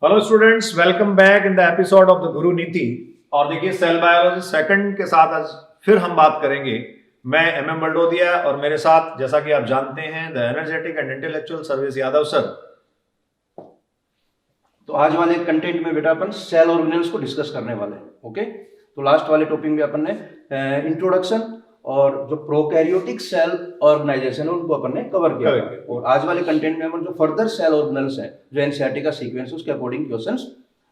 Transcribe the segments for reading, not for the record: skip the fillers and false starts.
Hello students, welcome back in the episode of the गुरु नीति। और देखिए, सेल बायोलॉजी सेकंड के साथ आज फिर हम बात करेंगे। मैं एम बल्डोदिया और मेरे साथ, जैसा कि आप जानते हैं, the energetic and intellectual service Yadav sir. तो आज वाले कंटेंट में बेटा अपन सेल ऑर्गेनेल्स को डिस्कस करने वाले हैं। ओके, तो लास्ट वाले टॉपिक में अपन ने इंट्रोडक्शन और जो प्रोकैरियोटिक सेल ऑर्गेनाइजेशन है उनको अपन ने कवर किया और आज वाले कंटेंट में अपन जो फर्दर सेल ऑर्गेनेल्स हैं, जो एनसीईआरटी का सीक्वेंस है, उसके अकॉर्डिंग क्वेश्चंस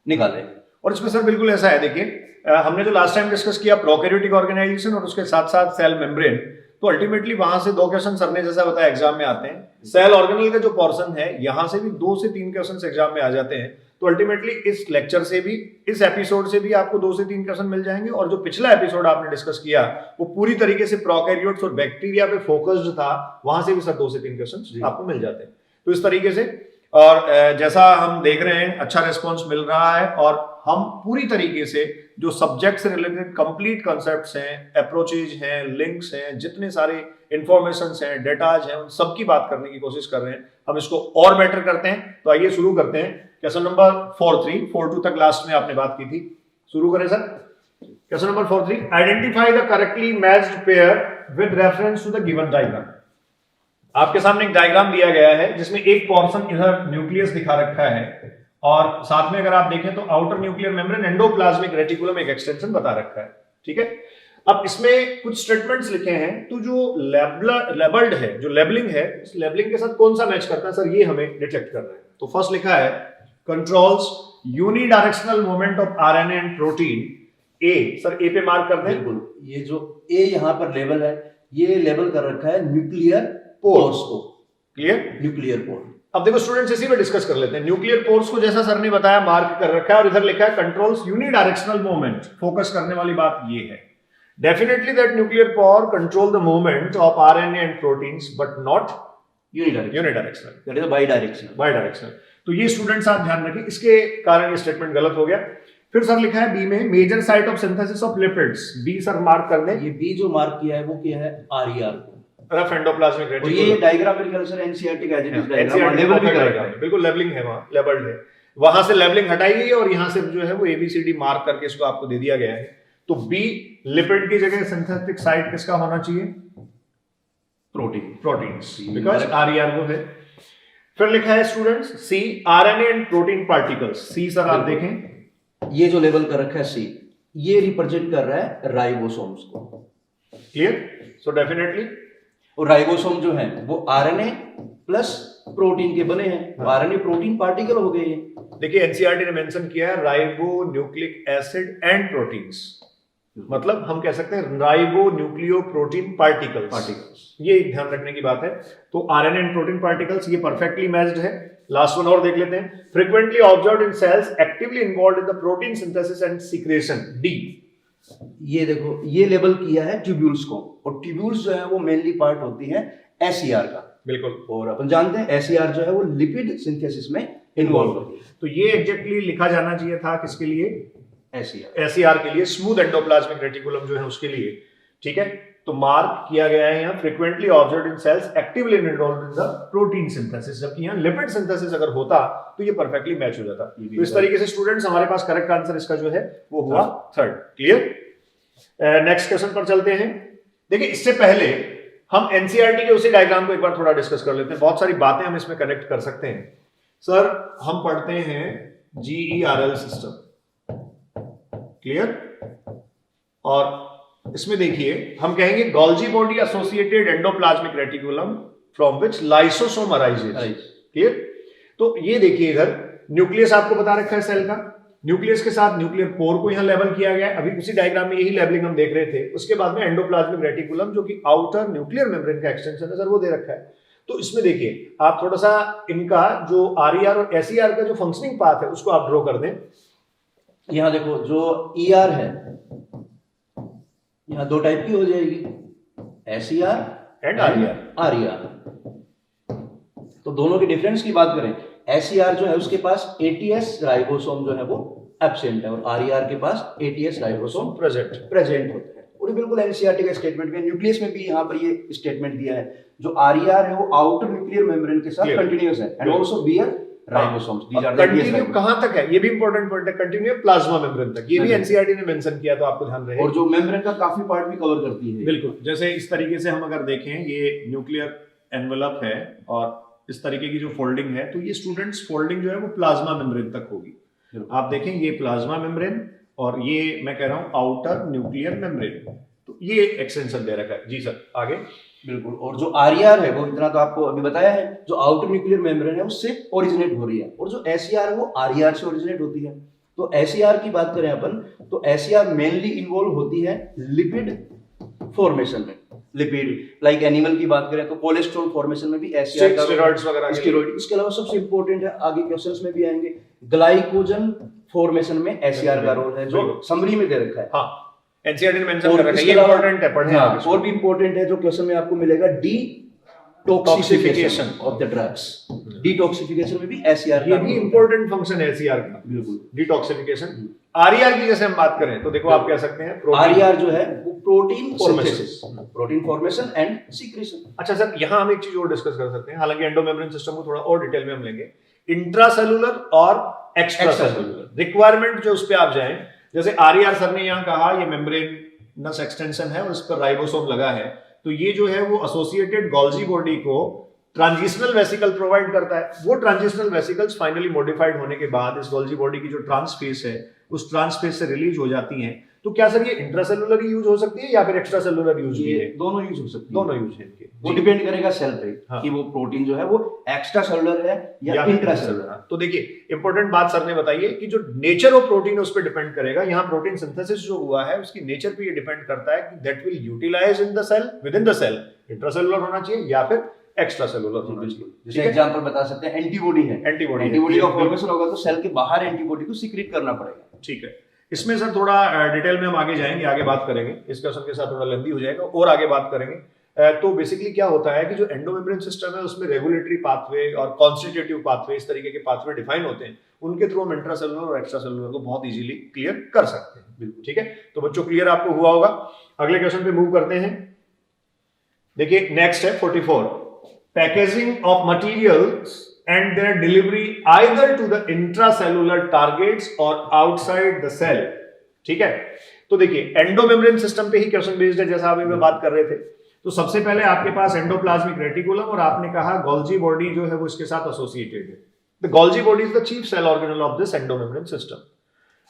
निकाले। और इसमें सर बिल्कुल ऐसा है, देखिए हमने जो लास्ट टाइम डिस्कस किया प्रोकैरियोटिक ऑर्गेनाइजेशन और उसके साथ साथ सेल मेम्ब्रेन, तो अल्टीमेटली वहां से दो क्वेश्चन सर ने जैसा बताया एग्जाम में आते हैं। सेल ऑर्गेनल का जो पोर्शन है, यहां से भी 2 से 3 क्वेश्चन एग्जाम में आ जाते हैं। तो अल्टीमेटली इस लेक्चर से भी, इस एपिसोड से भी आपको 2 से 3 क्वेश्चन मिल जाएंगे। और जो पिछला एपिसोड आपने डिस्कस किया वो पूरी तरीके से प्रोकैरियोट्स और बैक्टीरिया पे फोकस्ड था, वहां से भी सर 2 से 3 क्वेश्चन आपको मिल जाते हैं। तो इस तरीके से, और जैसा हम देख रहे हैं अच्छा रिस्पॉन्स मिल रहा है और हम पूरी तरीके से जो सब्जेक्ट से रिलेटेड कंप्लीट कॉन्सेप्ट्स हैं, अप्रोचेज हैं, लिंक्स हैं, जितने सारे इंफॉर्मेशंस हैं, डेटाज हैं, उन सब की बात करने की कोशिश कर रहे हैं। हम इसको और बेटर करते हैं। तो आइए शुरू करते हैं। क्वेश्चन नंबर 4.3 तक लास्ट में आपने बात की थी। शुरू करें sir. Question number 4.3, identify the correctly matched pair with reference to the given diagram. आपके सामने एक डायग्राम दिया गया है जिसमें एक पोर्शन इधर न्यूक्लियस दिखा रखा है और साथ में अगर आप देखें तो outer nuclear membrane, endoplasmic reticulum एक एक्सटेंशन बता रखा है। ठीक है, अब इसमें कुछ स्टेटमेंट्स लिखे हैं, तो जो लेबल्ड है, जो लेबलिंग है, इस लेबलिंग के साथ कौन सा मैच करता है सर, ये हमें डिटेक्ट करना है। तो फर्स्ट लिखा है controls unidirectional movement of RNA and protein. A, sir A पे मार्क कर दें। बिल्कुल, ये जो ए यहाँ पर लेबल है, ये लेबल कर रखा है न्यूक्लियर पोर्स को। क्लियर? Nuclear pore. अब देखो स्टूडेंट्स, इसी पे डिस्कस कर लेते हैं। न्यूक्लियर पोर्स को जैसा सर ने बताया मार्क कर रखा है और इधर लिखा है कंट्रोल्स यूनिडायरेक्शनल मूवमेंट। फोकस करने वाली बात ये है, definitely that nuclear pore control the movement of RNA and proteins but not unidirectional, that is bidirectional. तो ये स्टूडेंट्स आप ध्यान रखें, इसके कारण ये स्टेटमेंट गलत हो गया। फिर सर लिखा है बी में major site of synthesis of lipids. B sir mark कर दें। ये बी जो मार्क किया है वो क्या है, आरईआर, रफ एंडोप्लाज्मिक रेटिकुलम। ये डायग्राम मेरे ख्याल से एनसीईआरटी का डायग्राम लेबल भी करेगा, बिल्कुल लेबलिंग है, वहां लेबल्ड है, वहां से लेबलिंग हटाई गई है और यहां से जो है वो एबीसीडी मार्क करके इसको आपको दे दिया गया है। तो बी, लिपिड की जगह सिंथेटिक साइट किसका होना चाहिए, प्रोटीन्स, बिकॉज़ आरईआर वो है। फिर लिखा है students C, RNA and protein particles. C sir आप देखें, ये जो लेबल कर रखा है सी, ये रिप्रेजेंट कर रहा है राइबोसोम्स को। क्लियर? सो डेफिनेटली, और राइबोसोम जो है वो आरएनए प्लस प्रोटीन के बने हैं, तो आरएनए प्रोटीन पार्टिकल हो गए। देखिए एनसीईआरटी ने मेंशन किया है ribo nucleic acid and proteins, मतलब हम कह सकते हैं राइबो न्यूक्लियो प्रोटीन पार्टिकल्स। ये ध्यान रखने की बात है। तो आरएनए एंड प्रोटीन पार्टिकल्स ये परफेक्टली मैच्ड है। लास्ट वन और देख लेते हैं, frequently observed in cells actively involved in the protein synthesis and secretion. D, ये देखो, ये लेबल किया है ट्यूब्यूल्स को, और ट्यूब्यूल्स जो है वो मेनली पार्ट होती है एसईआर का। बिल्कुल, और अपन जानते हैं एसईआर जो है वो लिपिड सिंथेसिस में इन्वॉल्व होती है। तो ये एग्जैक्टली लिखा जाना चाहिए था किसके लिए, एसईआर के लिए, स्मूथ एंडोप्लाज्मिक रेटिकुलम जो है उसके लिए। ठीक है, तो मार्क किया गया है यहाँ frequently observed in cells actively involved in the protein synthesis, जबकि यहाँ लिपिड सिंथेसिस अगर होता तो ये परफेक्टली मैच हो जाता। तो इस तरीके से स्टूडेंट्स हमारे पास करेक्ट आंसर इसका जो है वो हुआ थर्ड। क्लियर? नेक्स्ट क्वेश्चन पर चलते हैं। देखिए इससे पहले हम एनसीईआरटी के उसी डायग्राम को एक बार थोड़ा डिस्कस कर लेते हैं। बहुत सारी बातें हम इसमें कनेक्ट कर सकते हैं। सर हम पढ़ते हैं जीईआरएल सिस्टम, क्लियर? और इसमें देखिए हम कहेंगे Golgi body associated endoplasmic reticulum from which lysosome arises. Clear? तो ये देखिए इधर न्यूक्लियस आपको बता रखा है सेल का, न्यूक्लियस के साथ न्यूक्लियर पोर को यहां लेबल किया गया है। अभी उसी डायग्राम में यही लेबलिंग हम देख रहे थे। उसके बाद में एंडोप्लाज्मिक रेटिकुलम जो कि आउटर न्यूक्लियर मेम्ब्रेन का एक्सटेंशन है सर, वो दे रखा है। तो इसमें देखिए आप थोड़ा सा इनका जो आरईआर और एसईआर का जो फंक्शनिंग पाथ है उसको आप ड्रॉ कर दें। यहां देखो जो ईआर है यहाँ 2 टाइप की हो जाएगी, एसईआर एंड आरईआर। तो दोनों के डिफरेंस की बात करें, एसईआर जो है उसके पास एटीएस राइबोसोम जो है वो एब्सेंट है और आरईआर के पास एटीएस राइबोसोम प्रेजेंट होता है। और बिल्कुल एनसीईआरटी का स्टेटमेंट में न्यूक्लियस में भी यहाँ पर ये स्टेटमेंट दिया है, जो आरईआर है वो आउटर न्यूक्लियर मेम्ब्रेन के साथ कंटिन्यूअस है and also bear ribosomes. These are the continue कहां तक है, ये भी इंपॉर्टेंट पॉइंट है, कंटिन्यू प्लाज्मा मेम्ब्रेन तक, ये भी एनसीईआरटी ने मेंशन किया, तो आपको ध्यान रहे। और जो मेम्ब्रेन का काफी पार्ट भी कवर करती है। बिल्कुल, जैसे इस तरीके से हम अगर देखें, ये न्यूक्लियर एनवेलप है और इस तरीके की जो फोल्डिंग है, तो ये स्टूडेंट्स फोल्डिंग जो है वो प्लाज्मा मेम्ब्रेन तक होगी। आप देखें, ये प्लाज्मा मेम्ब्रेन और ये मैं कह रहा हूं आउटर न्यूक्लियर मेम्ब्रेन, तो ये एक्सटेंशन दे रखा है। जी सर, आगे। बिल्कुल, और जो आरईआर है वो इतना तो आपको अभी बताया है, जो आउटर न्यूक्लियर मेम्ब्रेन है उससे ओरिजिनेट हो रही है, और जो एसईआर है वो आरईआर से ओरिजिनेट होती है। तो एसईआर की बात करें अपन, तो एसईआर मेनली इन्वॉल्व होती है लिपिड फॉर्मेशन में। लिपिड लाइक एनिमल की बात करें तो कोलेस्ट्रॉल फॉर्मेशन में भी एसईआर का, स्टेरॉइड्स वगैरह, स्टेरॉइड। इसके अलावा सबसे इंपॉर्टेंट है, आगे क्वेश्चंस में भी आएंगे, ग्लाइकोजन फॉर्मेशन में एसईआर का रोल है, जो समरी में दे रखा है। हाँ, एनसीईआरटी ने मेंशन कर रखा है, ये इंपॉर्टेंट है, पढ़ने आगे। और भी इंपॉर्टेंट है जो क्वेश्चन में आपको मिलेगा, detoxification of the drugs. Detoxification में भी एसईआर ये भी इंपॉर्टेंट फंक्शन है एसईआर का, बिल्कुल, डिटॉक्सिफिकेशन। आरईआर की जैसे हम बात करें तो देखो, आप कह सकते हैं आरईआर जो है वो protein synthesis, protein formation and secretion. अच्छा सर, यहाँ हम एक चीज और डिस्कस कर सकते हैं, हालांकि एंडोमेम्ब्रेन सिस्टम को थोड़ा और डिटेल में हम लेंगे। इंट्रासेलुलर और एक्स्ट्रासेलुलर रिक्वायरमेंट जो उस पे आप जाएं, जैसे आरईआर सर ने यहाँ कहा ये मेम्ब्रेनस एक्सटेंशन है और इस पर राइबोसोम लगा है, तो ये जो है वो एसोसिएटेड गोल्जी बॉडी को ट्रांजिशनल वेसिकल प्रोवाइड करता है। वो ट्रांजिशनल वेसिकल्स फाइनली मॉडिफाइड होने के बाद इस गोल्जी बॉडी की जो ट्रांसफेस है उस ट्रांसफेस से रिलीज हो जाती हैं। तो क्या सर ये इंट्रासेलुलर ही यूज हो सकती है या फिर एक्स्ट्रा सेलुलर यूज भी है? दोनों यूज हो सकती है, दोनों यूज है इनके। वो डिपेंड करेगा सेल पे, हाँ। कि वो प्रोटीन जो है वो एक्स्ट्रा सेलुलर है या इंट्रासेलुलर है। तो देखिए, इंपॉर्टेंट बात सर ने बताई है कि जो नेचर ऑफ प्रोटीन उस पर डिपेंड करेगा। यहाँ प्रोटीन सिंथेसिस जो हुआ है उसकी नेचर पे ये डिपेंड करता है कि that will utilize in the cell, within the cell intracellular होना चाहिए या फिर एक्स्ट्रा सेलुलर होना चाहिए। जैसे एग्जांपल बता सकते हैं, एंटीबॉडी है, एंटीबॉडी का फॉर्मेशन होगा तो सेल के बाहर एंटीबॉडी को सीक्रेट करना पड़ेगा। ठीक है, इसमें सर थोड़ा डिटेल में हम आगे जाएंगे, आगे बात करेंगे, इस क्वेश्चन के साथ थोड़ा लेंथी हो जाएगा और आगे बात करेंगे। तो बेसिकली क्या होता है कि जो एंडोमेम्ब्रेन सिस्टम है उसमें रेगुलेटरी पाथवे और कॉन्स्टिट्यूटिव पाथवे, इस तरीके के पाथवे डिफाइन होते हैं, उनके थ्रू हम इंट्रासेलुलर और एक्स्ट्रासेलुलर को बहुत इजीली क्लियर कर सकते हैं। बिल्कुल ठीक है, तो बच्चों क्लियर आपको हुआ होगा। अगले क्वेश्चन पे मूव करते हैं। देखिए नेक्स्ट है 44, packaging of materials and their delivery either to the intracellular targets or outside the cell। ठीक है, तो देखिए एंडोमेम्ब्रेन सिस्टम पे ही क्वेश्चन बेस्ड है, जैसा अभी बात कर रहे थे। तो सबसे पहले आपके पास एंडोप्लाज्मिक रेटिकुलम और आपने कहा गोल्जी बॉडी जो है वो इसके साथ एसोसिएटेड है। The Golgi body is the chief cell organelle of this endomembrane system.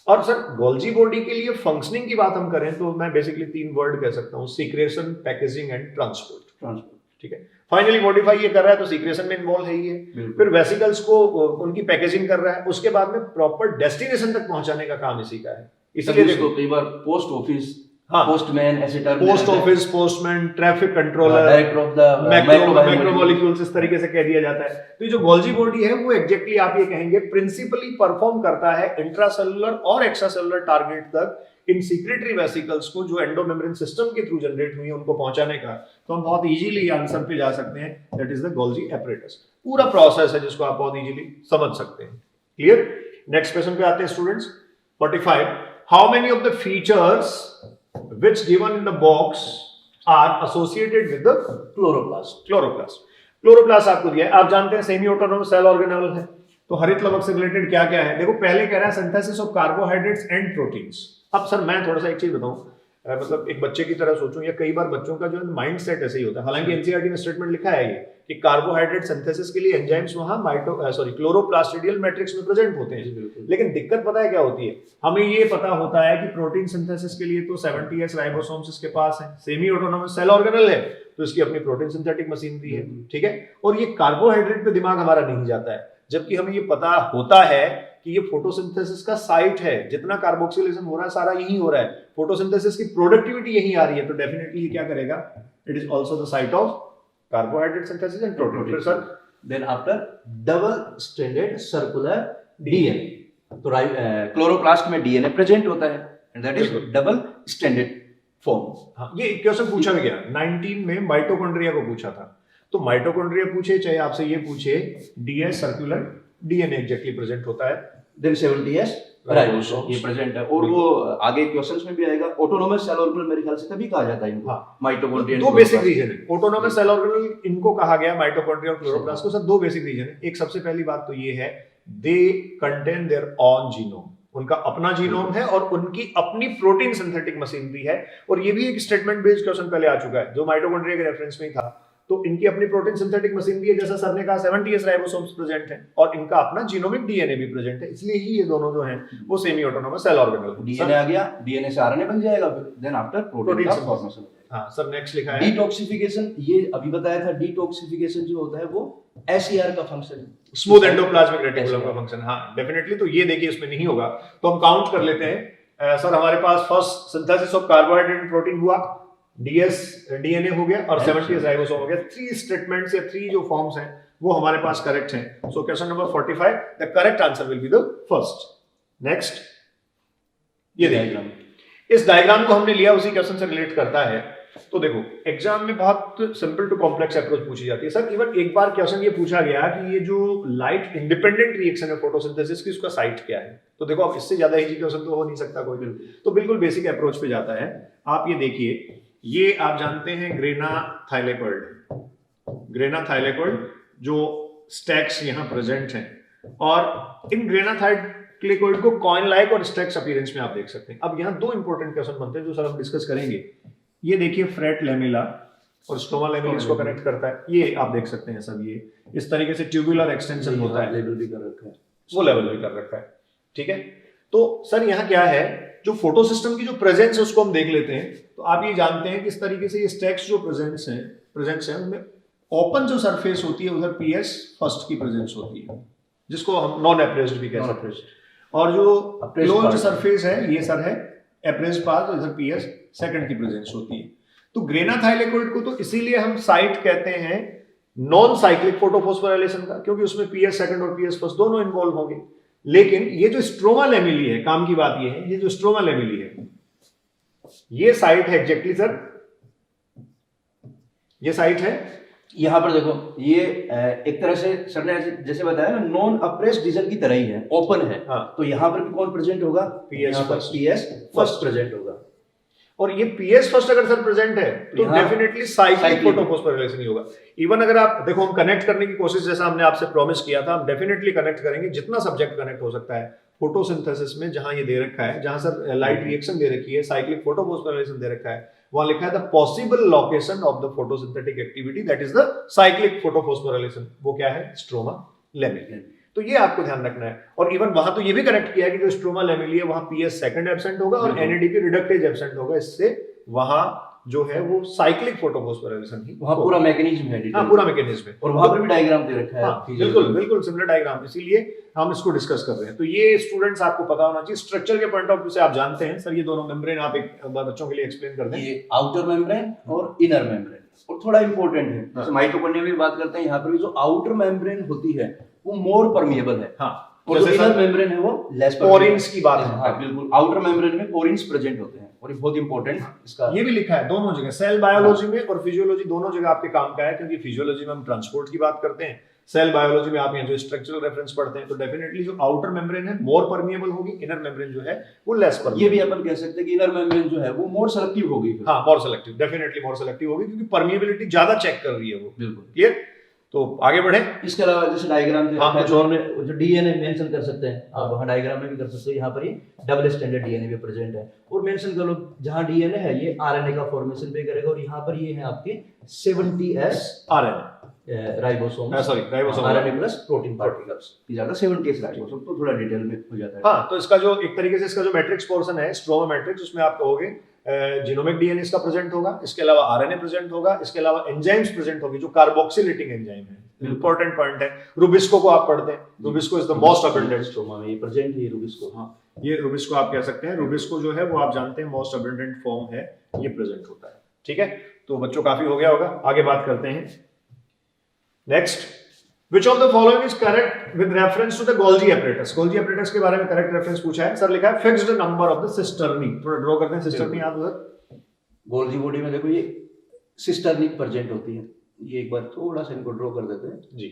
और सर गोल्जी बॉडी के लिए फंक्शनिंग की बात हम करें तो मैं बेसिकली 3 वर्ड कह सकता हूं, सीक्रेशन, पैकेजिंग एंड ट्रांसपोर्ट। ठीक है, फाइनली मॉडिफाई ये कर रहा है तो सीक्रेशन में इन्वॉल्व है ही है, फिर वेसिकल्स को उनकी पैकेजिंग कर रहा है, उसके बाद में प्रॉपर डेस्टिनेशन तक पहुंचाने का काम इसी का है। इसलिए देखो कई बार पोस्ट ऑफिस, हाँ, पोस्टमैन, ऐसे term, post office, postman, traffic controller, director of the macromolecules, इस तरीके से कह दिया जाता है। तो ये जो गोल्जी बॉडी है वो एग्जैक्टली आप ये कहेंगे प्रिंसिपली परफॉर्म करता है इंट्रासेलुलर और एक्स्ट्रासेलुलर टारगेट तक इन सीक्रेटरी वेसिकल्स को जो एंडोमेम्ब्रेन सिस्टम के थ्रू जनरेट हुई है उनको पहुंचाने का। तो हम बहुत इजीली आंसर पे जा सकते हैं, that is the Golgi apparatus. पूरा प्रोसेस है जिसको आप बहुत इजीली समझ सकते हैं। क्लियर? नेक्स्ट क्वेश्चन पे आते हैं students. 45, how many of the features which given in the box are associated with the chloroplast. Chloroplast आपको दिया है, आप जानते हैं सेमी ऑटोनोमस सेल ऑर्गेनेल है। तो हरित लवक से रिलेटेड क्या क्या है, देखो पहले कह रहा है synthesis of carbohydrates and proteins. अब सर मैं थोड़ा सा एक चीज बताऊं, मतलब एक बच्चे की तरह सोचूं, या कई बार बच्चों का जो है माइंड सेट ऐसे ही होता है। हालांकि एनसीईआरटी में स्टेटमेंट लिखा है ये कि कार्बोहाइड्रेट सिंथेसिस के लिए एंजाइम्स वहां क्लोरोप्लास्टिडियल मैट्रिक्स में प्रेजेंट होते हैं। लेकिन दिक्कत पता है क्या होती है, हमें ये पता होता है कि प्रोटीन सिंथेसिस के लिए तो 70S राइबोसोम्स इसके पास है, सेमी ऑटोनोमस सेल ऑर्गेनेल है तो इसकी अपनी प्रोटीन सिंथेटिक मशीनरी है। ठीक है, और ये कार्बोहाइड्रेट पे दिमाग हमारा नहीं जाता है, जबकि हमें ये पता होता है कि ये फोटोसिंथेसिस का साइट है, जितना कार्बोक्सिलेशन हो रहा है सारा यही हो रहा है, फोटोसिंथेसिस की प्रोडक्टिविटी यही आ रही है, तो डेफिनेटली ये क्या करेगा, it is also the site of carbohydrate synthesis and protein. फिर sir then after double stranded circular DNA, तो क्लोरोप्लास्ट में डीएनए प्रेजेंट होता है and that is double stranded form. हाँ, ये क्वेश्चन पूछा भी गया 19 में, माइटोकॉन्ड्रिया को पूछा था। तो माइटोकॉन्ड्रिया पूछे चाहे आपसे ये पूछे, DS circular DNA exactly present होता है। Then 70S ribosomes. ये प्रेजेंट है। और वो आगे क्वेश्चंस में भी आएगा, ऑटोनोमस सेल ऑर्गेनल मेरे ख्याल से तभी कहा जाता है इनको। हाँ। माइटोकॉन्ड्रिया दो बेसिक रीजन है ऑटोनोमस सेल ऑर्गेनल, इनको कहा गया माइटोकॉन्ड्रिया और क्लोरोप्लास्ट को। सर दो बेसिक रीजन है। एक सबसे पहली बात तो ये है, they contain their own genome, उनका अपना जीनोम है और उनकी अपनी प्रोटीन सिंथेटिक मशीनरी है। और ये भी एक स्टेटमेंट बेस्ड क्वेश्चन पहले आ चुका है जो माइटोकॉन्ड्रिया के रेफरेंस में ही था। तो इनकी अपनी प्रोटीन सिंथेटिक मशीनरी है, जैसा सर ने कहा 70s राइबोसोम्स प्रेजेंट है और इनका अपना जीनोमिक डीएनए भी प्रेजेंट है, इसलिए ही ये दोनों जो हैं वो semi autonomous cell organelle. DNA आ गया, डीएनए से आरएनए बन जाएगा, देन आफ्टर प्रोटीन का फॉर्मेशन। हाँ सर, नेक्स्ट लिखा है डिटॉक्सिफिकेशन, ये अभी बताया था, डिटॉक्सिफिकेशन जो होता है वो एसईआर का फंक्शन है, स्मूथ एंडोप्लाज्मिक रेटिकुलम का फंक्शन। हाँ डेफिनेटली, तो ये देखिए इसमें नहीं होगा तो हम काउंट कर लेते हैं। सर हमारे पास first synthesis of carbohydrate and protein हुआ, डीएनए हो गया और 70s राइबोसोम हो गया। 3 स्टेटमेंट्स या 3 जो फॉर्म्स हैं वो हमारे पास करेक्ट हैं। So question number 45, the correct answer will be the first. Next, ये डायग्राम, इस डायग्राम को हमने लिया उसी क्वेश्चन से रिलेट करता है। तो देखो एग्जाम में बहुत सिंपल टू कॉम्प्लेक्स अप्रोच पूछी जाती है। सर इवन एक बार क्वेश्चन ये पूछा गया कि ये जो लाइट इंडिपेंडेंट रिएक्शन है फोटोसिंथेसिस की, उसका साइट क्या है। तो देखो अब इससे ज्यादा इजी क्वेश्चन तो हो नहीं सकता कोई। तो बिल्कुल बेसिक अप्रोच पे जाता है। आप ये देखिए, ये आप जानते हैं ग्रेना थाइलेकोइड जो स्टैक्स यहाँ प्रेजेंट हैं और इन ग्रेना थाइलेकोइड को कॉइन लाइक और स्टैक्स अपीयरेंस में आप देख सकते हैं। अब यहाँ 2 इंपॉर्टेंट क्वेश्चन बनते हैं जो सर हम डिस्कस करेंगे। ये देखिए फ्रेट लेमिला और स्टोमा लेमिलिस को कनेक्ट करता है, ये आप देख सकते हैं सब। ये इस तरीके से ट्यूबुलर एक्सटेंशन होता है, लेवल भी कर रखा है, वो लेवल भी कर रखा है। ठीक है, तो सर यहाँ क्या है, जो फोटो सिस्टम की जो प्रेजेंस है उसको हम देख लेते हैं। तो आप ये जानते हैं कि इस तरीके से ये स्टैक्स जो प्रेजेंस है उनमें ओपन जो सरफेस होती है उधर पीएस फर्स्ट की प्रेजेंस होती है, जिसको हम नॉन एप्रेस्ड भी कहते हैं। और जो क्लोज्ड सरफेस है ये सर है एप्रेस्ड पार्ट, इधर पीएस सेकंड की प्रेजेंस होती है। तो ग्रेना थाइलेकोइड को तो इसीलिए हम साइट कहते हैं नॉन साइक्लिक फोटोफॉस्फोराइलेशन का, क्योंकि उसमें पीएस सेकंड और पीएस फर्स्ट दोनों इन्वॉल्व होंगे। लेकिन ये जो स्ट्रोमा लेमिली है, काम की बात ये है, ये जो स्ट्रोमा लेमिली है ये साइट है एग्जैक्टली सर, ये साइट है। यहाँ पर देखो ये एक तरह से सर ने जैसे बताया ना, नॉन अप्रेस्ड रीजन की तरह ही है, ओपन है। हाँ। तो यहाँ पर भी कौन प्रेजेंट होगा, पीएस फर्स्ट प्रेजेंट होगा। और ये पीएस फर्स्ट अगर सर प्रेजेंट है तो डेफिनेटली साइक्लिक फोटोफॉस्फोराइलेशन ही होगा। इवन अगर आप देखो, हम कनेक्ट करने की कोशिश जैसा हमने आपसे प्रॉमिस किया था, हम डेफिनेटली कनेक्ट करेंगे जितना सब्जेक्ट कनेक्ट हो सकता है। फोटोसिंथेसिस में जहां ये दे रखा है, जहां सर लाइट रिएक्शन दे रखी है, साइक्लिक फोटोफॉस्फोराइलेशन दे रखा है, वहां लिखा है the possible location of the photosynthetic activity that is the cyclic photophosphorylation, वो क्या है, स्ट्रोमा लेमिली। तो ये आपको ध्यान रखना है। और इवन वहां तो ये भी कनेक्ट किया है कि जो स्ट्रोमा लेमिली है वहां पीएस सेकंड एब्सेंट होगा और एनएडीपी रिडक्टेज एब्सेंट होगा, इससे वहां जो है वो साइक्लिक फोटोफॉस्फोराइलेशन ही, वहां पूरा मैकेनिज्म है। हाँ, पूरा मैकेनिज्म है। और वहां पर भी डायग्राम दे रखा है। हाँ, बिल्कुल सिमिलर डायग्राम, इसीलिए हम इसको डिस्कस कर रहे हैं। तो ये स्टूडेंट्स आपको पता होना चाहिए। स्ट्रक्चर के पॉइंट ऑफ व्यू से आप जानते हैं सर, ये दोनों मेम्ब्रेन आप एक बार बच्चों के लिए एक्सप्लेन कर दें। ये आउटर मेम्ब्रेन और इनर मेम्ब्रेन, और थोड़ा इंपॉर्टेंट है, जैसे माइटोकॉन्ड्रिया में बात करते हैं, यहाँ पर भी जो आउटर मेम्ब्रेन होती है वो मोर परमिएबल है। हाँ, और जो इनर मेम्ब्रेन है वो लेस पोरिन्स की बात है। हाँ बिल्कुल, आउटर मेम्ब्रेन में पोरिन्स प्रेजेंट होते हैं, और ये बहुत इंपॉर्टेंट इसका। ये भी लिखा है दोनों जगह, सेल बायोलॉजी में और फिजियोलॉजी दोनों जगह आपके काम का है, क्योंकि फिजियोलॉजी में हम ट्रांसपोर्ट की बात करते हैं, सेल बायोलॉजी में आप यहाँ जो स्ट्रक्चरल रेफरेंस पढ़ते हैं। तो डेफिनेटली जो आउटर मेम्ब्रेन है मोर परमिएबल होगी, इनर मेम्ब्रेन जो है वो लेस परमिएबल। ये भी अपन कह सकते हैं कि इनर मेम्ब्रेन जो है वो मोर सेलेक्टिव होगी। हाँ, मोर सेलेक्टिव, डेफिनेटली मोर सेलेक्टिव होगी, क्योंकि परमिएबिलिटी ज्यादा चेक कर रही है वो। बिल्कुल क्लियर। तो आगे बढ़े। इसके अलावा जैसे डायग्राम हाँ, कुछ और में जो डीएनए मेंशन कर सकते हैं आप, वहाँ डायग्राम में भी कर सकते हैं। यहाँ पर ये डबल स्टैंडर्ड डीएनए भी प्रेजेंट है, और मेंशन कर लो जहाँ डीएनए है ये आरएनए का फॉर्मेशन भी करेगा। और यहाँ पर ये है आपके 70s RNA ribosome, sorry ribosome, RNA plus protein particles, ये ज्यादा 70s राइबोसोम। तो थोड़ा डिटेल में हो जाता है। हाँ, तो इसका जो एक तरीके से इसका जो मैट्रिक्स पोर्शन है, स्ट्रोमा मैट्रिक्स, उसमें आप कहोगे जीनोमिक डीएनए इसका प्रेजेंट होगा, इसके अलावा आरएनए प्रेजेंट होगा, इसके अलावा एंजाइम्स प्रेजेंट होगी जो कार्बोक्सिलेटिंग एंजाइम है। इंपॉर्टेंट पॉइंट है। रुबिस्को को आप पढ़ते हैं, Rubisco is the most abundant stroma में ये प्रेजेंट है रुबिस्को। हाँ, ये रुबिस्को आप कह सकते हैं। रुबिस्को जो है वो आप जानते हैं मोस्ट अबंडेंट फॉर्म है, ये प्रेजेंट होता है। ठीक है, तो बच्चों काफी हो गया होगा, आगे बात करते हैं। Next, Which of the following is correct with reference to the Golgi apparatus? Golgi apparatus के बारे में करेक्ट रेफरेंस पूछा है। सर लिखा है fixed number of the cisternae। थोड़ा ड्रॉ करते हैं सिस्टर्नी आप उधर। गोल्जी बॉडी में देखो ये सिस्टर्नी प्रेजेंट होती है। ये एक बार थोड़ा सा इनको ड्रॉ कर देते हैं जी।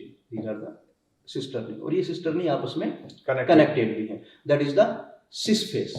सिस्टर्नी, और ये सिस्टर्नी आपस में कनेक्टेड भी है। That is the cis face,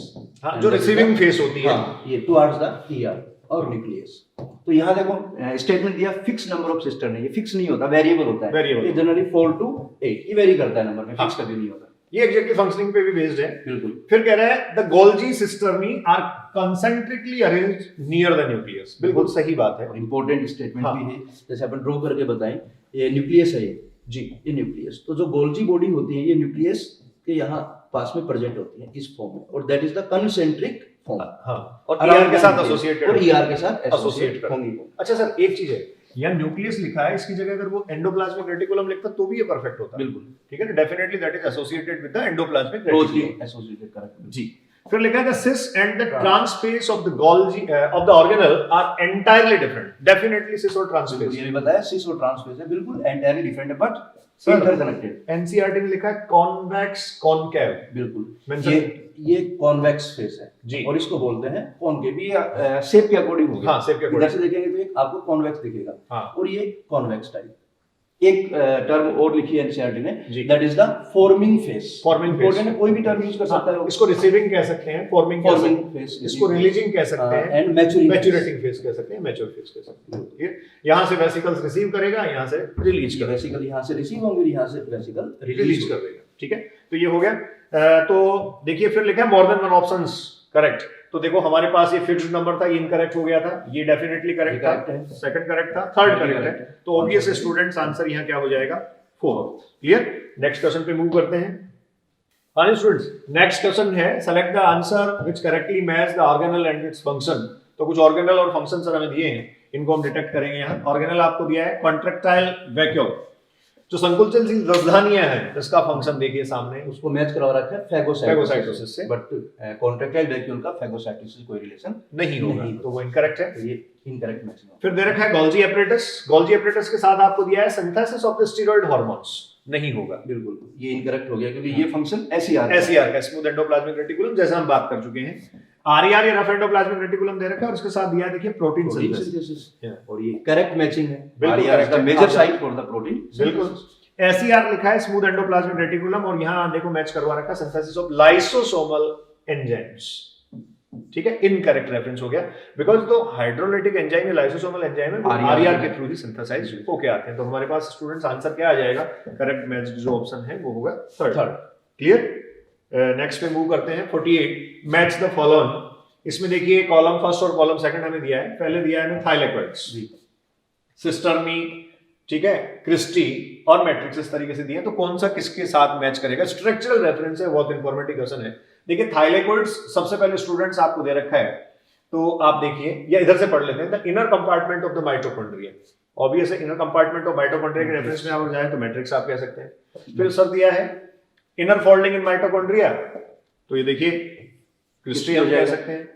हाँ, जो रिसीविंग फेस होती है, हाँ, ये टुवर्ड्स द ईआर और न्यूक्लियस। तो यहाँ देखो स्टेटमेंट दिया फिक्स नंबर ऑफ सिस्टर्न है, ये फिक्स नहीं होता, वेरिएबल होता है। Variable। ये जनरली 4 to 8 ये वेरी करता है नंबर में, फिक्स कभी नहीं होता। ये एग्जैक्टली फंक्शनिंग पे भी बेस्ड है। बिल्कुल। फिर कह रहा है the Golgi cisternae are concentrically arranged near the nucleus. बिल्कुल सही बात है। और इंपॉर्टेंट स्टेटमेंट हाँ। भी है, जैसे अपन ड्रॉ करके बताएं, ये न्यूक्लियस है जी, ये न्यूक्लियस। तो जो गोल्जी बॉडी होती है ये न्यूक्लियस के यहाँ पास में प्रेजेंट होती है इस फॉर्म में, और that is the concentric form. हाँ, और ER के साथ एसोसिएटेड, और ER के साथ एसोसिएट एसोसिएट होंगी। अच्छा सर, एक चीज है, यहाँ न्यूक्लियस लिखा है, इसकी जगह अगर वो एंडोप्लाज्मिक रेटिकुलम लिखता तो भी ये परफेक्ट होता। बिल्कुल, ठीक है ना, definitely that is associated with the endoplasmic closely reticulum. Associated, correct जी। फिर लिखा है the cis and the trans face of the Golgi of the organelle are entirely different. Definitely cis और ट्रांसफेस, ये भी बताया, सिस और ट्रांसफेस है बिल्कुल एंटायरली डिफरेंट है, बट Sir, इंटरकनेक्टेड। एनसीईआरटी में लिखा है कॉन्वेक्स कॉनकेव। बिल्कुल, Mention- ये कॉन्वेक्स फेस है जी। और इसको बोलते हैं कॉनकेव। ये शेप के अकॉर्डिंग होगा। हाँ, shape के according। इधर से देखेंगे तो एक आपको कॉन्वेक्स दिखेगा, हाँ। और ये कॉन्वेक्स टाइप। एक टर्म और लिखी है एनसीईआरटी ने, जी। That is the forming face. Forming face। Important है, कोई भी टर्म यूज कर सकता है। इसको रिसीविंग कह सकते हैं, फॉर्मिंग कह Forming सकते हैं, phase, इसको रिलीजिंग कह सकते हैं, एंड मैच्योरिंग मैच्योरेटिंग फेज कह सकते हैं, मैच्योर फेज कह सकते हैं। ठीक है, यहाँ से वेसिकल्स रिसीव करेगा, यहाँ से रिलीज करेगा, वेसिकल यहाँ से रिसीव होंगे, यहाँ से वेसिकल रिलीज कर देगा। ठीक है, तो ये हो गया। तो देखिए फिर लिखा है more than one options correct. तो देखो हमारे पास ये फिक्स्ड नंबर था, ये इनकरेक्ट हो गया था, ये डेफिनेटली करेक्ट correct था, है। सेकंड करेक्ट था, थर्ड करेक्ट है। correct है। तो ऑब्वियस स्टूडेंट्स आंसर यहाँ क्या हो जाएगा, 4। क्लियर। नेक्स्ट क्वेश्चन पे मूव करते हैं। हाँ स्टूडेंट्स, नेक्स्ट क्वेश्चन है select the answer which correctly match the organelle and its function. तो कुछ ऑर्गेनल और फंक्शन सर हमें दिए हैं, इनको हम डिटेक्ट करेंगे। यहाँ ऑर्गेनल आपको दिया है कॉन्ट्रैक्टाइल वैक्यूम, जो संकुचनशील रजधानियां हैं, जिसका फंक्शन देखिए सामने, उसको मैच करवा रखा है फेगोसाइटोसिस से, बट कॉन्ट्रैक्टाइल वैक्यूम का फेगोसाइटोसिस से कोई रिलेशन नहीं होगा, तो वो इनकरेक्ट है। तो ये इनकरेक्ट मैचिंग। फिर दे रखा है गोल्जी एपरेटस। गोल्जी एपरेटस के साथ आपको दिया है synthesis of the steroid hormones, नहीं होगा, बिल्कुल ये इनकरेक्ट हो गया, क्योंकि ये फंक्शन एसईआर का स्मूथ एंडोप्लाज्मिक रेटिकुलम, जैसा हम बात कर चुके हैं। आरईआर या रफ एंडोप्लाज्मिक रेटिकुलम दे रखा है, और उसके साथ दिया है देखिए प्रोटीन सिंथेसिस, और ये करेक्ट मैचिंग है। बिल्कुल आरईआर इज द correct है। Major site for the protein. बिल्कुल। एसईआर लिखा है स्मूथ एंडोप्लाज्मिक रेटिकुलम, और यहाँ देखो मैच करवा रखा है सिंथेसिस ऑफ लाइसोसोमल एंजाइम्स। ठीक है, इनकरेक्ट रेफरेंस हो गया, बिकॉज तो हाइड्रोलाइटिक एंजाइम या लाइसोसोमल एंजाइम है, वो आरईआर के थ्रू ही सिंथेसाइज होके आते हैं। तो हमारे पास स्टूडेंट्स आंसर क्या आ जाएगा, करेक्ट मैच जो ऑप्शन है वो होगा थर्ड। क्लियर। नेक्स्ट पे मूव करते हैं 48 मैच द फॉलोइंग। इसमें देखिए कॉलम फर्स्ट और कॉलम सेकंड हमें दिया है। पहले दिया है थाइलेक्वाइड्स, सिस्टर्नी, ठीक है, क्रिस्टी और मैट्रिक्स, इस तरीके से दिए। तो कौन सा किसके साथ मैच करेगा, स्ट्रक्चरल रेफरेंस है, बहुत इंफॉर्मेटिव क्वेश्चन है। देखिए थाइलेक्वाइड्स सबसे पहले स्टूडेंट्स आपको दे रखा है, तो आप देखिए, या इधर से पढ़ लेते हैं, the inner compartment of the mitochondria. Obvious है, इनर कंपार्टमेंट ऑफ माइटोकॉन्ड्रिया के रेफरेंस में आप जाए तो मैट्रिक्स आप कह सकते हैं। फिर सर दिया है इनर फोल्डिंग इन माइटोकॉन्ड्रिया, तो ये देखिए क्रिस्टी हम कह सकते हैं।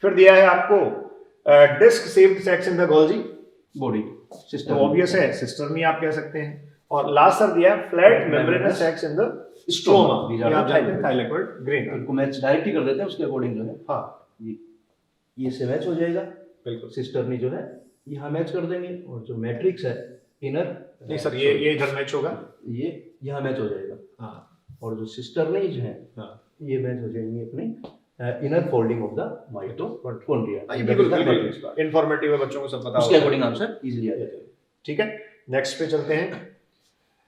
फिर दिया है आपको disc shaped sacs in the Golgi body तो सिस्टम, ऑब्वियस है सिस्टर्नी आप कह सकते हैं। और लास्ट सर दिया है flat membranous sacs in the stroma, ये आप जानते हैं थाइलेक्वाइड ग्रेन। इनको मैच डायरेक्टली कर देते हैं उसके अकॉर्डिंग जो है। हाँ ये से मैच हो जाएगा, बिल्कुल। सिस्टर्नी जो है यहाँ मैच कर देंगे, और जो मैट्रिक्स है इनर, नहीं सर, ये इधर मैच होगा, ये यहाँ मैच हो जाएगा। हाँ और जो सिस्टर्नी जो है हाँ ये मैच हो जाएंगे अपने inner folding of the mitochondria. ये बिल्कुल बिल्कुल इंफॉर्मेटिव है, बच्चों को सब पता उसके होगा। अकॉर्डिंग आंसर इजीली आ जाएगा। ठीक है, नेक्स्ट पे चलते हैं।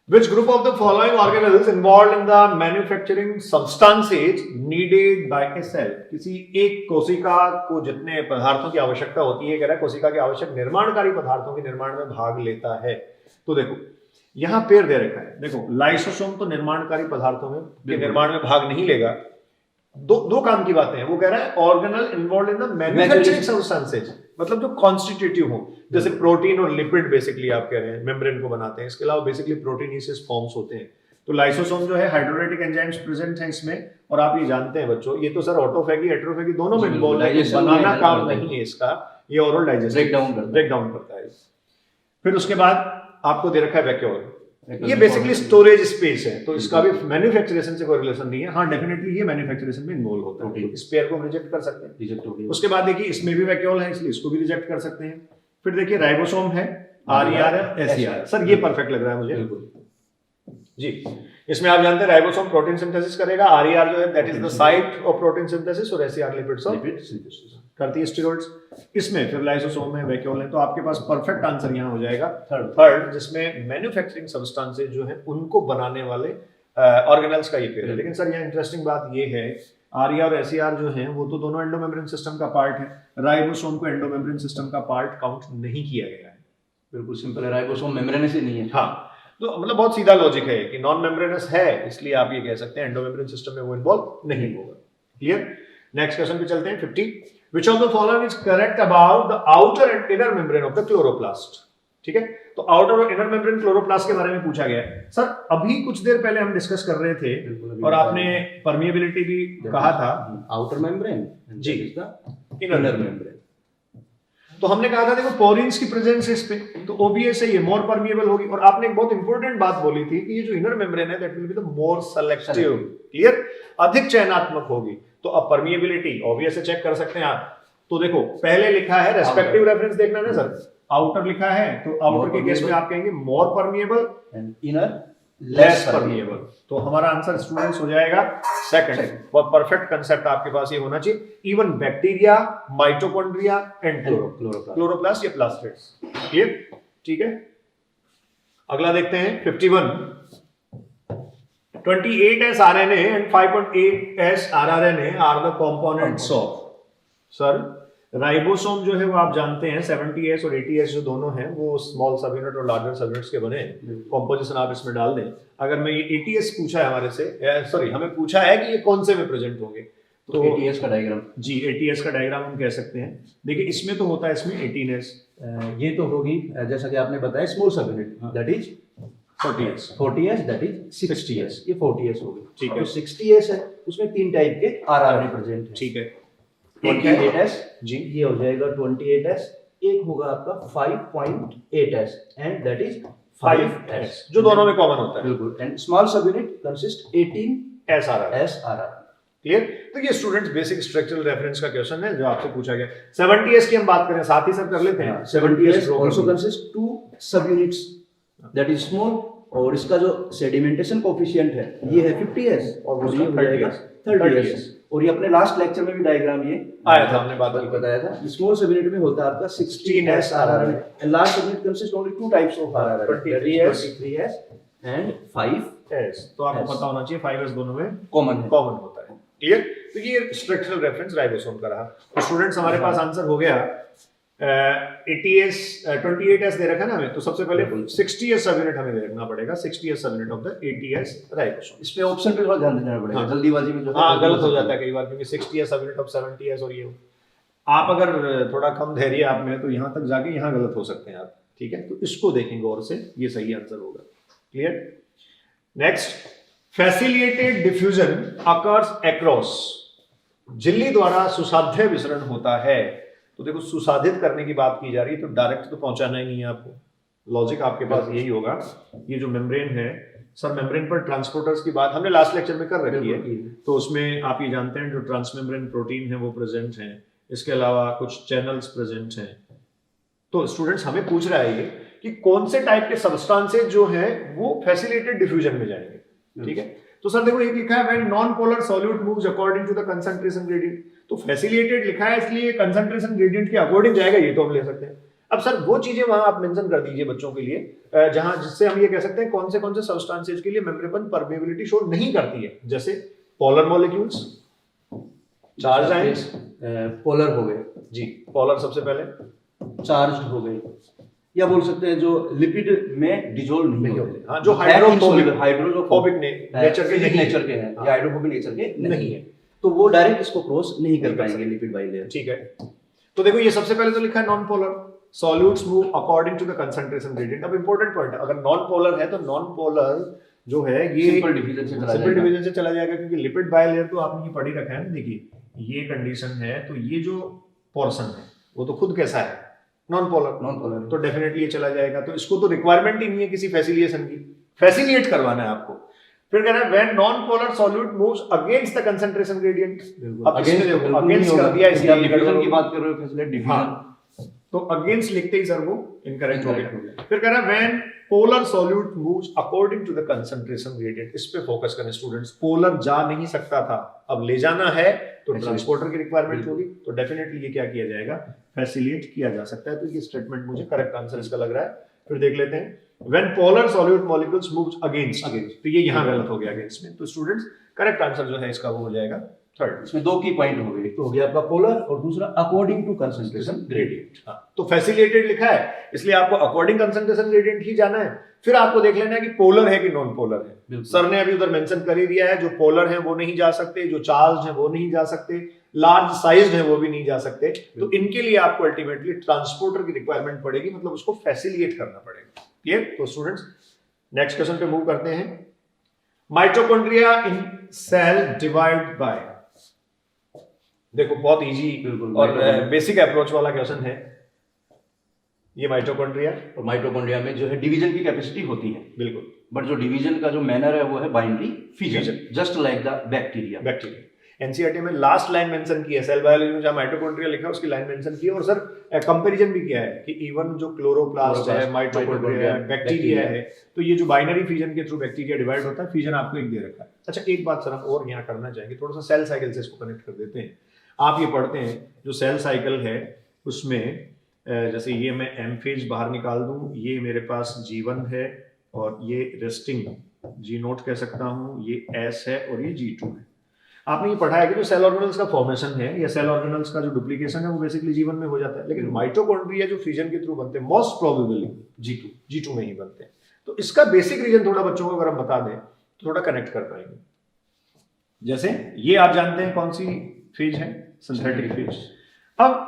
Which group of the following organelles involved in the manufacturing substances needed by a cell? किसी एक कोशिका को जितने पदार्थों की आवश्यकता होती है, कह रहा है कोशिका के आवश्यक निर्माणकारी पदार्थों के निर्माण में भाग लेता है। तो देखो यहाँ पेड़ दे रखा है, देखो लाइसोसोम तो निर्माणकारी पदार्थों में के निर्माण में भाग नहीं लेगा। दो काम की बातें हैं। वो कह रहा है organelle involve in the manufacturing substances, मतलब जो कॉन्स्टिट्यूटिव हो, जैसे प्रोटीन और लिपिड बेसिकली आप कह रहे हैं मेम्ब्रेन को बनाते हैं। इसके अलावा बेसिकली प्रोटीनेसिस फॉर्म्स होते हैं। तो लाइसोसोम जो है हाइड्रोलाइटिक एंजाइम्स प्रेजेंट है इसमें, और आप ये जानते हैं बच्चों, ये तो सर ऑटोफैगी हेटेरोफैगी दोनों में इन्वॉल्व है, बनाना काम नहीं है इसका, ये ओरल डाइजेशन ब्रेक डाउन करता है। फिर उसके बाद आपको दे रखा है वैक्यूल, ये बेसिकली स्टोरेज स्पेस है, तो इसका भी मैन्युफैक्चरेशन से कोई रिलेशन नहीं है। हाँ डेफिनेटली ये मैन्युफैक्चरेशन में इन्वॉल्व होता है, तो इस पेयर को हम रिजेक्ट कर सकते हैं, रिजेक्ट हो गया। उसके बाद देखिए इसमें भी वैक्यूल है, इसलिए इसको भी रिजेक्ट कर सकते हैं। फिर देखिए राइबोसोम है, आरईआर है, एसईआर। सर ये परफेक्ट लग रहा है मुझे जी। इसमें आप जानते हैं राइबोसोम प्रोटीन सिंथेसिस करेगा, आरईआर जो है that is the site of protein synthesis, और SER lipids of lipid synthesis. करती है स्टेरॉइड्स। इसमें फिर लाइसोसोम है, वैक्यूल है, तो आपके पास परफेक्ट आंसर यहाँ हो जाएगा थर्ड, जिसमें मैन्युफैक्चरिंग सब्सटेंसेज जो है उनको बनाने वाले ऑर्गेनेल्स का ये पेयर है। लेकिन सर यहाँ इंटरेस्टिंग बात ये है, आरईआर और एसईआर जो है वो तो दोनों एंडोमेम्ब्रेन सिस्टम का पार्ट है, राइबोसोम को एंडोमेम्ब्रेन सिस्टम का पार्ट काउंट नहीं किया गया है। बिल्कुल सिंपल है, राइबोसोम मेम्ब्रेनस ही नहीं है। हाँ, तो मतलब बहुत सीधा लॉजिक है कि नॉन मेम्ब्रेनस है, इसलिए आप ये कह सकते हैं एंडोमेम्ब्रेन सिस्टम में वो इन्वॉल्व नहीं होगा। क्लियर? नेक्स्ट क्वेश्चन पे चलते हैं 50। Which of the following is correct about the outer and inner membrane of the chloroplast? ठीक है, तो आउटर और इनर मेम्ब्रेन क्लोरोप्लास्ट के बारे में पूछा गया है। सर अभी कुछ देर पहले हम डिस्कस कर रहे थे और आपने परमिएबिलिटी भी कहा था। आउटर मेम्ब्रेन जी, इनर मेम्ब्रेन। तो हमने कहा था देखो पोरिन्स की प्रेजेंस है इस पे, तो ओबीएस है ये मोर परमिएबल होगी। और आपने एक बहुत इंपॉर्टेंट बात बोली थी कि ये जो इनर मेम्ब्रेन है that will be the more selective. Clear? अधिक चयनात्मक होगी। तो अब परमिएबिलिटी ऑब्वियस है, चेक कर सकते हैं आप। तो देखो पहले लिखा है रेस्पेक्टिव रेफरेंस देखना ना सर, आउटर लिखा है तो आउटर के केस में आप कहेंगे more permeable and inner less permeable. तो हमारा आंसर स्टूडेंट्स हो जाएगा सेकंड। परफेक्ट कंसेप्ट आपके पास ये होना चाहिए। Even bacteria, mitochondria and chloroplast या प्लास्टिड्स। क्लियर? ठीक है, अगला देखते हैं 51। 28S RNA and 5.8S rRNA are the components of। Sir ribosome जो है वो आप जानते हैं 70S और 80S जो दोनों हैं वो स्मॉल सब यूनिट और लार्जर सब यूनिट्स के बने हैं। कॉम्पोजिशन आप इसमें डाल दें। अगर मैं ये 80S पूछा है हमारे से, सॉरी हमें पूछा है कि ये कौन से में प्रेजेंट होंगे, तो 80S का डायग्राम। जी 80S का डायग्राम हम कह सकते हैं। देखिए इसमें तो होता है इसमें 18S, ये तो होगी जैसा कि आपने बताया स्मॉल सब unit that is 40S that is 60S। ये 40S होगी। ठीक है, तो 60S है उसमें तीन टाइप के आरआरएनए प्रेजेंट है। ठीक है, 28S जी ये हो जाएगा 28S। एक होगा आपका 5.8S and that is 5S जो दोनों में कॉमन होता है। बिल्कुल। एंड स्मॉल सब unit consist 18S SRR। Clear? तो ये स्टूडेंट्स बेसिक स्ट्रक्चरल रेफरेंस का क्वेश्चन है जो आपसे पूछा गया। 70S की हम बात करें साथ ही साथ कर लेते हैं। 70S also consists two subunits that is small और इसका जो सेडिमेंटेशन कोफिशिएंट है ये है 50S और उसका ये हो जाएगा 30S। और ये अपने लास्ट लेक्चर में भी डायग्राम ये आया था, हमने बात बताया था। स्मॉल सबयूनिट में होता है आपका 16S RRNA and large subunit consists only two types of RRNA 23S and 5S। तो आपको पता होना चाहिए 5S दोनों में कॉमन होता है। क्लियर? तो ये स्ट्रक्चरल रेफरेंस राइबोसोम का रहा। तो स्टूडेंट्स हमारे पास आंसर हो गया 80S 28S दे रखा है ना हमें, तो सबसे पहले 60S सब यूनिट हमें देखना पड़ेगा। 60S सब unit of the 80S ribosome. इस पे ऑप्शन पे थोड़ा ध्यान देना पड़ेगा। हाँ, जल्दीबाजी में जो गलत हो जाता है कई बार, क्योंकि 60S सब यूनिट ऑफ 70S और ये आप अगर थोड़ा कम धैर्य आप में तो यहाँ तक जाके यहाँ गलत हो सकते हैं आप। ठीक है, तो इसको देखेंगे और से, ये सही आंसर होगा। Clear? Next, facilitated diffusion occurs across. झिल्ली द्वारा सुसाध्य विसरण होता है। तो देखो सुसाधित करने की बात की जा रही है, तो डायरेक्ट तो पहुंचाना ही नहीं है आपको। लॉजिक आपके पास यही होगा। ये जो मेम्ब्रेन है सर, मेम्ब्रेन पर ट्रांसपोर्टर्स की बात हमने लास्ट लेक्चर में कर रखी है, तो उसमें आप ये जानते हैं जो ट्रांसमेम्ब्रेन प्रोटीन है वो प्रेजेंट है। इसके अलावा कुछ चैनल्स प्रेजेंट हैं। तो स्टूडेंट्स हमें पूछ रहा है ये कि कौन से टाइप के सब्सटेंसेस जो है वो फैसिलिटेटेड डिफ्यूजन में जाएंगे। ठीक है, तो सर देखो एक लिखा है when non polar solute moves according to the concentration gradient. तो फैसिलिटेटेड लिखा है इसलिए कंसंट्रेशन ग्रेडियंट के अकॉर्डिंग जाएगा, ये तो हम ले सकते हैं। अब सर वो चीजें वहां आप मेंशन कर दीजिए बच्चों के लिए जहां जिससे हम ये कह सकते हैं कौन से सब्सटेंसेस के लिए मेम्ब्रेन परमेबिलिटी शो नहीं करती है। जैसे polar molecules, charge ions, polar हो गए जी, पोलर सबसे पहले, चार्ज हो गए, या बोल सकते हैं जो लिपिड में डिसॉल्व नहीं होते। हाँ, जो हाइड्रोफोबिक नेचर के हैं या हाइड्रोफोबिक नेचर के नहीं है, तो वो डायरेक्ट इसको क्रॉस नहीं कर पाएंगे लिपिड बाइलेयर। ठीक है, तो देखो ये सबसे पहले तो लिखा है non polar solutes move according to the concentration gradient. अब इंपॉर्टेंट पॉइंट है, अगर नॉन पोलर है तो नॉन पोलर जो है ये सिंपल डिवीजन से चला जाएगा, क्योंकि लिपिड बाइलेयर तो आपने ये पढ़ी रखा है ना। देखिए ये कंडीशन है, तो ये जो पोर्शन है वो तो खुद कैसा है, नॉन पोलर, तो डेफिनेटली ये चला जाएगा। तो इसको तो रिक्वायरमेंट ही नहीं है किसी फैसिलिटेशन की, फैसिलिटेट करवाना है आपको। फिर कह रहा है when non polar solute moves against the concentration gradient. अब अगेंस्ट कर दिया, इसलिए डिवीजन की बात कर रहे हो, फैसिलिटेट डिवीजन। तो अगेंस्ट लिखते ही सर वो इनकरेक्ट हो Incorrect हो गया। फिर कह रहा है when polar solute moves according to the concentration gradient. इस पे फोकस करें स्टूडेंट्स। पोलर जा नहीं सकता था, अब ले जाना है तो ट्रांसपोर्टर की रिक्वायरमेंट होगी, तो डेफिनेटली ये क्या किया जाएगा, फैसिलिटेट किया जा सकता है। तो ये स्टेटमेंट मुझे करेक्ट आंसर इसका लग रहा है। फिर देख लेते हैं when polar solute molecules moves against, तो ये यहां गलत हो गया अगेंस्ट में। तो स्टूडेंट्स करेक्ट आंसर जो है इसका वो हो जाएगा थर्ड। इसमें दो की पॉइंट हो गए, एक तो हो गया आपका पोलर और दूसरा अकॉर्डिंग टू कंसंट्रेशन ग्रेडियंट। तो फैसिलिटेटेड लिखा है इसलिए आपको अकॉर्डिंग कंसंट्रेशन ग्रेडियंट ही जाना है। फिर आपको देख लेना है कि पोलर है कि नॉन पोलर है। बिल्कुल। सर ने अभी उधर मेंशन कर ही दिया है, जो पोलर है वो नहीं जा सकते, जो चार्ज है वो नहीं जा सकते, लार्ज साइज्ड है वो भी नहीं जा सकते। तो इनके लिए आपको अल्टीमेटली ट्रांसपोर्टर की रिक्वायरमेंट पड़ेगी, मतलब उसको फैसिलिटेट करना पड़ेगा। क्लियर? तो स्टूडेंट्स नेक्स्ट क्वेश्चन पे मूव करते हैं। Mitochondria in cell divide by, देखो बहुत इजी और बेसिक अप्रोच वाला क्वेश्चन है ये। माइटोकॉन्ड्रिया और माइटोकॉन्ड्रिया में जो है डिवीजन की कैपेसिटी होती है, बिल्कुल, बट जो डिवीजन का जो मैनर है वो है binary fission, just like the bacteria. Bacteria NCERT में लास्ट लाइन मेंशन की है, सेल बायोलॉजी में जहां माइटोकॉन्ड्रिया लिखा है उसकी लाइन मेंशन की है, और सर कंपैरिजन भी किया है कि इवन जो क्लोरोप्लास्ट है, माइटोकॉन्ड्रिया है, बैक्टीरिया है, तो ये जो बाइनरी फिजन के थ्रू बैक्टीरिया डिवाइड होता है, फिजन आपको एक दे रखा है। अच्छा एक बात सर हम और यहाँ करना चाहेंगे, थोड़ा सा सेल साइकिल से इसको कनेक्ट कर देते हैं। आप ये पढ़ते हैं जो सेल साइकिल है उसमें जैसे ये मैं एम फेज बाहर निकाल दूं, ये मेरे पास G1 है और ये रेस्टिंग G0 कह सकता हूं, ये S है और ये G2 है। आपने ये पढ़ा है कि जो सेल ऑर्गेनल्स का फॉर्मेशन है या सेल ऑर्गेनल्स का जो डुप्लीकेशन है वो बेसिकली G1 में हो जाता है, लेकिन माइटोकॉन्ड्रिया जो फिजन के थ्रू बनते हैं मोस्ट प्रोबेबली G2 में ही बनते हैं। तो इसका बेसिक रीजन थोड़ा बच्चों को अगर हम बता दें तो थोड़ा कनेक्ट कर पाएंगे। जैसे ये आप जानते हैं कौन सी फेज है, सिंथेटिक फेज। अब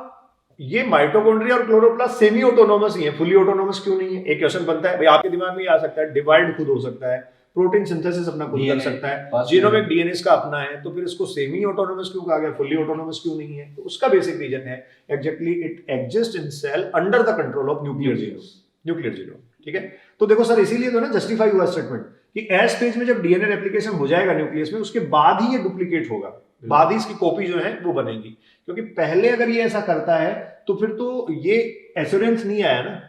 ये माइटोकॉन्ड्रिया और क्लोरोप्लास्ट सेमी ऑटोनोमस ही है, फुली ऑटोनोमस क्यों नहीं है? एक क्वेश्चन बनता है भाई, आपके दिमाग में आ सकता है डिवाइड खुद हो सकता है, प्रोटीन सिंथेसिस अपना खुद कर सकता है, जीनोमिक डीएनए का अपना है, तो फिर इसको सेमी ऑटोनोमस क्यों कहा गया, फुली ऑटोनोमस क्यों नहीं है? तो उसका बेसिक रीजन है exactly it exist in cell under the control of nuclear genome. ठीक है, तो देखो सर इसीलिए तो ना जस्टिफाई हुआ स्टेटमेंट कि एस फेज में जब डीएनए रेप्लिकेशन हो जाएगा न्यूक्लियस में, उसके बाद ही ये डुप्लीकेट होगा, बाद ही इसकी कॉपी जो है वो बनेगी। क्योंकि पहले अगर ये ऐसा करता है तो फिर तो ये एश्योरेंस नहीं आया ना,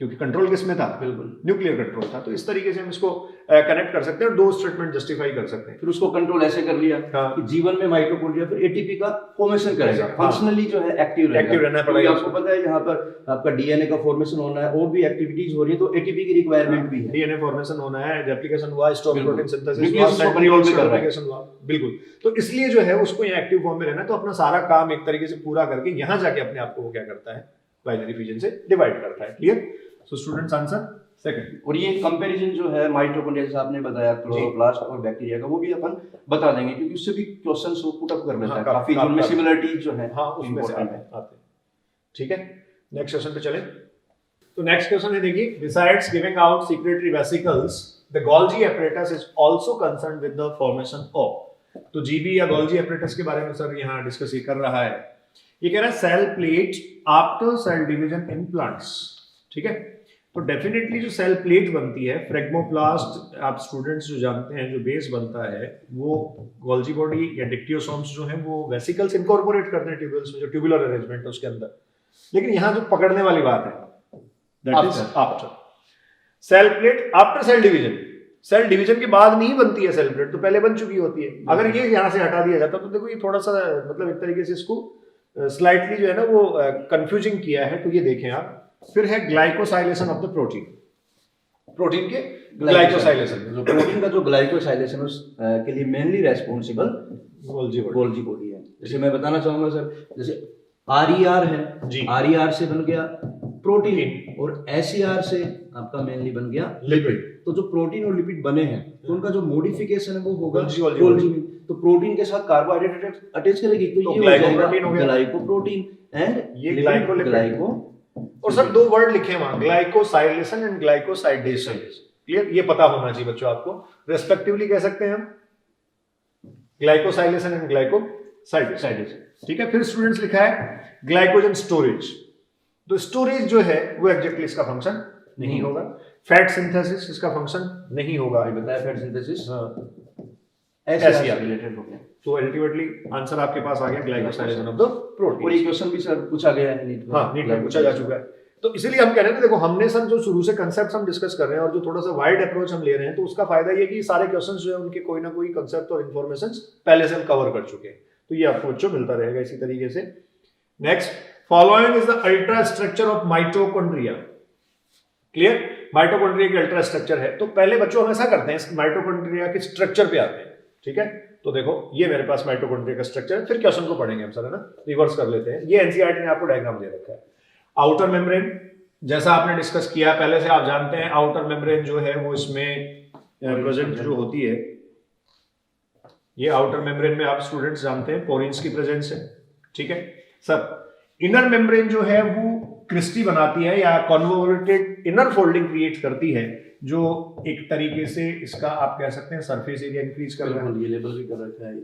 क्योंकि कंट्रोल किसमें था, बिल्कुल न्यूक्लियर कंट्रोल था। तो इस तरीके से हम इसको कनेक्ट कर सकते हैं और दो स्टेटमेंट जस्टिफाई कर सकते हैं। फिर उसको कंट्रोल ऐसे कर लिया कि जीवन में माइटोकॉन्ड्रिया फिर एटीपी का फॉर्मेशन करेगा, फंक्शनली जो है एक्टिव रहना पड़ेगा। आपको पता है यहाँ पर आपका डीएनए का फॉर्मेशन होना है और भी एक्टिविटीज हो रही है, तो एटीपी की रिक्वायरमेंट भी है। डीएनए फॉर्मेशन होना है, रेप्लिकेशन हुआ, स्टॉप प्रोटीन सिंथेसिस हुआ, बिल्कुल। तो इसलिए जो है उसको यहाँ एक्टिव फॉर्म में रहना है, तो अपना सारा काम एक तरीके से पूरा करके यहाँ जाके अपने आप को वो क्या करता है, बाइनरी फिजन से डिवाइड करता है। Clear? So students answer second. और ये कंपैरिजन जो है माइटोकॉन्ड्रिया जैसे आपने बताया क्लोरोप्लास्ट और बैक्टीरिया का, वो भी अपन बता देंगे क्योंकि उससे भी क्वेश्चंस वो पुट अप कर लेता है, काफी जो में सिमिलरिटीज जो है उसमें से आते हैं। ठीक है, नेक्स्ट क्वेश्चन पे चलें। तो नेक्स्ट क्वेश्चन है, देखिए, besides giving out secretory vesicles the Golgi apparatus is also concerned with the formation of. तो जीबी या गोल्जी एपरेटस के बारे में सर यहाँ डिस्कस कर रहा है। ये कह रहा है cell plate after cell division in plants. ठीक है, तो डेफिनेटली जो सेल प्लेट बनती है, फ्रेगमोप्लास्ट आप स्टूडेंट्स जो जानते हैं, जो बेस बनता है वो गोल्जी बॉडी या डिक्टियोसोम्स जो है वो वेसिकल्स इनकॉर्पोरेट करते हैं ट्यूब्यूल्स में, जो ट्यूबुलर अरेंजमेंट है उसके अंदर। लेकिन यहाँ जो पकड़ने वाली बात है that is after cell plate, after cell division. Cell division के बाद नहीं बनती है सेल प्लेट, तो पहले बन चुकी होती है। अगर ये यहाँ से हटा दिया जाता तो देखो ये थोड़ा सा मतलब एक तरीके से इसको स्लाइटली जो है ना वो कंफ्यूजिंग किया है। तो ये देखें आप, फिर है glycosylation of the protein, protein के ग्लाइकोसाइलेशन। जो प्रोटीन का जो ग्लाइकोसाइलेशन के लिए मेनली रेस्पॉन्सिबल गोल्जी बॉडी है। जैसे मैं बताना चाहूंगा सर, जैसे RER है, RER से बन गया प्रोटीन और SER से आपका मेनली बन गया लिपिड। तो जो प्रोटीन और लिपिड बने हैं तो उनका जो मॉडिफिकेशन है वो होगा गोल्जी में। तो प्रोटीन के साथ कार्बोहाइड्रेट अटैच करेगी तो ये हो जाएगा ग्लाइकोप्रोटीन एंड ये ग्लाइको। और सर दो वर्ड लिखे हैं वहां, ग्लाइकोसाइलेशन एंड ग्लाइकोसाइडेशन। क्लियर? ये पता होना चाहिए बच्चों आपको, रेस्पेक्टिवली कह सकते हैं हम ग्लाइकोसाइलेशन एंड ग्लाइकोसाइडेशन। ठीक है, फिर स्टूडेंट्स लिखा है ग्लाइकोजन स्टोरेज। तो स्टोरेज जो है वो एग्जैक्टली इसका फंक्शन नहीं होगा। फैट सिंथेसिस इसका फंक्शन नहीं होगा। बताया फैट सिंथेसिस, SAR SAR से रिलेटेड हो गया। तो अल्टीमेटली आंसर आपके पास आ गया ग्लाइकोसाइलेशन ऑफ द प्रोटीन। और ये क्वेश्चन भी सर पूछा गया है नीट में। हाँ, नीट में पूछा जा चुका है। तो इसीलिए हम कह रहे हैं ना, देखो हमने सर जो शुरू से कंसेप्ट हम डिस्कस कर रहे हैं और जो थोड़ा सा वाइड अप्रोच हम ले रहे हैं, तो उसका फायदा ये कि सारे क्वेश्चंस जो है उनके कोई ना कोई कंसेप्ट और इन्फॉर्मेशन पहले से हम कवर कर चुके हैं, तो ये आपको बच्चों मिलता रहेगा इसी तरीके से। Next, following is the ultra structure of mitochondria. Clear? Mitochondria की अल्ट्रा स्ट्रक्चर है, तो पहले बच्चों हम ऐसा करते हैं माइटोकॉन्ड्रिया के स्ट्रक्चर पे आते हैं, ठीक है? तो देखो ये मेरे पास माइटोकॉन्ड्रिया का स्ट्रक्चर है, फिर क्वेश्चन को पढ़ेंगे हम सर, है ना? रिवर्स कर लेते हैं। ये एनसीईआरटी ने आपको डायग्राम दे रखा है। आउटर मेम्ब्रेन, जैसा आपने डिस्कस किया पहले से आप जानते हैं, आउटर मेम्ब्रेन जो है वो इसमें प्रेजेंट जो होती है, ये आउटर मेम्ब्रेन में आप स्टूडेंट्स जानते हैं पोरिन्स की प्रेजेंस है, ठीक है सर। इनर मेम्ब्रेन जो है वो क्रिस्टी बनाती है या कॉन्वोल्यूटेड इनर फोल्डिंग क्रिएट करती है, जो एक तरीके से इसका आप कह सकते हैं सरफेस एरिया इंक्रीज कर रहा है। ये लेवल भी कर रखा है,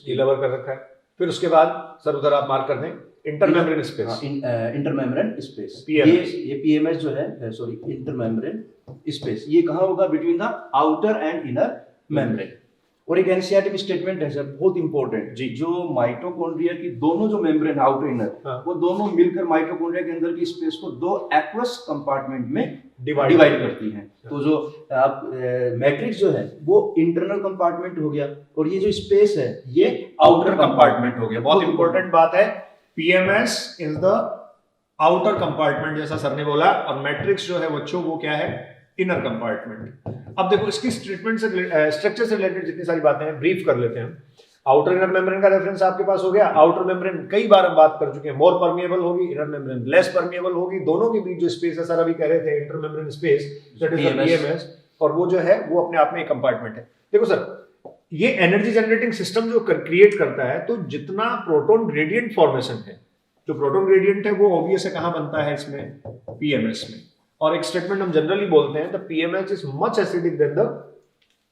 ये लेवल कर रखा है। फिर उसके बाद सर उधर आप मार्क कर दें intermembrane space, intermembrane space. PMS। ये पीएमएस जो है, सॉरी, इंटरमेम्ब्रेन स्पेस, ये कहाँ होगा? Between the outer and inner membrane. और एक एनसीईआरटी की स्टेटमेंट है सर, बहुत इंपॉर्टेंट जी, जो माइटोकॉन्ड्रिया की दोनों जो मेम्ब्रेन आउटर इनर, हाँ। वो दोनों मिलकर माइटोकॉन्ड्रिया के अंदर की स्पेस को दो एक्वस कंपार्टमेंट में डिवाइड करती हैं। तो जो आप मैट्रिक्स जो है वो इंटरनल कंपार्टमेंट हो गया, और ये जो स्पेस है ये आउटर कंपार्टमेंट हो गया। बहुत इंपॉर्टेंट बात है, PMS is the outer compartment, जैसा सर ने बोला, और मैट्रिक्स जो है बच्चों वो क्या है? Inner compartment. अब देखो इसकी स्टेटमेंट से स्ट्रक्चर से रिलेटेड जितनी सारी बातें हैं ब्रीफ कर लेते हैं। आउटर इनर मेम्ब्रेन का रेफरेंस आपके पास हो गया। आउटर मेम्ब्रेन कई बार हम बात कर चुके हैं, मोर परमिएबल होगी, इनर मेम्ब्रेन लेस परमिएबल होगी। दोनों के बीच जो स्पेस है सर अभी कह रहे थे inter membrane space, that is the PMS, और वो जो है वो अपने आप में एक कंपार्टमेंट है। देखो सर, ये एनर्जी जनरेटिंग सिस्टम जो क्रिएट करता है, तो जितना प्रोटॉन ग्रेडियंट फॉर्मेशन है, जो प्रोटॉन ग्रेडियंट है वो ऑब्वियस है कहां बनता है? इसमें, पीएमएस में। और एक स्टेटमेंट हम जनरली बोलते हैं, the PMS is much acidic than the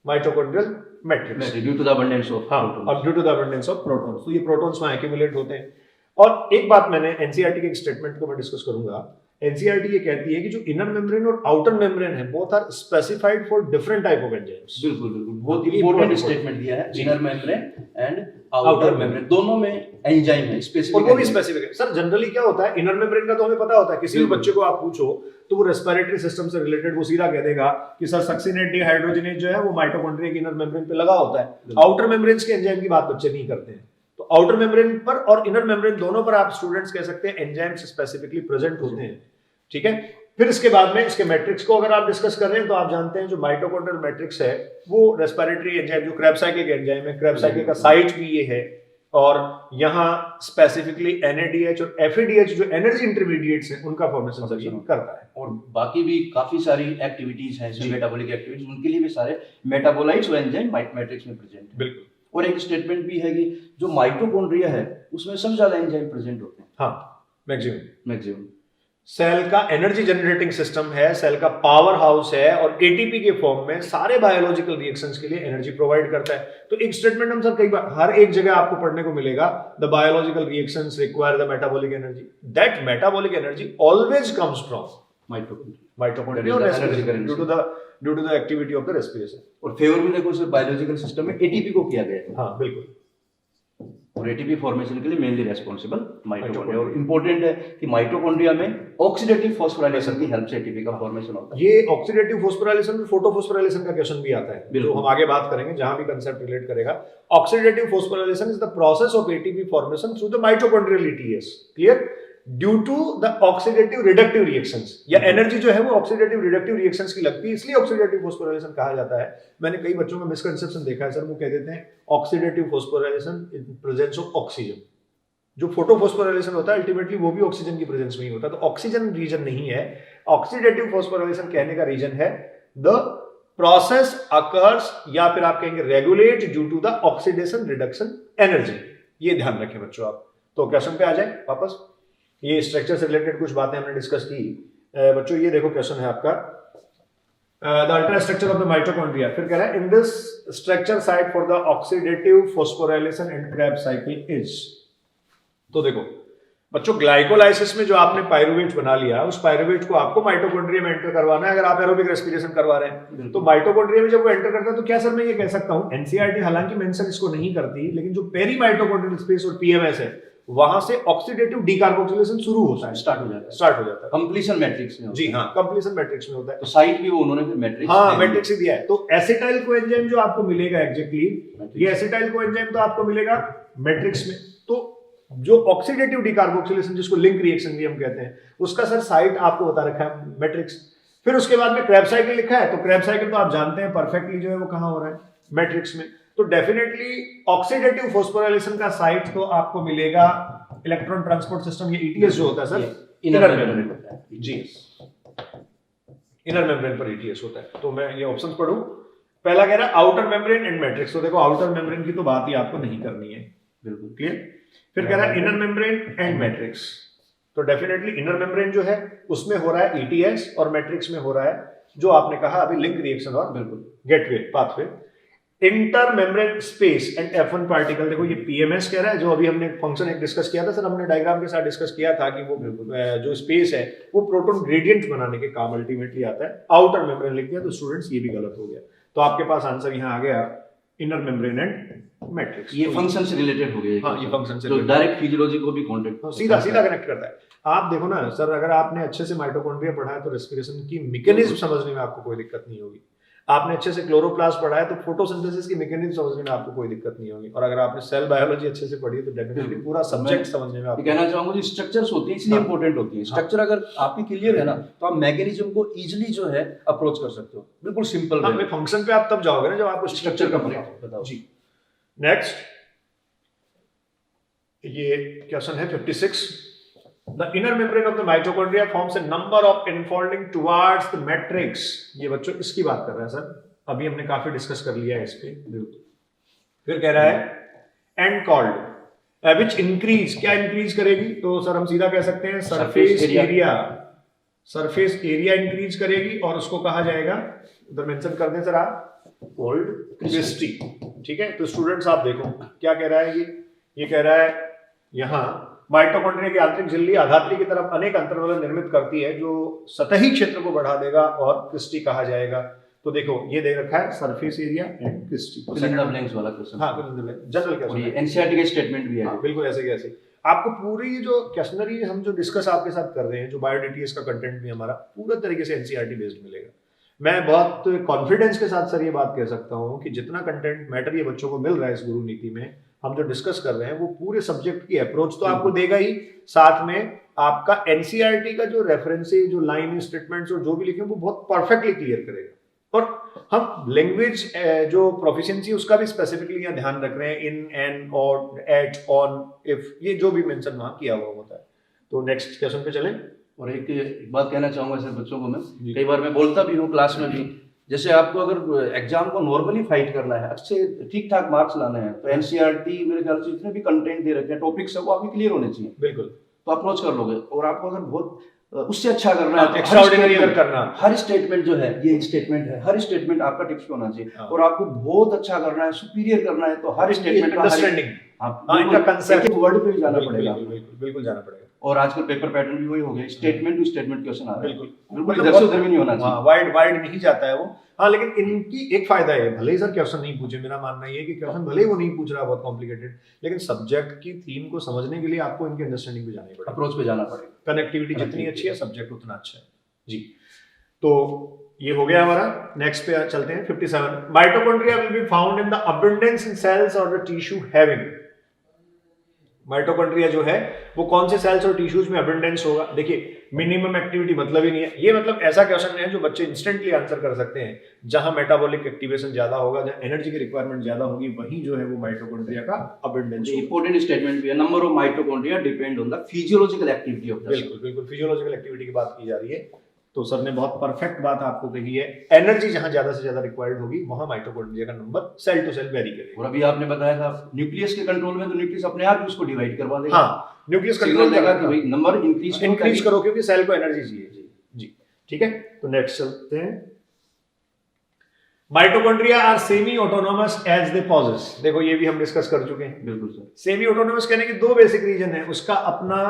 mitochondrial matrix due to the abundance of और due to the abundance of protons. तो ये प्रोटॉन्स वहां एक्यूमुलेट होते हैं। और एक बात मैंने एनसीईआरटी के एक स्टेटमेंट को मैं डिस्कस करूंगा। एनसीईआरटी ये कहती है कि जो इनर मेम्ब्रेन और आउटर मेम्ब्रेन है, both are specified for different type of enzymes. बिल्कुल बिल्कुल, बहुत इंपॉर्टेंट स्टेटमेंट दिया है। Inner membrane and outer membrane दोनों में एंजाइम है, स्पेसिफिक, और वो भी स्पेसिफिक है। सर जनरली क्या होता है, इनर मेम्ब्रेन का तो हमें पता होता है, किसी भी बच्चे को आप पूछो तो वो रेस्पिरेटरी सिस्टम से रिलेटेड वो सीधा कह देगा कि सर सक्सिनेट डिहाइड्रोजनेज जो है वो माइटोकॉन्ड्रिया की इनर मेम्ब्रेन पे लगा होता है। आउटर मेम्ब्रेन के एंजाइम की बात बच्चे नहीं करते हैं। तो आउटर मेम्ब्रेन पर और इनर मेम्ब्रेन दोनों पर आप स्टूडेंट्स कह सकते हैं एंजाइम्स स्पेसिफिकली प्रेजेंट होते हैं, ठीक है। फिर इसके बाद में इसके मैट्रिक्स को अगर आप डिस्कस कर रहे हैं, तो आप जानते हैं जो माइटोकॉन्ड्रियल मैट्रिक्स है वो रेस्पिरेटरी एंजाइम, जो क्रेब्स साइकिल के एंजाइम है, क्रेब्स साइकिल का साइट भी ये है। और यहाँ स्पेसिफिकली NADH और FADH जो एनर्जी इंटरमीडिएट्स हैं उनका फॉर्मेशन करता है। और बाकी भी काफी सारी एक्टिविटीज हैं, इसमें मेटाबॉलिक एक्टिविटीज, उनके लिए भी सारे मेटाबोलाइट्स और एंजाइम मैट्रिक्स में प्रेजेंट है। बिल्कुल। और एक स्टेटमेंट भी है कि जो माइटोकॉन्ड्रिया है उसमें सबसे ज्यादा एंजाइम प्रेजेंट होते हैं। हाँ, मैक्सिमम। सेल का एनर्जी जनरेटिंग सिस्टम है, सेल का पावर हाउस है, और एटीपी के फॉर्म में सारे बायोलॉजिकल रिएक्शंस के लिए एनर्जी प्रोवाइड करता है। तो एक स्टेटमेंट हम सर कई बार हर एक जगह आपको पढ़ने को मिलेगा, the biological reactions require the metabolic energy, that metabolic energy always comes from mitochondria due to the activity of the respiration. और फेवर भी देखो सर बायोलॉजिकल सिस्टम में एटीपी को किया गया है। हाँ बिल्कुल। और एटीपी फॉर्मेशन के लिए मेनली रेस्पॉन्सिबल माइटोकॉन्ड्रिया। और इंपॉर्टेंट है कि माइटोकॉन्ड्रिया में ऑक्सीडेटिव फॉस्फोराइलेशन की हेल्प से एटीपी का फॉर्मेशन होता है। ये ऑक्सीडेटिव फॉस्फोराइलेशन में फोटोफॉस्फोराइलेशन का क्वेश्चन भी आता है, जो हम आगे बात करेंगे, जहां भी कंसेप्ट रिलेट करेगा। Oxidative phosphorylation is the process of ATP formation through the mitochondrial ETS, clear, due to the oxidative reductive reactions, या एनर्जी जो है वो ऑक्सीडेटिव रिडक्टिव रिएक्शंस की लगती है, इसलिए ऑक्सीडेटिव फॉस्फोराइलेशन कहा जाता है। मैंने कई बच्चों में मिसकंसेप्शन देखा है सर, वो कह देते हैं oxidative phosphorylation in presence of oxygen. जो फोटोफॉस्फोराइलेशन होता है अल्टीमेटली वो भी ऑक्सीजन की प्रेजेंस में ही होता है, तो ऑक्सीजन रीजन नहीं है। ऑक्सीडेटिव फॉस्फोराइलेशन कहने का रीजन है द प्रोसेस अकर्स, या फिर आप कहेंगे regulate due to the oxidation reduction energy. ये ध्यान रखें बच्चों आप। तो क्वेश्चन पे आ जाए वापस। ये स्ट्रक्चर से रिलेटेड कुछ बातें हमने डिस्कस की। बच्चों ये देखो क्वेश्चन है आपका, the ultra structure of the mitochondria. फिर कह रहा है in this structure site for the oxidative phosphorylation and Krebs cycle is. तो देखो बच्चों ग्लाइकोलाइसिस में जो आपने पायरुवेट बना लिया, उस पायरुवेट को आपको माइटोकॉन्ड्रिया में एंटर करवाना है अगर आप एरोबिक रेस्पिरेशन करवा रहे हैं। तो माइटोकॉन्ड्रिया में जब वो एंटर करता है तो क्या सर मैं ये कह सकता हूं, एनसीईआरटी हालांकि मेंशन इसको नहीं करती, लेकिन जो पेरी माइटोकॉन्ड्रियल स्पेस और पीएमएस है वहां से ऑक्सीडेटिव डीकार्बोक्सिलेशन शुरू होता है, स्टार्ट हो जाता है कंप्लीशन मैट्रिक्स में। जी हाँ, कंप्लीशन मैट्रिक्स में होता है। तो साइट भी वो उन्होंने फिर मैट्रिक्स, हाँ मैट्रिक्स ही दिया है। तो एसिटाइल कोएंजाइम जो आपको मिलेगा एग्जैक्टली, ये एसिटाइल कोएंजाइम तो आपको मिलेगा मैट्रिक्स में। तो जो ऑक्सीडेटिव डीकार्बोक्सिलेशन जिसको लिंक रिएक्शन भी हम कहते हैं, उसका सर साइट आपको बता रखा है मैट्रिक्स। फिर उसके बाद में क्रेब्स साइकिल लिखा है, तो क्रेब्स साइकिल तो आप जानते हैं परफेक्टली जो है वो कहां हो रहा है, मैट्रिक्स में। तो डेफिनेटली ऑक्सीडेटिव फोस्फोराइलेशन का साइट तो आपको मिलेगा इलेक्ट्रॉन ट्रांसपोर्ट सिस्टम, ये ईटीएस जो होता है सर, इनर मेम्ब्रेन होता है जी, इनर मेम्ब्रेन पर ईटीएस होता है। तो मैं ये ऑप्शंस पढ़ूं, पहला कह रहा है आउटर मेम्ब्रेन एंड मैट्रिक्स। तो देखो आउटर मेम्ब्रेन की तो बात ही आपको नहीं करनी है, बिल्कुल क्लियर। फिर कह रहा है इनर मेम्ब्रेन एंड मैट्रिक्स, तो डेफिनेटली इनर मेम्ब्रेन जो है उसमें हो रहा है ईटीएस और मैट्रिक्स में हो रहा है जो आपने कहा अभी लिंक रिएक्शन और बिल्कुल gateway pathway. Inter membrane space and F1 particle, देखो ये पीएमएस कह रहा है, जो अभी हमने फंक्शन एक डिस्कस किया था सर, हमने डायग्राम के साथ डिस्कस किया था कि वो जो स्पेस है वो प्रोटॉन ग्रेडियंट बनाने के काम अल्टीमेटली आता है। आउटर मेम्ब्रेन लिख दिया तो स्टूडेंट्स ये भी गलत हो गया। तो आपके पास आंसर यहाँ आ गया इनर मेम्ब्रेन एंड मैट्रिक्स। ये फंक्शन से रिलेटेड हो गया। हाँ ये फंक्शन से तो डायरेक्ट फिजियोलॉजी को भी कांटेक्ट सीधा कनेक्ट करता है। आप देखो ना सर, अगर आपने अच्छे से माइटोकॉन्ड्रिया पढ़ा है तो रेस्पिरेशन की मैकेनिज्म समझने में आपको कोई दिक्कत नहीं होगी। आपने अच्छे से क्लोरोप्लास्ट पढ़ा है तो फोटोसिंथेसिस की मैकेनिज्म समझने में आपको कोई दिक्कत नहीं होगी। और अगर आपने सेल बायोलॉजी अच्छे से पढ़ी है तो डेफिनेटली पूरा सब्जेक्ट समझने में आपको कहना चाहूंगा जो स्ट्रक्चर्स होती है इसलिए इंपॉर्टेंट होती है। स्ट्रक्चर अगर आपकी क्लियर है ना तो आप मैकेनिज्म को इजीली जो है अप्रोच कर सकते हो, बिल्कुल सिंपल वे। फंक्शन पे आप तब जाओगे ना जब आपको स्ट्रक्चर का पता हो जी। नेक्स्ट ये क्वेश्चन है 56। The inner membrane of the mitochondria forms a number of enfolding towards the matrix। ये बच्चों इसकी बात कर रहा है सर, अभी हमने काफी डिस्कस कर लिया है इस पे। फिर कह रहा है एंड कॉल्ड विच इंक्रीज, क्या इंक्रीज करेगी? तो सर हम सीधा कह सकते हैं surface area, surface area increase करेगी और उसको कहा जाएगा, उधर मेंशन कर दें सर आप, कोल्ड क्रिस्टी। ठीक है, तो स्टूडेंट्स आप देखो क्या कह रहा है ये कह रहा है यहाँ माइटोकॉन्ड्रिया की आंतरिक झिल्ली आधात्री की तरफ अनेक अंतर्वलन निर्मित करती है जो सतही क्षेत्र को बढ़ा देगा और क्रिस्टी कहा जाएगा। तो देखो ये दे रखा है surface area and cristae, blanks वाला क्वेश्चन। हाँ जनरल क्वेश्चन, ये एनसीईआरटी का स्टेटमेंट भी है। हाँ, बिल्कुल ऐसे कैसे आपको पूरी जो क्वेश्चनरी हम जो डिस्कस आपके साथ कर रहे हैं, जो बायोडीटीएस का कंटेंट भी हमारा पूरा तरीके से एनसीईआरटी बेस्ड मिलेगा। मैं बहुत कॉन्फिडेंस के साथ सर ये बात कह सकता हूँ कि जितना कंटेंट मैटर ये बच्चों को मिल रहा है इस गुरु नीति में, हम जो डिस्कस कर रहे हैं वो पूरे सब्जेक्ट की अप्रोच तो आपको देगा ही, साथ में आपका एनसीईआरटी का जो रेफरेंसेस, जो लाइन स्टेटमेंट्स और जो भी लिखे वो बहुत परफेक्टली क्लियर करेगा। और हम लैंग्वेज जो प्रोफिशिएंसी उसका भी स्पेसिफिकली यहाँ ध्यान रख रहे हैं, इन, एन, और, एट, ऑन, इफ, ये जो भी मेंशन वहाँ किया हुआ होता है। तो नेक्स्ट क्वेश्चन पे चलें। और एक बात कहना चाहूंगा सर बच्चों को, मैं कई बार मैं बोलता भी हूँ क्लास में भी, जैसे आपको अगर एग्जाम को नॉर्मली फाइट करना है, अच्छे ठीक ठाक मार्क्स लाने हैं, तो एनसीईआरटी मेरे ख्याल से जितने भी कंटेंट दे रखे हैं टॉपिक्स है वो आपके क्लियर होने चाहिए। बिल्कुल, तो अप्रोच कर लोगे। और आपको अगर बहुत उससे अच्छा करना है, एक्स्ट्राऑर्डिनरी अगर करना, हर स्टेटमेंट जो है, ये स्टेटमेंट है, हर स्टेटमेंट आपका टिप्स पे होना चाहिए। और आपको बहुत अच्छा करना है, सुपीरियर करना है, तो हर स्टेटमेंट का अंडरस्टैंडिंग, इनका कंसेप्ट वर्ड पे भी जाना पड़ेगा। बिल्कुल जाना पड़ेगा। और आजकल पेपर पैटर्न भी वही हो गया, स्टेटमेंट टू स्टेटमेंट क्वेश्चन आ रहा है। बिल्कुल इधर से उधर भी नहीं होना चाहिए, वाइड नहीं जाता है वो। हाँ, लेकिन इनकी एक फायदा है, भले ही सर क्वेश्चन नहीं पूछे, मेरा मानना ये है कि क्वेश्चन भले ही वो नहीं पूछ रहा बहुत कॉम्प्लिकेटेड, लेकिन सब्जेक्ट की थीम को समझने के लिए आपको इनकी अंडरस्टैंडिंग पे जानी पड़ेगी, अप्रोच पे जाना पड़ेगा। कनेक्टिविटी जितनी अच्छी है सब्जेक्ट उतना अच्छा है जी। तो ये हो गया हमारा। नेक्स्ट पे चलते हैं 57। Mitochondria will be found in the abundance in cells और द टिश्यू हैविंग। माइटोकॉन्ड्रिया जो है वो कौन से सेल्स और टिश्यूज में अबंडेंस होगा? देखिए मिनिमम एक्टिविटी मतलब ही नहीं है ये, मतलब ऐसा क्वेश्चन है जो बच्चे इंस्टेंटली आंसर कर सकते हैं। जहां मेटाबॉलिक एक्टिवेशन ज्यादा होगा, जहां एनर्जी की रिक्वायरमेंट ज्यादा होगी, वहीं जो है वो माइटोकॉन्ड्रिया का अबंडेंस। इंपॉर्टेंट स्टेटमेंट भी है, number of mitochondria depend on the physiological activity of the cell. बिल्कुल फिजियोलॉजिकल एक्टिविटी की बात की जा रही है। तो सर ने बहुत परफेक्ट बात आपको कही है, एनर्जी जहां ज्यादा से ज्यादा रिक्वायर्ड होगी वहां माइटोकॉन्ड्रिया का number cell to cell vary करेगा। और अभी आपने बताया था न्यूक्लियस के कंट्रोल में, तो न्यूक्लियस अपने आप ही उसको डिवाइड करवा देगा। हाँ, न्यूक्लियस कंट्रोल देगा कि भाई नंबर इंक्रीज करो क्योंकि सेल को एनर्जी चाहिए जी। ठीक है, तो नेक्स्ट चलते हैं। Mitochondria are semi autonomous as they possess. देखो ये भी हम डिस्कस कर चुके हैं। बिल्कुल सर। सेमी ऑटोनोमस कहने की दो बेसिक रीजन है, उसका अपना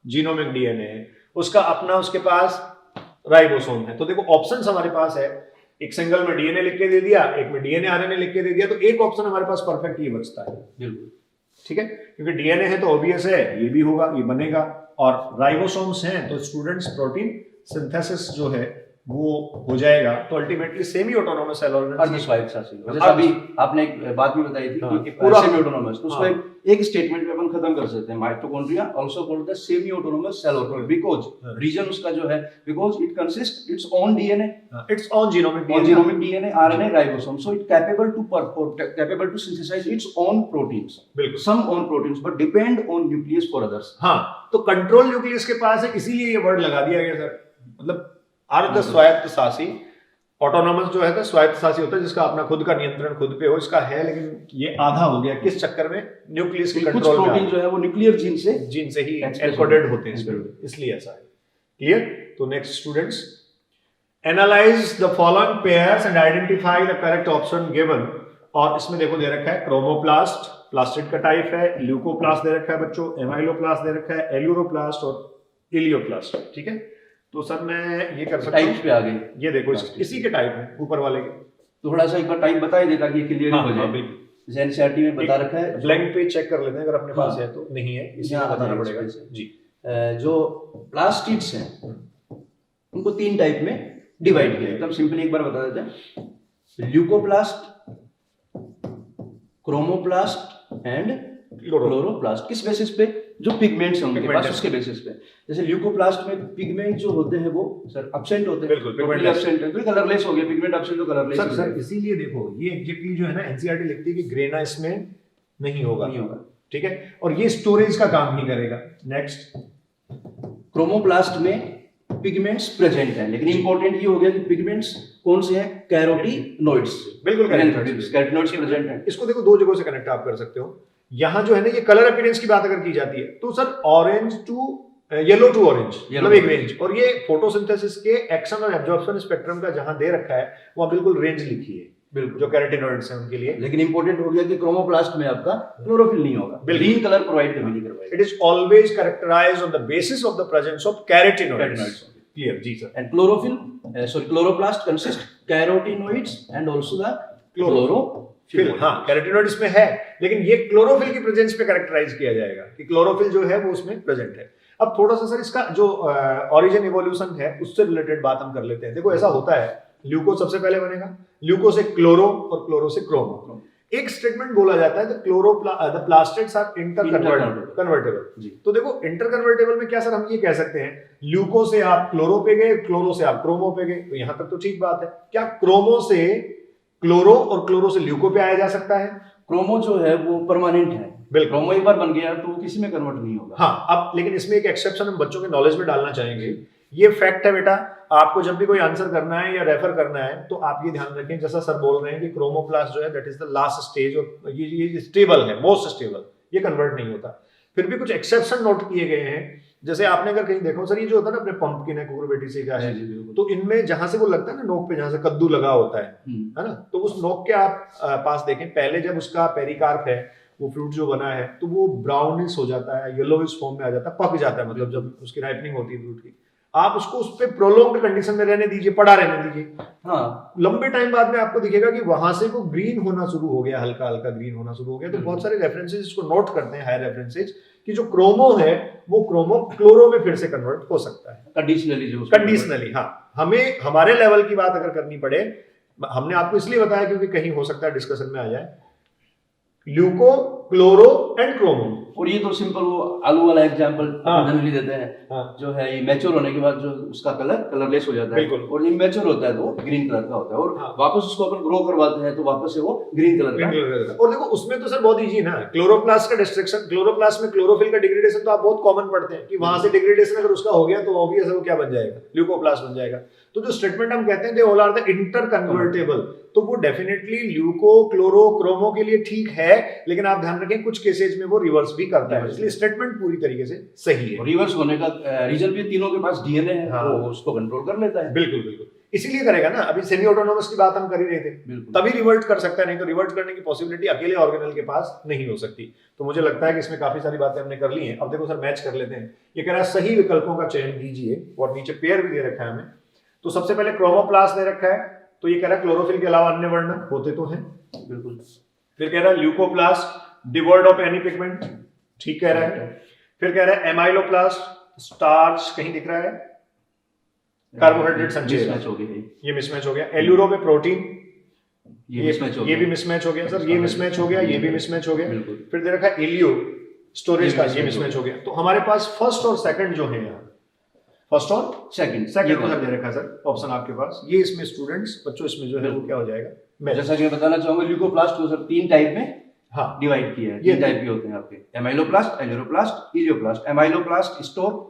जीनोमिक डीएनए है, उसका अपना उसके पास राइबोसोम है। तो देखो ऑप्शंस हमारे पास है, एक सिंगल में डीएनए लिख के दे दिया, एक में डीएनए आरएनए लिख के दे दिया, तो एक ऑप्शन हमारे पास परफेक्ट ये बचता है। बिल्कुल ठीक है, क्योंकि डीएनए है तो ऑब्वियस है ये भी होगा, ये बनेगा, और राइबोसोम्स हैं तो स्टूडेंट्स प्रोटीन सिंथेसिस जो है वो हो जाएगा। तो ultimately semi autonomous cell organization जैसे अभी आपने एक बात भी बताई थी कि पूरा सेमी ऑटोनोमस, तो उसको एक स्टेटमेंट में अपन खत्म कर सकते हैं, mitochondria also called the semi autonomous cell organisation, because reason उसका जो है, because it consist its own DNA, its own genomic DNA RNA ribosome, so it capable to synthesise its own proteins, बिल्कुल some own proteins but depend on nucleus for others. हाँ, तो control nucleus के पास है, इसीलिए ये word लगा दिया गया सर। मतलब अर्ध स्वायत्त शासी, ऑटोनोमस जो है तो स्वायत्त शासी होता है जिसका अपना खुद का नियंत्रण खुद पे हो, इसका है, लेकिन ये आधा हो गया किस चक्कर में, न्यूक्लियस के कुछ कंट्रोल में। प्रोटीन जो है वो न्यूक्लियर जीन से ही express एनकोडेड होते हैं इसमें, इसलिए ऐसा है। क्लियर? तो next students, analyse the following pairs and identify the correct option given. और इसमें देखो दे रखा है क्रोमोप्लास्ट, प्लास्टिड का टाइप है, ल्यूकोप्लास्ट दे रखा है बच्चों, एमाइलोप्लास्ट दे रखा है, एल्यूरोप्लास्ट और इलियोप्लास्ट। ठीक है, तो सर मैं ये कर सकता हूं, टाइप्स पे आ गए, ये देखो इसी के टाइप है ऊपर वाले के, थोड़ा सा एक बार टाइप बता ही देता कि क्लियर हो जाए। बिल्कुल, जैसे एनसीईआरटी में बता रखा है, ब्लैंक पेज चेक कर लेते हैं अगर अपने पास है तो, नहीं है इसी में बताना पड़ेगा जी। जो प्लास्टिड्स हैं उनको 3 टाइप में डिवाइड किया है, एकदम सिंपली एक बार बता देते हैं, ल्यूकोप्लास्ट, क्रोमोप्लास्ट एंड क्लोरोप्लास्ट। किस बेसिस पे? जो पिगमेंट्स हैं उनके पास, उसके बेसिस पे। जैसे ल्यूकोप्लास्ट में पिगमेंट जो होते हैं वो सर एब्सेंट होते हैं, बिल्कुल, पिगमेंट एब्सेंट है, तो कलरलेस हो गया, पिगमेंट एब्सेंट तो कलरलेस सर सर इसीलिए देखो ये एग्जैक्टली जो है ना एनसीईआरटी लिखती है कि ग्रेना इसमें नहीं होगा, ठीक है, और ये स्टोरेज का काम ही करेगा। नेक्स्ट, क्रोमोप्लास्ट में पिगमेंट्स प्रेजेंट हैं, लेकिन इंपॉर्टेंट ये हो गया कि पिगमेंट्स कौन से हैं? कैरोटीनॉइड्स, बिल्कुल कैरोटीनॉइड्स प्रेजेंट हैं। इसको देखो दो जगहों से कनेक्ट आप कर सकते हो। यहाँ जो है ना ये कलर अपीयरेंस की बात अगर की जाती है तो sir orange to yellow to orange, मतलब एक रेंज, और ये फोटोसिंथेसिस के एक्शन और एब्जॉर्प्शन स्पेक्ट्रम का जहां दे रखा है वहां बिल्कुल रेंज लिखी है, बिल्कुल, जो कैरोटीनॉइड्स हैं उनके लिए। लेकिन इंपॉर्टेंट हो गया कि क्रोमोप्लास्ट में आपका क्लोरोफिल नहीं होगा, ग्रीन कलर प्रोवाइड कभी नहीं करवाएगा। It is always characterized on the basis of the presence of carotenoids. Clear जी sir. And chloroplast consist carotenoids and also the chlorophyll. हाँ, कैरोटीनॉइड इसमें है, लेकिन ये क्लोरोफिल की प्रेजेंस पे कैरेक्टराइज किया जाएगा कि क्लोरोफिल जो है वो उसमें प्रेजेंट है। अब थोड़ा सा सर इसका जो ओरिजिन इवोल्यूशन है उससे रिलेटेड बात हम कर लेते हैं। देखो ऐसा होता है, ल्यूको सबसे पहले बनेगा, ल्यूको से क्लोरो और क्लोरो से क्रोमो। एक स्टेटमेंट बोला जाता है द प्लास्टिड्स आर इंटरकन्वर्टेबल। तो देखो इंटरकन्वर्टेबल में क्या सर हम ये कह सकते हैं, ल्यूको से आप क्लोरो पे गए, क्लोरो से आप क्रोमो पे गए, तो यहां तक तो ठीक बात है। क्या क्रोमो से क्लोरो और क्लोरो से ल्यूको पे आया जा सकता है? क्रोमो जो है वो परमानेंट है, बिल्कुल, क्रोमो एक बार बन गया तो किसी में कन्वर्ट नहीं होगा। हाँ, अब लेकिन इसमें एक एक्सेप्शन हम बच्चों के नॉलेज में डालना चाहेंगे। ये फैक्ट है बेटा, आपको जब भी कोई आंसर करना है या रेफर करना है तो आप ये ध्यान रखें, जैसा सर बोल रहे हैं कि क्रोमोप्लास्ट जो है that is the last stage, और ये स्टेबल है, मोस्ट स्टेबल, ये कन्वर्ट नहीं होता। फिर भी कुछ एक्सेप्शन नोट किए गए हैं। जैसे आपने अगर कहीं देखो सर, ये जो होता है ना अपने पंपकिन है, कुकुरबिटेसी से क्या है, तो इनमें जहां से वो लगता है ना नोक पे, जहां से कद्दू लगा होता है ना, तो उस नोक के आप पास देखें, पहले जब उसका पेरिकार्प है, वो फ्रूट जो बना है, तो वो ब्राउनिश हो जाता है, येलोइश फॉर्म में आ जाता है, पक जाता है, मतलब जब उसकी राइपनिंग होती है फ्रूट की, आप उसको उस पे प्रोलॉन्ग्ड कंडीशन में रहने दीजिए, पड़ा रहने दीजिए। हाँ, लंबे टाइम बाद में आपको दिखेगा कि वहां से वो ग्रीन होना शुरू हो गया, हल्का हल्का ग्रीन होना शुरू हो गया। तो बहुत सारे रेफरेंसेस इसको नोट करते हैं, हायर रेफरेंसेस, कि जो क्रोमो है वो क्रोमो क्लोरो में फिर से कन्वर्ट हो सकता है कंडीशनली। हाँ, हमें हमारे लेवल की बात अगर करनी पड़े, हमने आपको इसलिए बताया क्योंकि कहीं हो सकता है डिस्कशन में आ जाए, ल्यूको, क्लोरो एंड क्रोमो। और ये तो सिंपल वो आलू वाला एग्जांपल जनरली देते हैं, जो है ये मैच्योर होने के बाद जो उसका कलर कलरलेस हो जाता है, और इमेच्योर होता है तो वो ग्रीन कलर का होता है, और वापस उसको अपन ग्रो करवाते हैं तो वापस से वो ग्रीन कलर का। और देखो उसमें तो सर बहुत इजी ना, क्लोरोप्लास्ट का डिस्ट्रक्शन, क्लोरोप्लास्ट में क्लोरोफिल का डिग्रेडेशन तो आप बहुत कॉमन पढ़ते हैं कि वहां से डिग्रेडेशन अगर उसका हो गया तो ऑब्वियस है वो क्या बन जाएगा, ल्यूकोप्लास्ट बन जाएगा। तो जो स्टेटमेंट हम कहते हैं they all are the interconvertible, तो वो डेफिनेटली ल्यूको, क्लोरो, क्रोमो के लिए ठीक है, लेकिन आप ध्यान रखें कुछ केसेज में वो रिवर्स भी करता है, इसलिए स्टेटमेंट पूरी तरीके से सही है। रिवर्स होने का रीजन भी तीनों के पास डीएनए है, वो उसको कंट्रोल कर लेता है। बिल्कुल बिल्कुल। इसीलिए करेगा ना, अभी सेमी ऑटोनोमस की बात हम कर ही रहे थे, बिल्कुल। तभी रिवर्ट कर सकता है, नहीं तो रिवर्ट करने की पॉसिबिलिटी अकेले ऑर्गेनल के पास नहीं हो सकती। तो मुझे लगता है कि इसमें काफी सारी बातें हमने कर ली हैं। अब देखो सर मैच कर लेते हैं। ये कह रहा है सही विकल्पों का चयन कीजिए और नीचे पेयर भी दे रखा है हमें। तो सबसे पहले क्रोमोप्लास्ट दे रखा है, तो ये कह रहा है क्लोरोफिल के अलावा अन्य वर्ण होते तो हैं। बिल्कुल। फिर कह रहा है leucoplast devoid of any pigment, ठीक कह रहा है। फिर कह रहा है एमाइलोप्लास्ट स्टार्च कहीं दिख रहा है, कार्बोहाइड्रेट संचय, मिसमैच हो गया ये मिसमैच हो गया। एल्यूरो में प्रोटीन, ये मिसमैच हो ये भी गया। मिसमैच हो गया सर, ये मिसमैच हो गया, ये भी मिसमैच हो गया। बिल्कुल। फिर दे रखा है इलियो स्टोरेज ये का, mismatch ये हो मिसमैच हो गया। तो हमारे पास फर्स्ट और सेकंड जो है यहाँ, फर्स्ट और सेकंड सेकंड उधर दे रखा है सर ऑप्शन आपके पास। ये इसमें स्टूडेंट्स बच्चों इसमें जो है वो क्या हो जाएगा, मैच। जैसा कि मैं बताना चाहूंगा ल्यूकोप्लास्ट को सर 3 टाइप में हाँ डिवाइड किया है। ये 3 टाइप के होते हैं आपके, amyloplast, aleuroplast, elaioplast. Amyloplast store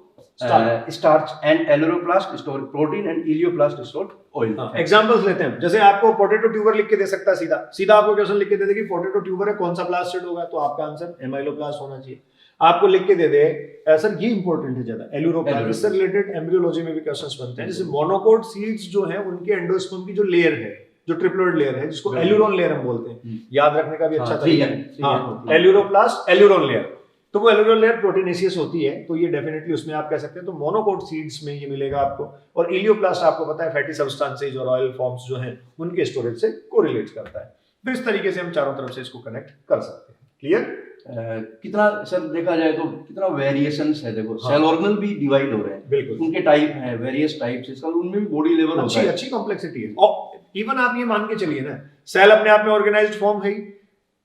starch and aleuroplast store protein and elaioplast store oil. Examples लेते हैं। जैसे आपको पोटैटो ट्यूबर लिख के दे सकता है, सीधा सीधा आपको क्वेश्चन लिख के दे दे कि पोटैटो ट्यूबर है, कौन सा प्लास्टिड होगा, तो आपका आंसर एमाइलोप्लास्ट होना चाहिए। आपको लिख के दे दे सर ये इंपॉर्टेंट है ज्यादा, एल्यूरोप्लास्ट, इससे रिलेटेड एम्ब्रियोलॉजी में भी क्वेश्चंस बनते हैं। जैसे मोनोकोट सीड्स जो है उनके एंडोस्पर्म की जो लेयर है, जो ट्रिप्लोइड लेयर है, जिसको एल्यूरोन लेयर हम बोलते हैं, याद रखने का भी अच्छा तरीका है। एल्यूरोप्लास्ट एल्यूरोन लेयर, तो वो एल्यूरोन लेयर प्रोटीनेशियस होती है, तो ये डेफिनेटली उसमें आप कह सकते हैं। तो मोनोकोट सीड्स में ये मिलेगा आपको। और इलियोप्लास्ट आपको पता है फैटी सब्सटेंसेज और ऑयल फॉर्म्स जो हैं उनके स्टोरेज से कोरिलेट करता है। तो इस तरीके से हम चारों तरफ से इसको कनेक्ट कर सकते हैं। क्लियर? कितना सर देखा जाए तो कितना वेरिएशंस है। देखो हाँ। सेल ऑर्गेनल भी डिवाइड हो रहे हैं, बिल्कुल। उनके टाइप हैं, वेरियस टाइप्स, इसका उनमें भी बॉडी लेवल होता अच्छी है। अच्छी कॉम्प्लेक्सिटी है। और इवन आप ये मान के चलिए ना, सेल अपने आप में ऑर्गेनाइज्ड फॉर्म है।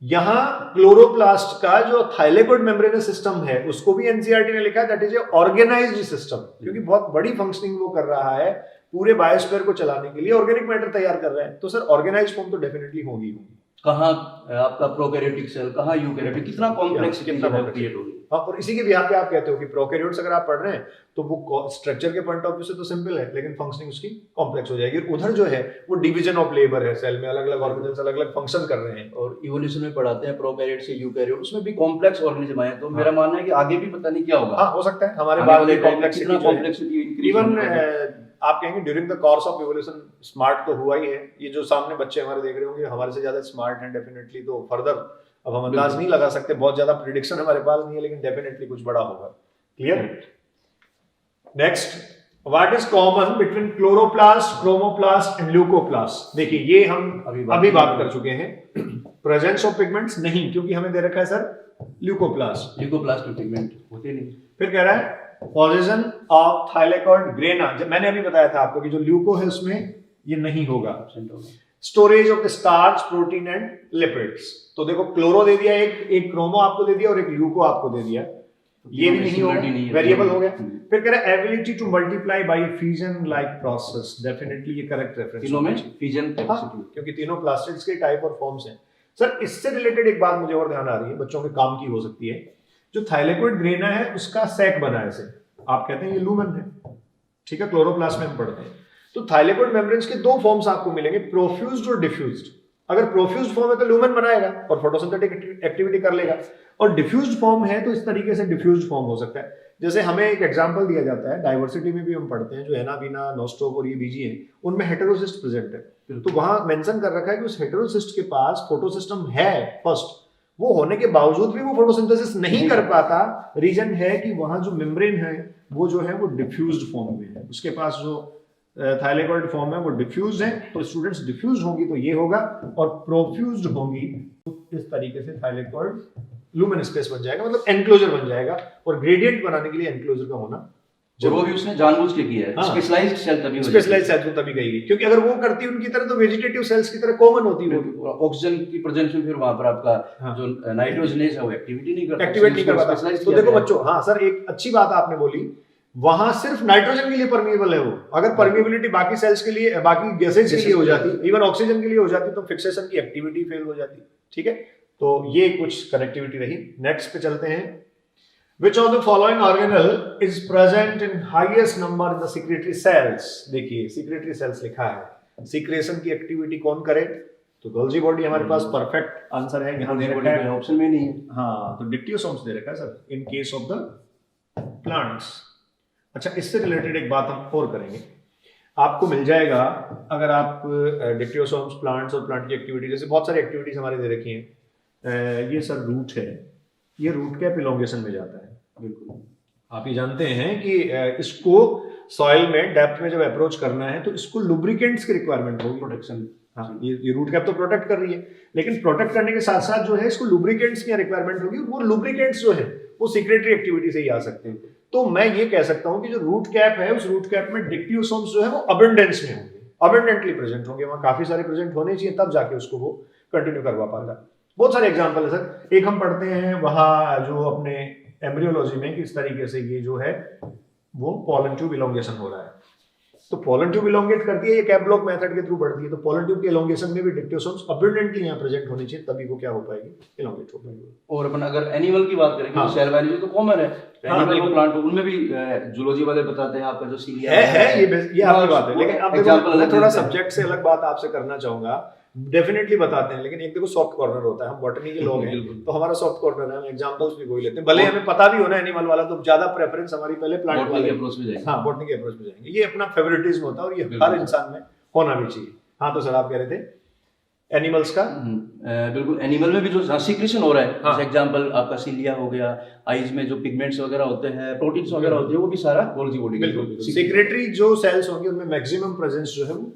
यहाँ क्लोरोप्लास्ट का जो थाइलेकोइड मेम्ब्रेनस सिस्टम है उसको भी एनसीईआरटी ने लिखा है that is a organized system, क्योंकि बहुत बड़ी फंक्शनिंग वो कर रहा है पूरे बायोस्फीयर को चलाने के लिए, ऑर्गेनिक मैटर तैयार कर रहा है। तो सर ऑर्गेनाइज्ड फॉर्म तो डेफिनेटली होगी। कहाँ आपका प्रोकैरियोटिक सेल, कहाँ यूकैरियोटिक, कितना कॉम्प्लेक्सिटी क्रिएट होगी। हाँ, और इसी के भी यहाँ पे आप कहते हो कि प्रोकैरियोट्स अगर आप पढ़ रहे हैं तो वो स्ट्रक्चर के पॉइंट ऑफ व्यू से तो सिंपल है, लेकिन फंक्शनिंग उसकी कॉम्प्लेक्स हो जाएगी। उधर जो है वो डिवीजन ऑफ लेबर है, सेल में अलग अलग ऑर्गेनल्स अलग अलग फंक्शन कर रहे हैं। और इवोल्यूशन में पढ़ाते हैं प्रोकैरियोट से यूकैरियोट, उसमें भी कॉम्प्लेक्स ऑर्गेनिज्म आए। तो मेरा मानना है कि आगे भी पता नहीं क्या होगा। हाँ, हो सकता है हमारे आगे बाद वाले में टाइम में कितना कॉम्प्लेक्सिटी कॉम्प्लेक्सिटी इवन आप कहेंगे during the course of evolution smart तो हुआ ही है। ये जो सामने बच्चे हमारे देख रहे होंगे हमारे से ज्यादा स्मार्ट हैं डेफिनेटली। तो फर्दर अब हम अंदाज नहीं लगा सकते, बहुत ज्यादा प्रिडिक्शन हमारे पास नहीं है, लेकिन डेफिनेटली कुछ बड़ा होगा। Clear? Next, what is common between chloroplast, chromoplast and leucoplast? देखिए ये हम अभी बात कर चुके हैं। प्रेजेंस ऑफ पिगमेंट्स नहीं, क्योंकि हमें दे रखा है सर ल्यूकोप्लास्ट। ल्यूकोप्लास्ट में पिगमेंट होते नहीं। फिर कह रहा है पोजीशन ऑफ थाइलेकोइड ग्रेना, जब मैंने अभी बताया था आपको कि जो ल्यूको है उसमें ये नहीं होगा। Storage of the starch, protein and lipids. तो देखो क्लोरो दे दिया, एक क्रोमो आपको दे दिया और एक ल्यूको आपको दे दिया, ये भी नहीं होगा, वेरिएबल हो गया। फिर कह रहा है ability to multiply by fusion like process, definitely ये करेक्ट रेफरेंस। तीनों में फ्यूजन कैपेसिटी, क्योंकि तीनों प्लास्टिड्स के टाइप और फॉर्म्स हैं। सर इससे रिलेटेड एक बात मुझे और ध्यान आ रही है, बच्चों के काम की हो सकती है। जो थाइलेकोइड ग्रेना है उसका सैक बना है, ऐसे आप कहते हैं ये लूमेन है, ठीक है, क्लोरोप्लास्ट में हम पढ़ते हैं। तो थाइलेकोइड मेम्ब्रेन्स के दो फॉर्म्स आपको मिलेंगे, प्रोफ्यूज्ड और डिफ्यूज्ड। अगर प्रोफ्यूज्ड फॉर्म है तो लूमेन बनाएगा और फोटोसिंथेटिक एक्टिविटी कर लेगा, और डिफ्यूज्ड फॉर्म है तो इस तरीके से डिफ्यूज्ड फॉर्म हो सकता है। जैसे हमें एक एग्जांपल दिया जाता है, डाइवर्सिटी में भी हम पढ़ते हैं, जो एनाबीना, नोस्टोक और ये बीजी हैं, उनमें हेटेरोसिस्ट प्रेजेंट है। तो वहां मेंशन कर रखा है कि उस हेटेरोसिस्ट के पास फोटोसिस्टम है फर्स्ट, वो होने के बावजूद भी वो फोटोसिंथेसिस नहीं कर पाता। रीजन है कि वहां जो मेम्ब्रेन है वो जो है वो डिफ्यूज्ड फॉर्म में है, उसके पास जो थाइलेकोइड फॉर्म है वो डिफ्यूज है। तो स्टूडेंट्स डिफ्यूज होंगी तो ये होगा, और प्रोफ्यूज्ड होंगी तो इस तरीके से थाइलेकोइड लूमेन स्पेस बन जाएगा, मतलब एनक्लोजर बन जाएगा। और ग्रेडियंट बनाने के लिए एनक्लोजर का होना वो भी उसने जानबूझ के किया है। स्पेशलाइज्ड सेल तभी स्पेशलाइज्ड सेल तभी कहेगी, क्योंकि अगर वो करती उनकी तरह तो वेजिटेटिव सेल्स की तरह कॉमन होती वो। ऑक्सीजन की प्रेजेंस में फिर वहां पर आपका जो नाइट्रोजनेज है वो एक्टिविटी नहीं करता, एक्टिवेट नहीं कर पाता। तो देखो बच्चों, हाँ सर एक अच्छी बात आपने बोली, वहां सिर्फ नाइट्रोजन के लिए परमिएबल है वो। अगर परमिएबिलिटी बाकी सेल्स के लिए, बाकी गैसेज के लिए हो जाती, इवन ऑक्सीजन के लिए हो जाती, तो फिक्सेशन की एक्टिविटी फेल हो जाती। ठीक है, तो ये कुछ कनेक्टिविटी रही। नेक्स्ट पे चलते हैं। Which of the following organelle is present in highest number in the secretory cells? देखिए secretory cells लिखा है, सीक्रेशन की एक्टिविटी कौन करे? तो गोल्जी बॉडी हमारे पास परफेक्ट आंसर है, यहाँ दे रखा है, ऑप्शन में नहीं है। हाँ, तो डिक्टियोसोम्स दे रखा है sir in case of the plants. अच्छा, इससे रिलेटेड एक बात हम और करेंगे। आपको मिल जाएगा अगर आप डिक्टियोसोम्स प्लांट्स और प्लांट की एक्टिविटी, जैसे बहुत सारी एक्टिविटीज हमारे दे रखी हैं। ये सर रूट है, ये रूट कैप इलोंगेशन में जाता है। बिल्कुल, आप ये जानते हैं कि इसको सॉइल में डेप्थ में जब अप्रोच करना है तो इसको लुब्रिकेंट्स की रिक्वायरमेंट होगी। प्रोटेक्शन। हाँ, ये रूट कैप तो प्रोटेक्ट कर रही है, लेकिन प्रोटेक्ट करने के साथ साथ जो है इसको लुब्रिकेंट्स की रिक्वायरमेंट होगी। वो लुब्रिकेंट्स जो है वो सिक्रेटरी एक्टिविटी से ही आ सकते हैं। तो मैं ये कह सकता हूं कि जो रूट कैप है उस रूट कैप में डिक्टियोसोम्स जो है वो अबंडेंस में होंगे, अबंडेंटली प्रेजेंट होंगे, वहां काफी सारे प्रेजेंट होने चाहिए, तब जाके उसको वो कंटिन्यू करवा पाता है। बहुत सारे एग्जाम्पल है सर। एक हम पढ़ते हैं वहां जो अपने एम्ब्रियोलॉजी में किस तरीके से ये जो है वो पोलन ट्यूब इलोंगेशन हो रहा है। तो पोलन ट्यूब इलोंगेट करती है, ये कैप ब्लॉक मेथड के थ्रू बढ़ती है। तो पोलन ट्यूब के इलोंगेशन में भी डिक्टियोसोम्स अबंडेंटली यहाँ प्रेजेंट होनी चाहिए, तभी वो क्या हो पाएगी, इलोंगेट हो पाएगी। और अपन अगर एनिमल की बात करें, हाँ। सेल बायोलॉजी तो कॉमन है, हाँ, एनिमल बिल्कुल। और प्लांट उनमें भी जूलॉजी वाले बताते हैं आपका जो सीलिया है ये आपकी बात है। लेकिन अब एग्जांपल देखो, मैं थोड़ा देते हैं। सब्जेक्ट से अलग बात आपसे करना चाहूंगा। डेफिनेटली बताते हैं, लेकिन एक देखो सॉफ्ट कॉर्नर होता है, हम बॉटनी के लोग हैं बिल्कुल। तो हमारा सॉफ्ट कॉर्नर है, हम एग्जांपल्स भी वही लेते हैं। भले हमें पता भी हो ना एनिमल वाला, तो ज्यादा प्रेफरेंस हमारी पहले प्लांट बॉटनी वाले के अप्रोच में जाएंगे। हाँ, बॉटनी के अप्रोच में जाएंगे। ये अपना फेवरेटिज्म होता है और ये बिल्कुल। हर इंसान में होना भी चाहिए। हाँ, तो सर आप कह रहे थे एनिमल्स का। बिल्कुल, एनिमल में भी जो सीक्रेशन हो रहा है, हाँ। जैसे एग्जांपल आपका सीलिया हो गया, आईज में जो पिगमेंट्स वगैरह होते हैं, प्रोटीन्स वगैरह होते हैं, वो भी सारा गोल्जी बॉडी बिल्कुल, सेक्रेटरी जो सेल्स होंगे उनमें मैक्सिमम प्रेजेंस जो है वो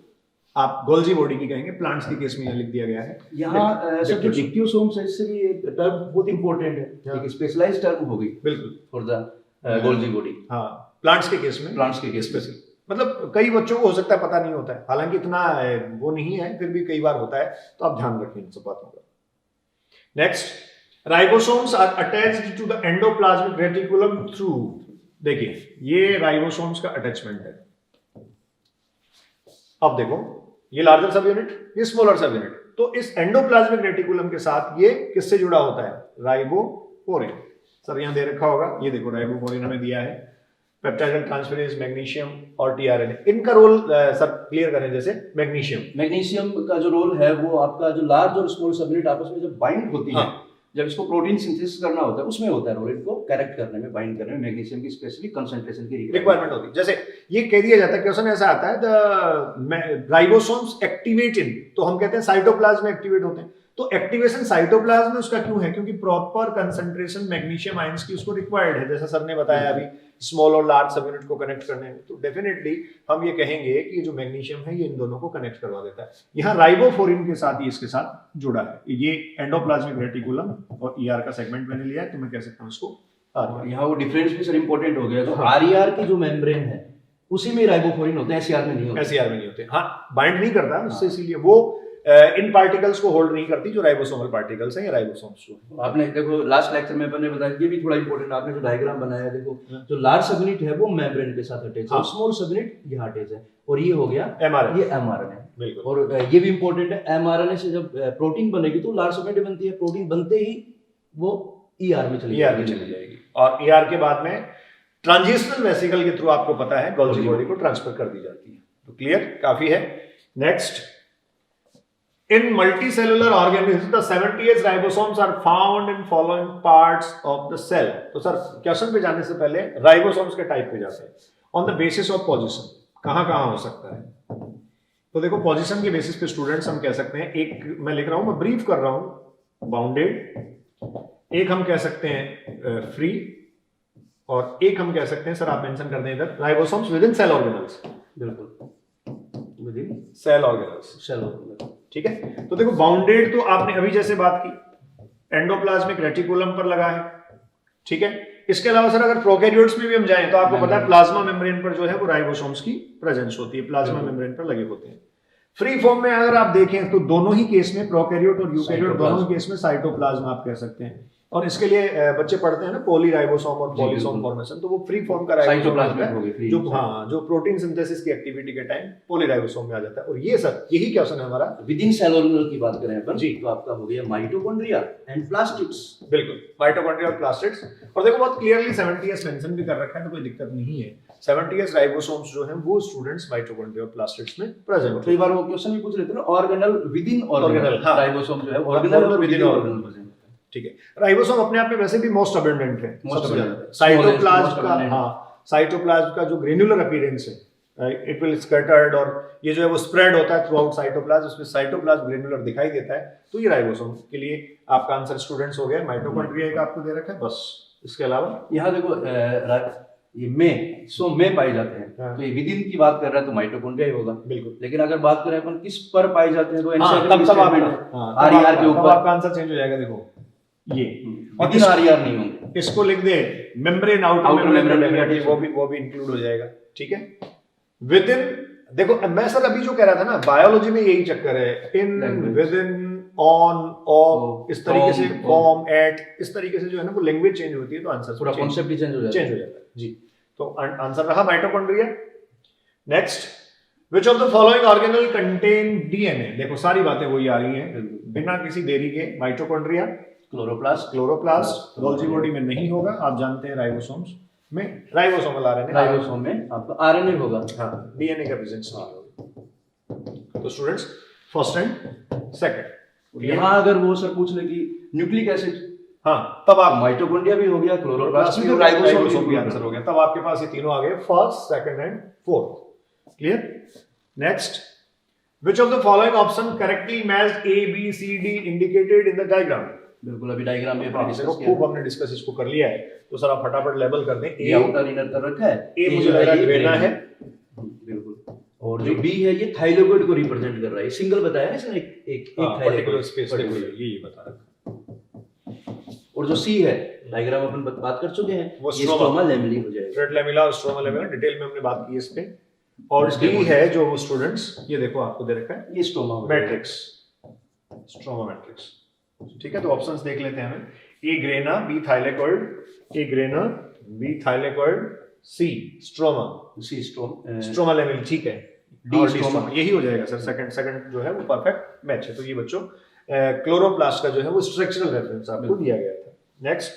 आप गोल्जी बॉडी की कहेंगे। प्लांट्स के केस में यहाँ लिख दिया गया है। यहाँ सब जो डिक्टियोसोम्स है, इससे भी एक टर्म बहुत इंपॉर्टेंट है, हाँ। एक स्पेशलाइज्ड टर्म हो गई बिल्कुल, फॉर द गोल्जी बॉडी। हाँ, प्लांट्स के केस में, प्लांट्स के केस में स्पेशल मतलब कई बच्चों को हो सकता है पता नहीं होता है, हालांकि इतना वो नहीं है, फिर भी कई बार होता है, तो आप ध्यान रखें इन सब बातों का। Next, ribosomes are attached to the endoplasmic reticulum through, देखिए ये राइबोसोम्स का अटैचमेंट है। अब देखो, ये लार्जर सब यूनिट, ये स्मॉलर सब यूनिट, तो इस एंडोप्लाज्मिक रेटिकुलम के साथ ये किससे जुड़ा होता है, राइबोफोरिन। सर यहां दे रखा होगा, ये देखो राइबोफोरिन हमें दिया है, पेप्टाइडल ट्रांसफेरेज, मैग्नीशियम और टीआरएनए। इनका रोल सर क्लियर करें। जैसे मैग्नीशियम का जो रोल है वो आपका जो लार्ज और स्मॉल सबयूनिट आपस में जब बाइंड होती है, हाँ। जब इसको प्रोटीन सिंथेसिस करना होता है, उसमें होता है रोल, इनको करेक्ट करने में, बाइंड करने में मैग्नीशियम की स्पेसिफिक कंसंट्रेशन की रिक्वायरमेंट होती है। जैसे ये कह दिया जाता है, क्वेश्चन ऐसा आता है द राइबोसोम्स एक्टिवेट इन, तो हम कहते हैं साइटोप्लाज्म में एक्टिवेट होते हैं। तो एक्टिवेशन साइटोप्लाज्म में उसका क्यों है, क्योंकि प्रॉपर कंसंट्रेशन मैग्नीशियम आयंस की उसको रिक्वायर्ड है, जैसा सर ने बताया अभी स्मॉल और लार्ज सब यूनिट को कनेक्ट करने में। तो डेफिनेटली हम ये कहेंगे कि ये जो मैग्नीशियम है ये इन दोनों को कनेक्ट करवा देता है। यहाँ राइबोफोरिन के साथ ही इसके साथ जुड़ा है। ये एंडोप्लाज्मिक रेटिकुलम और ईआर का सेगमेंट मैंने लिया है, तो मैं कह सकता हूँ इसको और यहाँ वो डिफरेंस भी सर इंपॉर्टेंट हो गया, जो आरईआर की जो मेम्ब्रेन है उसी में राइबोफोरिन होते हैं, एसईआर में नहीं होते। एसईआर में नहीं होते, हाँ, बाइंड नहीं करता उससे, इसीलिए वो इन पार्टिकल्स को होल्ड नहीं करती जो राइबोसोमल पार्टिकल्स हैं या राइबोसोम्स जो हैं। आपने देखो लास्ट लेक्चर में अपन ने बताया, ये भी थोड़ा इंपॉर्टेंट, आपने जो डायग्राम बनाया है, देखो जो लार्ज सबयूनिट है वो मेम्ब्रेन के साथ अटैच है, हाँ। स्मॉल सबयूनिट यहाँ अटैच है, और ये हो गया एमआरएनए, ये एमआरएनए। बिल्कुल। और ये भी इंपॉर्टेंट है, एमआरएनए से जब प्रोटीन बनेगी तो लार्ज सबयूनिट बनती है, प्रोटीन बनते ही वो ईआर में चली जाएगी, और ईआर के बाद में ट्रांजिशनल वेसिकल के थ्रू आपको पता है गोल्जी बॉडी को ट्रांसफर कर दी जाती है। तो क्लियर, काफी है। Next, in multicellular organisms the 70s ribosomes are found in following parts of the cell। तो सर क्वेश्चन पे जाने से पहले राइबोसोम्स के टाइप पे जाते हैं। On the basis of position, कहां कहां हो सकता है, तो देखो पोजीशन के बेसिस पे स्टूडेंट्स हम कह सकते हैं, एक मैं लिख रहा हूं, मैं ब्रीफ कर रहा हूं, बाउंडेड, एक हम कह सकते हैं फ्री, और एक हम कह सकते हैं, सर आप मेंशन कर दें इधर, ribosomes within cell organelles. बिल्कुल, within cell organelles, cell organelle, ठीक है। तो देखो बाउंडेड तो आपने अभी जैसे बात की एंडोप्लाज्मिक रेटिकुलम पर लगा है, ठीक है। इसके अलावा सर अगर प्रोकैरियोट्स में भी हम जाएं तो आपको पता है प्लाज्मा मेम्ब्रेन पर जो है वो राइबोसोम्स की प्रेजेंस होती है, प्लाज्मा मेम्ब्रेन पर लगे होते हैं। फ्री फॉर्म में अगर आप देखें तो दोनों ही केस में, प्रोकैरियोट और यूकैरियोट दोनों ही केस में साइटोप्लाज्म आप कह सकते हैं। और इसके लिए बच्चे पढ़ते हैं ना पॉलीराइबोसोम और पॉलीसोम फॉर्मेशन, तो वो फ्री फॉर्म का राइबोसोम जो जो प्रोटीन सिंथेसिस की एक्टिविटी के टाइम पॉलीराइबोसोम में आ जाता है। और ये सर यही क्वेश्चन है हमारा। विद इन सेल ऑर्गेनल की बात करें अपन जी, तो आपका हो गया माइटोकॉन्ड्रिया एंड प्लास्टिड्स। बिल्कुल, माइटोकॉन्ड्रिया और प्लास्टिड्स। और देखो बहुत क्लियरली 70s मेंशन भी कर रखा है, तो कोई दिक्कत नहीं है। 70s राइबोसोम्स जो हैं वो स्टूडेंट्स माइटोकॉन्ड्रिया और प्लास्टिड्स में प्रेजेंट होते कई बार वो क्वेश्चन भी पूछ लेते हैं ना, ऑर्गेनल विद इन ऑर्गेनल, हाँ। राइबोसोम जो है ऑर्गेनल और विद इन ऑर्गेनल प्रेजेंट, ठीक है। राइबोसोम अपने आप में वैसे भी मोस्ट अबंडेंट है, Most सबसे abundant ज्यादा। है। साइटोप्लाज्म Most का, abundant। हाँ, साइटोप्लाज्म का जो ग्रेन्युलर अपीयरेंस है इट विल स्कैटर्ड, और ये जो है वो स्प्रेड होता है थ्रू आउट साइटोप्लाज्म, उसमें साइटोप्लाज्म ग्रेनुलर दिखाई देता है। तो ये राइबोसोम के लिए आपका आंसर स्टूडेंट्स हो गया। माइटोकॉन्ड्रिया एक आपको दे रखा है, बस इसके अलावा यहाँ देखो ये में पाए जाते हैं, हाँ। तो ये विदिन की बात कर रहा है तो माइटोकॉन्ड्रिया ही होगा। बिल्कुल। लेकिन अगर बात करें अपन किस पर पाए जाते हैं तो तब आरईआर के ऊपर आपका आंसर चेंज हो जाएगा। देखो ये विदिन आरईआर नहीं होंगे, इसको लिख दे membrane, outer Outer membrane, membrane, वो भी इंक्लूड हो जाएगा। ठीक है, विद इन, देखो मैं सर अभी जो कह रहा था ना, बायोलॉजी में यही चक्कर है, इन, विद इन, ऑन, ऑफ, इस तरीके से, फॉर्म, एट, इस तरीके से जो है ना वो लैंग्वेज चेंज होती है, तो आंसर पूरा कॉन्सेप्ट ही चेंज हो जाता है जी। तो आंसर रहा mitochondria. Next, which of the following organelle contain DNA. देखो सारी बातें वही आ रही हैं बिना किसी देरी के। माइटोकॉन्ड्रिया, क्लोरोप्लास्ट गोल्जी बॉडी में नहीं होगा, आप जानते हैं राइबोसोम्स में, राइबोसोमल आरएनए, राइबोसोम में आपका आरएनए होगा, हाँ, डीएनए का प्रेजेंस नहीं होगा। तो स्टूडेंट्स फर्स्ट एंड सेकंड, यहाँ अगर वो सर पूछ ले कि न्यूक्लिक एसिड, हाँ, तब आप माइटोकॉन्ड्रिया भी हो गया, क्लोरोप्लास्ट भी, राइबोसोम भी आंसर हो गया। तब आपके पास ये तीनों आ गए, first, second and fourth. Clear. Next, which of the following option correctly matched A, B, C, D indicated in the diagram? बिल्कुल, अभी डायग्राम में हाँ, देखो खूब हमने डिस्कस इसको कर लिया है, तो सर आप फटाफट लेबल कर दें। ए आउटर इनर कर रखा है, ए मुझे लग रहा है ग्रेना है, बिल्कुल, और जो बी है ये थाइलेकोइड को रिप्रेजेंट कर रहा है, सिंगल बताया है इसने, एक पर्टिकुलर स्पेस ये बता रखा। और जो सी है, डायग्राम अपन बात कर चुके हैं, वो ये स्ट्रोमा लैमेली हो जाएगा, स्ट्रेट लैमेला और स्ट्रोमा लैमेला डिटेल में हमने बात की है इस पे। और डी है जो स्टूडेंट्स, ये देखो आपको दे रखा है, ये स्ट्रोमा मैट्रिक्स, स्ट्रोमा मैट्रिक्स। ठीक है, तो ऑप्शंस देख लेते हैं हमें। ए ग्रेना, बी थाइलेकोइड, ए ग्रेना, बी थाइलेकोइड, सी स्ट्रोमा, सी स्ट्रोमा लैमेली, ठीक है, डी स्ट्रोमा, यही हो जाएगा सर। सेकंड जो है वो परफेक्ट मैच है। तो ये बच्चों क्लोरोप्लास्ट का जो है वो स्ट्रक्चरल रेफरेंस आपको दिया गया था। Next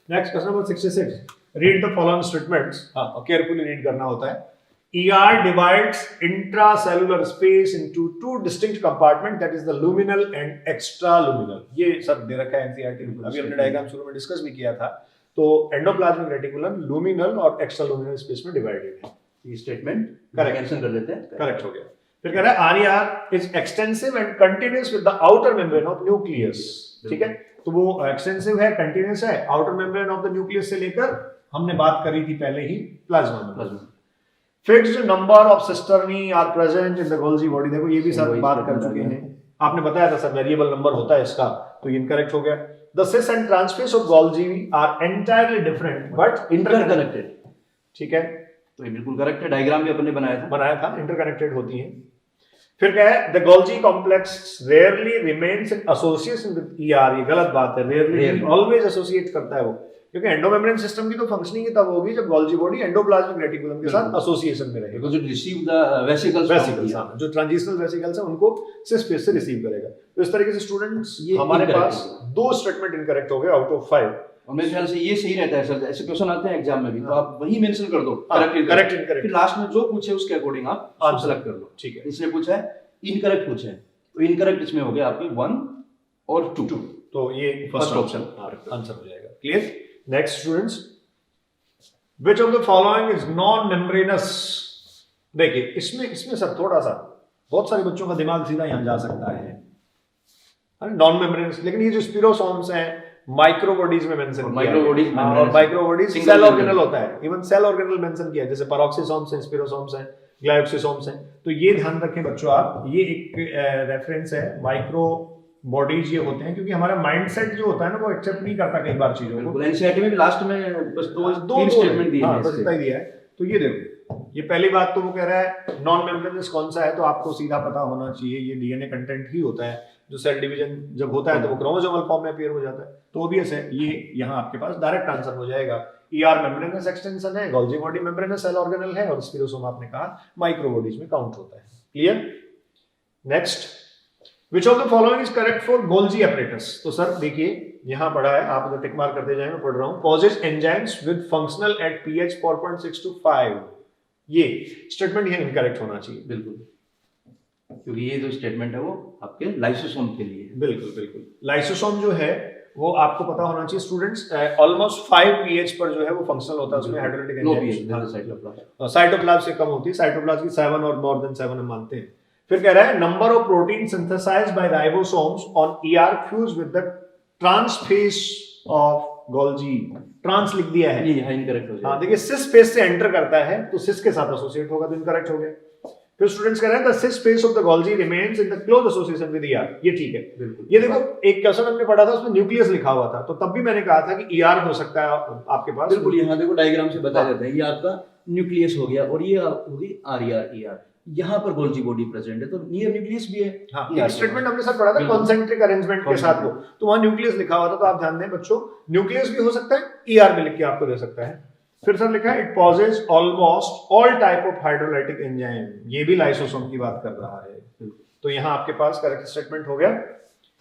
question number 66, read the following statements. हाँ, केयरफुली रीड करना होता है। ER divides intracellular space into two distinct compartments, that is the luminal and extraluminal। ये सब दे रखा है NCERT में, अभी हमने डायग्राम शुरू में डिस्कस भी किया था। तो एंडोप्लाज्मिक रेटिकुलम लुमिनल और एक्स्ट्रालुमिनल स्पेस में डिवाइडेड है। ये स्टेटमेंट करेक्ट कैंसिल कर देते हैं, करेक्ट हो गया। फिर कह रहा है RER is extensive and continuous with the outer membrane of nucleus। ठीक है, तो वो एक्सटेंसिव है, कंटिन्यूस है, outer membrane of the nucleus से लेकर हमने बात करी थी पहले ही प्लाज्मा में। Fixed number of cisternae are present in the Golgi body. देखो ये भी सर बात कर चुके हैं, आपने बताया था सर वेरिएबल नंबर होता है इसका, तो ये इनकरेक्ट हो गया। The cis and trans face of Golgi are entirely different but interconnected. ठीक है, तो ये बिल्कुल करेक्ट है, डायग्राम भी अपने बनाया था, इंटरकनेक्टेड होती हैं। फिर क्या है, the Golgi complex rarely remains in association with ER। ये गलत बात है, रेयरली ऑलवेज एसोसिएट करता है वो, क्योंकि एंडोमेम्ब्रेन सिस्टम की तो फंक्शनिंग ही तब होगी जब गोल्जी बॉडी एंडोप्लाज्मिक रेटिकुलम के साथ एसोसिएशन में रहेगा, because it receive the vesicles, जो ट्रांजिशनल वेसिकल्स हैं उनको सिस स्पेस से रिसीव करेगा। तो इस तरीके से स्टूडेंट्स हमारे पास 2 स्टेटमेंट इनकरेक्ट हो गए आउट ऑफ 5। और मेरे ख्याल से ये सही रहता है सर, ऐसे क्वेश्चन आते हैं एग्जाम में भी, तो आप वही मेंशन कर दो, करेक्ट इनकरेक्ट, फिर लास्ट में जो पूछे उसके अकॉर्डिंग आप आंसर सेलेक्ट कर लो। ठीक है, इसने पूछा है इनकरेक्ट पूछा है, तो इनकरेक्ट इसमें हो गया आपके 1 और 2, तो ये फर्स्ट ऑप्शन आंसर हो जाएगा। Clear. Next students, which of the following is non-membranous। देखिए इसमें सर थोड़ा सा बहुत सारे बच्चों का दिमाग सीधा यहां जा सकता है, नॉन मेम्ब्रेनस, लेकिन ये जो स्पिरोसोम्स हैं माइक्रोबॉडीज में मेंशन किया है, और माइक्रोबॉडीज सेल ऑर्गेनल होता है, इवन सेल ऑर्गेनल मेंशन किया है, जैसे पेरोक्सिसोम्स हैं, स्पिरोसोम्स हैं, ग्लायोक्सिसोम्स हैं। तो ये ध्यान रखें बच्चों आप, ये एक रेफरेंस है, माइक्रो बॉडीज ये होते हैं, क्योंकि हमारा माइंडसेट जो होता है ना वो एक्सेप्ट नहीं करता कई बार चीजों को। एनसीईआरटी में भी लास्ट में बस दो स्टेटमेंट दिए हैं, बस इतना ही दिया है। तो ये देखो, ये पहली बात तो वो कह रहा है नॉन मेम्ब्रेनस कौन सा है, तो आपको सीधा पता होना चाहिए ये डीएनए कंटेंट ही होता है, जो सेल डिवीजन जब होता है तो वो क्रोमोसोमल फॉर्म में अपीयर हो जाता है। तो ऑब्वियस है ये यहाँ आपके पास डायरेक्ट आंसर हो जाएगा। ER मेम्ब्रेनस एक्सटेंशन है, Golgi body membranous cell organelle है, और स्पिरोसोम आपने कहा माइक्रोबॉडीज में काउंट होता है। Clear. Next, Which of the following is correct for Golgi apparatus? तो सर देखिए यहाँ पढ़ा है, आप अगर टिक मार्क करते जाएं, मैं पढ़ रहा हूँ, Causes enzymes with functional at pH 4.6 to 5। ये स्टेटमेंट यहाँ इनकरेक्ट होना चाहिए। बिल्कुल, क्योंकि ये जो स्टेटमेंट है वो आपके लाइसोसोम के लिए है। बिल्कुल बिल्कुल, लाइसोसोम जो है वो आपको पता होना चाहिए स्टूडेंट्स, ऑलमोस्ट 5 pH पर जो है वो फंक्शनल होता है, उसमें हाइड्रोलाइटिक लो एंजाइम्स पीएच साइटोप्लाज्म से कम होती है, साइटोप्लाज्म की 7 और मोर देन 7 हम मानते हैं। फिर कह रहा है number of protein synthesized by ribosomes on ER fuse with the trans face of Golgi. Trans लिख दिया है, ये यहाँ इनकरेक्ट हो जाएगा। हाँ देखिए सिस फेस से एंटर करता है तो सिस के साथ एसोसिएट होगा, तो इनकरेक्ट हो गया। फिर स्टूडेंट्स कह रहे हैं the cis face of the Golgi remains in the close association with ER. ये ठीक है। बिल्कुल। ये देखो एक क्वेश्चन हमने पढ़ा था उसमें न्यूक्लियस लिखा हुआ था, तो तब भी मैंने कहा था कि ईआर हो सकता है आपके पास। बिल्कुल, यहाँ देखो डायग्राम से बताया जाता है, ये आपका न्यूक्लियस हो गया और ये होगी आरईआर ईआर। यहाँ पर गोल्जी बॉडी प्रेजेंट है तो नियर न्यूक्लियस भी है। हाँ, एक स्टेटमेंट हमने सर पढ़ा था कॉन्सेंट्रिक अरेंजमेंट के साथ वो, तो वहां न्यूक्लियस लिखा हुआ था, तो आप ध्यान दें बच्चों, न्यूक्लियस भी हो सकता है, ईआर भी लिख के आपको दे सकता है। फिर सर लिखा है it possesses almost all type of hydrolytic enzyme, ये भी लाइसोसोम की बात कर रहा है। तो यहाँ आपके पास करेक्ट स्टेटमेंट हो गया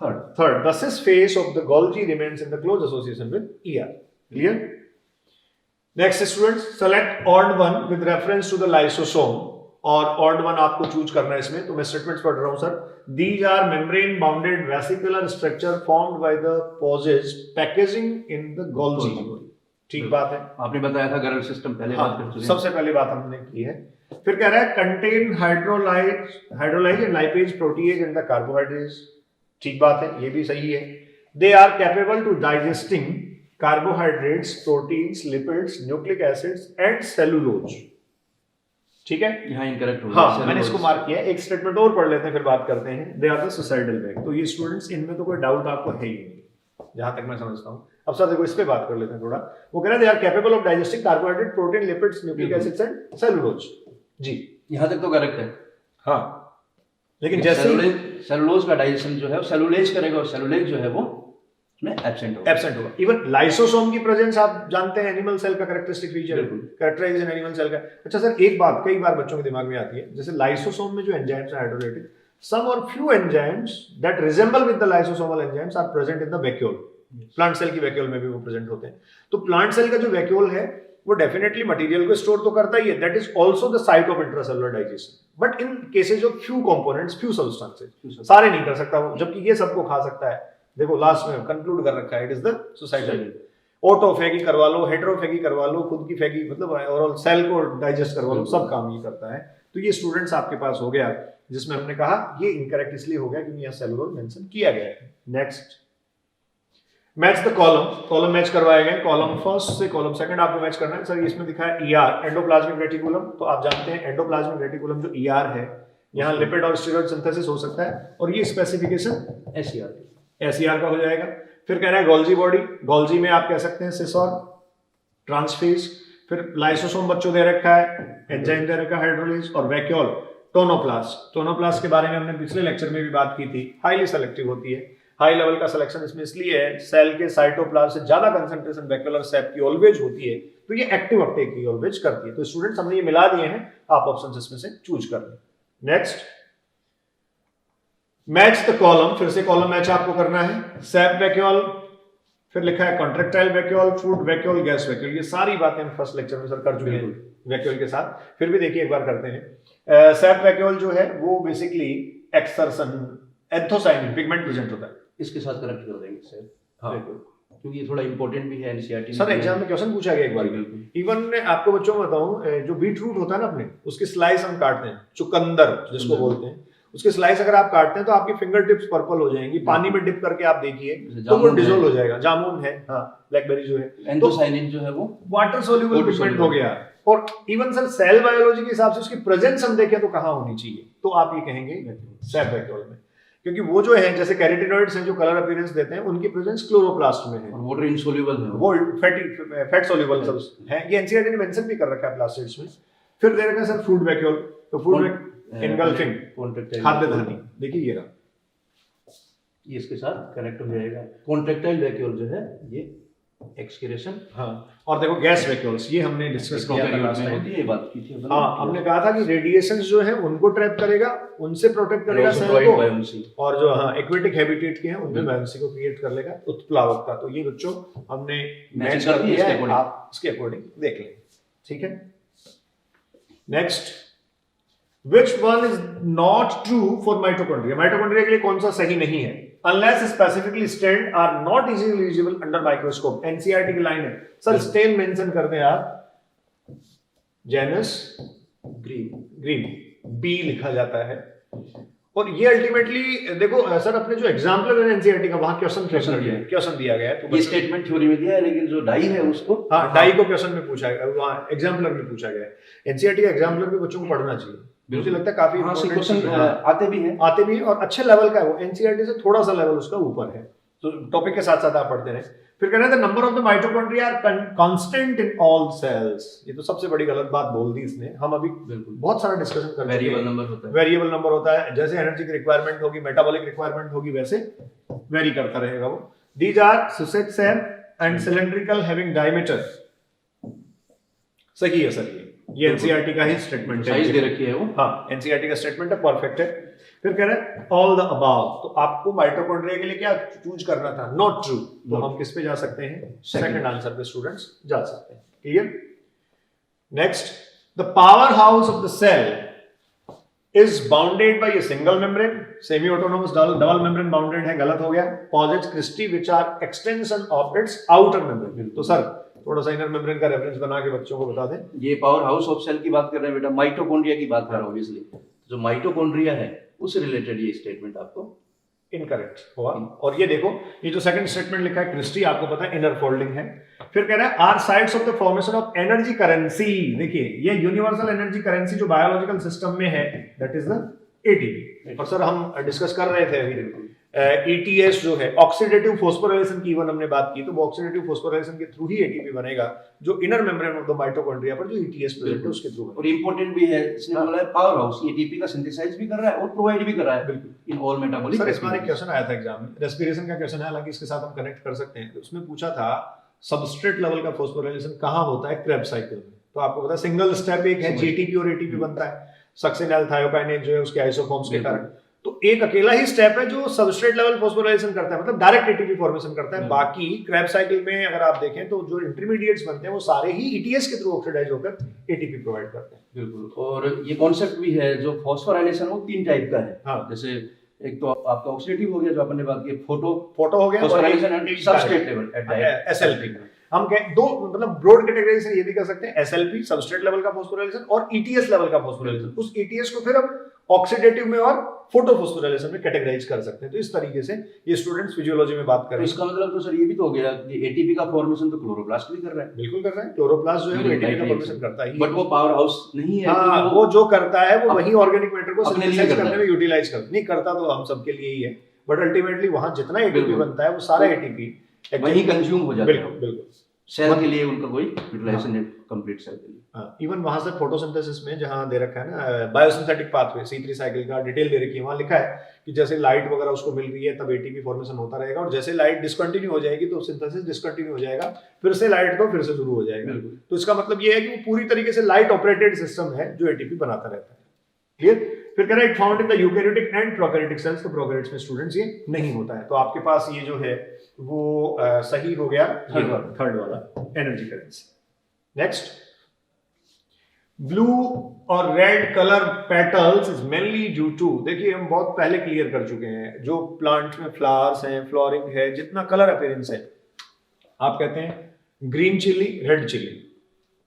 third the cis face of the Golgi remains in the close association with ER. Clear? Next students, select odd one with reference to the lysosome, और ऑड वन आपको चूज करना है इसमें। तो मैं स्टेटमेंट्स पढ़ रहा हूं sir. These are membrane bounded vesicular structure formed by the possesses packaging in the Golgi. ठीक बात है, आपने बताया था गरल सिस्टम पहले हाँ, बात कर चुके हैं। सबसे पहली बात हमने की है। फिर कह रहा है contain hydrolyse and lipase protease in the carbohydrates. ठीक बात है, ये भी सही है। They are capable to digesting carbohydrates, proteins, lipids, nucleic acids and cellulose. ठीक है, यहाँ इनकरेक्ट हो हाँ मैंने इसको मार्क किया। एक स्टेटमेंट और पढ़ लेते हैं फिर बात करते हैं। They are the suicidal bag. तो ये स्टूडेंट्स इनमें तो कोई डाउट आपको है ही नहीं जहां तक मैं समझता हूँ। अब सर देखो इस पे बात कर लेते हैं थोड़ा। वो कह रहे हैं they are capable of digesting carbohydrate, protein, lipids, nucleic acids and cellulose. जी यहाँ तक तो करेक्ट है। हाँ, लेकिन जैसे सेलुलोज का डाइजेशन जो है सेलुलेज करेगा और सेलुलेज जो है वो में एब्सेंट होगा। इवन लाइसोसोम की प्रेजेंस आप जानते हैं एनिमल सेल का characteristic feature, characterization animal cell का। अच्छा सर एक बात कई बार बच्चों के दिमाग में आती है, जैसे लाइसोसोम में जो एंजाइम्स है हाइड्रोलाइटिक, सम और few enzymes that resemble with the lysosomal enzymes are present in the vacuole. Plant cell की वैक्यूल में भी वो प्रेजेंट होते हैं। तो प्लांट सेल का जो वैक्यूल है वो डेफिनेटली मटेरियल को स्टोर तो करता ही है, that is also the site of intracellular digestion. But in cases of few components, few substances, सारे नहीं कर सकता वो, जबकि ये सबको खा सकता है। देखो लास्ट में कंक्लूड कर रखा है it is the suicidal. Autophagy करवा लो, हेटेरोफेगी करवा लो, खुद की फेगी मतलब ओवरऑल सेल को डाइजेस्ट करवा लो, सब काम ये करता है। तो ये स्टूडेंट्स आपके पास हो गया, जिसमें हमने कहा ये इनकरेक्ट इसलिए हो गया क्योंकि यहाँ सेलुलोज मेंशन किया गया है। Next, match the column. Column match करवाए गए, कॉलम फर्स्ट से कॉलम सेकंड आपको मैच करना है। सर इसमें दिखा है ईआर, एंडोप्लाज्मिक रेटिकुलम। तो आप जानते हैं एंडोप्लाज्मिक रेटिकुलम जो ईआर है, यहाँ लिपिड और स्टेरॉइड सिंथेसिस हो सकता है, और ये स्पेसिफिकेशन एसईआर का हो जाएगा। फिर कह रहा है गोल्जी बॉडी, गोल्जी में आप कह सकते हैं सिस और ट्रांसफेज। फिर लाइसोसोम बच्चों दे रखा है, एंजाइम दे रखा है हाइड्रोलेज, और वैक्यूल, टोनोप्लास्ट। टोनोप्लास्ट के बारे में हमने पिछले लेक्चर में भी बात की थी, हाईली सेलेक्टिव होती है। हाई लेवल का सिलेक्शन इसमें इसलिए है, सेल के साइटोप्लाज्म से ज्यादा कंसंट्रेशन वैक्यूलर सेप की ऑलवेज होती है, तो ये एक्टिव अपटेक की ऑलवेज करती है। तो स्टूडेंट्स हमने ये मिला दिए हैं, आप ऑप्शन इसमें से चूज कर लें। Next, match the column. फिर से कॉलम मैच आपको करना है। सेप वैक्यूल, फिर लिखा है contractile vacuole, food vacuole, gas vacuole. ये सारी बातें हम फर्स्ट लेक्चर में सर कर चुके हैं वैक्यूल के साथ। फिर भी देखिए एक बार करते हैं। सेप वैक्यूल जो है वो basically exertion, anthocyanin pigment present होता है। इसके साथ कनेक्ट कर देंगे सर, हाँ, क्योंकि ये थोड़ा इंपॉर्टेंट भी है एनसीईआरटी सर एग्जाम में क्वेश्चन पूछा गया एक बार। इवन आपको बच्चों को बताऊं, जो बीट रूट होता है ना अपने, उसकी स्लाइस हम काटते हैं, चुकंदर जिसको बोलते हैं, उसकी स्लाइस अगर आप काटते हैं तो आपकी फिंगर टिप्स पर्पल हो जाएंगी। पानी में डिप करके आप देखिए तो वो डिसॉल्व हो जाएगा। जामुन है, हाँ, ब्लैकबेरी जो है, एंथोसाइनिन जो है वो वाटर सोल्यूबल पिगमेंट हो गया। और इवन सर सेल बायोलॉजी के हिसाब से उसकी प्रेजेंस हम देखें तो कहाँ होनी चाहिए, तो आप ये कहेंगे सेप वैक्यूल में, क्योंकि वो जो है जैसे कैरोटिनॉइड्स हैं जो कलर अपीयरेंस देते हैं, उनकी प्रेजेंस क्लोरोप्लास्ट में है, और वाटर इनसोल्यूबल है, वो फैट सोल्यूबल सब है। ये एनसीईआरटी ने मेंशन भी कर रखा है प्लास्टिड्स में। फिर दे रखा है सर फूड वैक्यूल। तो फूड इनगल्फिंग, खाद्य धानी, देखिए ये रहा, ये इसके साथ कनेक्ट हो जाएगा। कॉन्ट्रैक्टाइल वैक्यूल जो है ये एक्सक्रीशन, हाँ, और देखो गैस वैक्यूल्स, ये हमने डिस्कस किया था लास्ट टाइम, ये बात की थी। हाँ, हमने कहा था कि रेडिएशंस जो है उनको ट्रैप करेगा, उनसे प्रोटेक्ट करेगा सेल को, और जो हाँ एक्वेटिक हैबिटेट के हैं उनमें बायोमेसी को क्रिएट कर लेगा, उत्प्लावकता। तो ये बच्चों हमने मैच कर दिया है, आप इसके अकॉर्डिंग देख लें, ठीक है। Next, Which one is not true for mitochondria? Mitochondria के लिए कौन सा सही नहीं है? Unless specifically stand are not easily eligible under microscope. NCERT की लाइन है सर, स्टेन मेंशन कर दें आप, जेनस ग्रीन बी लिखा जाता है। और ये अल्टीमेटली देखो सर, अपने जो एग्जाम्पल है एनसीईआरटी का, वहां क्वेश्चन दिया गया है, तो ये स्टेटमेंट थ्योरी में दिया है, लेकिन जो डाई है उसको, हाँ डाई को क्वेश्चन में पूछा गया, वहाँ एग्जाम्पलर में पूछा गया है। एनसीईआरटी का एग्जाम्पलर भी बच्चों को पढ़ना चाहिए, मुझे लगता है काफी क्वेश्चन आते भी हैं और अच्छे लेवल का है वो, एनसीईआरटी से थोड़ा सा लेवल उसका ऊपर है, तो टॉपिक के साथ साथ आप पढ़ते रहे। फिर कह रहे थे number of the mitochondria are constant in all cells. ये तो सबसे बड़ी गलत बात बोल दी इसने, हम अभी बहुत सारा डिस्कशन कर चुके हैं। वेरिएबल नंबर होता है, जैसे एनर्जी की रिक्वायरमेंट होगी, मेटाबॉलिक रिक्वायरमेंट होगी, वैसे वेरी करता रहेगा वो। These are sausage cell and cylindrical having diameter. सही है सर, ये एनसीईआरटी का ही स्टेटमेंट है, साइज दे रखी है वो, हाँ एनसीईआरटी का स्टेटमेंट है, परफेक्ट है। फिर कह रहे हैं ऑल द अबाव, तो आपको माइटोकॉन्ड्रिया के लिए क्या चूज करना था, नॉट ट्रू, तो हम किस पे जा सकते हैं, सेकंड आंसर पे स्टूडेंट्स जा सकते हैं। Clear. Next, the power house of the cell is bounded by a single membrane, semi autonomous double membrane bounded है, गलत हो गया। Possess cristae which are extension of its outer membrane. तो sir थोड़ा सा इनर मेम्ब्रेन का reference बना के बच्चों को बता दें। ये पावर हाउस ऑफ सेल की बात कर रहे हैं बेटा, माइटोकॉन्ड्रिया की बात कर रहा हूं ऑब्वियसली। जो माइटोकॉन्ड्रिया है उससे रिलेटेड ये स्टेटमेंट आपको इनकरेक्ट हुआ। और ये देखो, ये जो सेकंड स्टेटमेंट लिखा है क्रिस्टी, आपको पता है इनर फोल्डिंग है। फिर कह रहा है are sites of the formation of energy currency. देखिए ये यूनिवर्सल एनर्जी करेंसी जो बायोलॉजिकल सिस्टम में है, दैट इज द एटीपी। और सर हम डिस्कस कर रहे थे अभी ईटीएस जो है, ऑक्सीडेटिव फोस्फोराइलेशन की इवन हमने बात की, तो वो ऑक्सीडेटिव फोस्फोराइलेशन के थ्रू ही एटीपी बनेगा, जो inner membrane of the mitochondria पर जो ईटीएस प्रेजेंट है उसके थ्रू। और इंपॉर्टेंट भी है, इसने बोला है पावर हाउस एटीपी का सिंथेसाइज भी कर रहा है और प्रोवाइड भी कर रहा है बिल्कुल इन ऑल मेटाबॉलिक। सर इस बार एक क्वेश्चन आया था एग्जाम में, रेस्पिरेशन का क्वेश्चन है, हालांकि इसके साथ हम कनेक्ट कर सकते हैं। तो उसमें पूछा था सबस्ट्रेट लेवल का फोस्फोराइलेशन कहां होता है क्रेब्स साइकिल में। तो आपको पता है सिंगल स्टेप एक है, जीटीपी और एटीपी बनता है, सक्सिनल थायोकाइनेज जो है उसके आइसोफॉर्म्स के कारण। तो एक अकेला ही स्टेप है जो सबस्ट्रेट लेवल फोस्फोराइलेशन करता है, मतलब डायरेक्ट एटीपी फॉर्मेशन करता है। बाकी क्रेब्स साइकिल में अगर आप देखें तो जो इंटरमीडिएट्स बनते हैं वो सारे ही ईटीएस के थ्रू ऑक्सीडाइज होकर एटीपी प्रोवाइड करते हैं। बिल्कुल। और ये कॉन्सेप्ट भी है, जो फोस्फोराइलेशन वो 3 टाइप का है। हाँ। जैसे एक तो आपका ऑक्सीडेटिव हो गया जो आपने बात की, फोटो हो गया, phosphorylation and substrate level at SLP. हम कहें दो मतलब ब्रॉड कैटेगराइजेशन ये भी कर सकते हैं, एसएलपी सबस्ट्रेट लेवल का फोस्फोराइलेशन और ईटीएस लेवल का फोस्फोराइलेशन। उस ईटीएस को फिर हम ऑक्सीडेटिव में और फोटोफोस्फोराइलेशन में कैटेगराइज कर सकते हैं। तो इस तरीके से ये स्टूडेंट्स फिजियोलॉजी में बात कर रहे हैं। इसका मतलब तो सर ये भी तो हो गया कि एटीपी का फॉर्मेशन तो क्लोरोप्लास्ट भी कर रहा है। बिल्कुल कर रहा है, क्लोरोप्लास्ट जो है वो एटीपी का फॉर्मेशन करता है, बट वो पावर हाउस नहीं है। हाँ, वो जो करता है वो वही ऑर्गेनिक मैटर को सिंथेसाइज करने में यूटिलाइज करता नहीं करता, तो हम सबके लिए ही है, बट अल्टीमेटली वहां जितना एटीपी बनता है वो सारा एटीपी वही कंज्यूम हो जाता है। बिल्कुल बिल्कुल, सेल के लिए उनका कोई यूटिलाइजेशन है कंप्लीट सेल के लिए। इवन वहां से फोटोसिंथेसिस में जहां दे रखा है ना बायोसिंथेटिक पाथवे C3 साइकिल का डिटेल दे रखी है, वहां लिखा है कि जैसे लाइट वगैरह उसको मिल रही है तब एटीपी फॉर्मेशन होता रहेगा, और जैसे लाइट डिसकंटिन्यू हो जाएगी तो सिंथेसिस डिसकंटिन्यू हो जाएगा, फिर से लाइट तो फिर से शुरू हो जाएगा। तो इसका मतलब ये है कि वो पूरी तरीके से लाइट ऑपरेटेड सिस्टम है जो एटीपी बनाता रहता है। क्लियर। फिर कह रहा है it found in the eukaryotic and prokaryotic cells. तो प्रोकैरियोट्स में स्टूडेंट्स ये नहीं होता है, तो आपके पास ये जो है वो सही हो गया थर्ड वाला एनर्जी करेंसी। नेक्स्ट, ब्लू और red colour petals is mainly due to, देखिए हम बहुत पहले क्लियर कर चुके हैं, जो प्लांट में फ्लावर्स हैं, फ्लोरिंग है, जितना कलर अपीयरेंस है, आप कहते हैं green chilli, red chilli,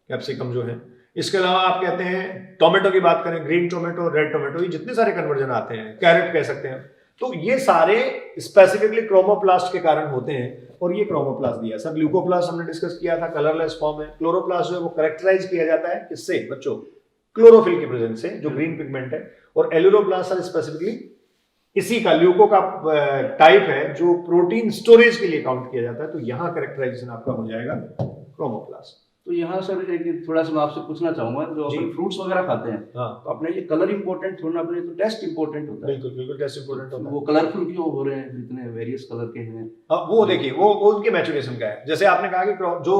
capsicum जो है। इसके अलावा आप कहते हैं टोमेटो की बात करें, ग्रीन टोमेटो, रेड टोमेटो, ये जितने सारे कन्वर्जन आते हैं, कैरेट कह सकते हैं, तो ये सारे स्पेसिफिकली क्रोमोप्लास्ट के कारण होते हैं। और ये क्रोमोप्लास्ट दिया सर, ल्यूकोप्लास्ट हमने डिस्कस किया था, कलरलेस फॉर्म है। क्लोरोप्लास्ट जो है वो कैरेक्टराइज किया जाता है किससे बच्चों, क्लोरोफिल की प्रेजेंस से, जो ग्रीन पिगमेंट है। और एलुरोप्लास्ट सर स्पेसिफिकली इसी का ल्यूको का टाइप है जो प्रोटीन स्टोरेज के लिए काउंट किया जाता है। तो यहाँ कैरेक्टराइजेशन आपका हो जाएगा क्रोमोप्लास्ट। तो यहाँ सर एक थोड़ा सा मैं आपसे पूछना चाहूंगा, जो अपन फ्रूट्स वगैरह खाते हैं, हाँ, तो अपने ये कलर इंपॉर्टेंट थोड़ा, अपने तो टेस्ट इंपॉर्टेंट होता है। बिल्कुल बिल्कुल, टेस्ट इंपॉर्टेंट होता है। वो कलरफुल क्यों हो रहे हैं, जितने वेरियस कलर के हैं। वो देखिए वो उनके मैचुरेशन का है। जैसे आपने कहा कि जो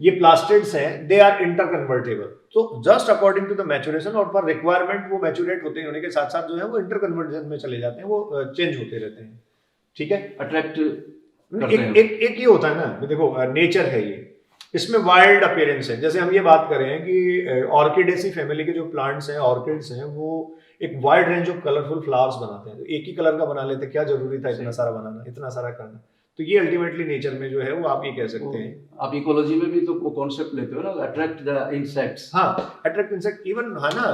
ये प्लास्टिड्स हैं दे आर इंटरकन्वर्टेबल, तो just according to the maturation और पर रिक्वायरमेंट वो मैचुरेट होते होने के साथ साथ जो है वो इंटरकन्वर्जन में चले जाते हैं, वो चेंज होते रहते हैं। ठीक है, अट्रैक्ट एक ये होता है ना, देखो नेचर है ये, इसमें वाइल्ड अपीयरेंस है। जैसे हम ये बात कर रहे हैं कि ऑर्किडेसी फैमिली के जो प्लांट्स हैं, ऑर्किड्स हैं, वो एक wide range of colourful flowers बनाते हैं, तो एक ही कलर का बना लेते, क्या जरूरी था इतना सारा बनाना, इतना सारा करना। तो ये अल्टीमेटली नेचर में जो है वो आप ये कह सकते हैं। आप इकोलॉजी में भी तो कॉन्सेप्ट लेते हो ना, अट्रैक्ट द इंसेक्ट्स। हाँ, अट्रैक्ट इंसेक्ट, इवन है ना,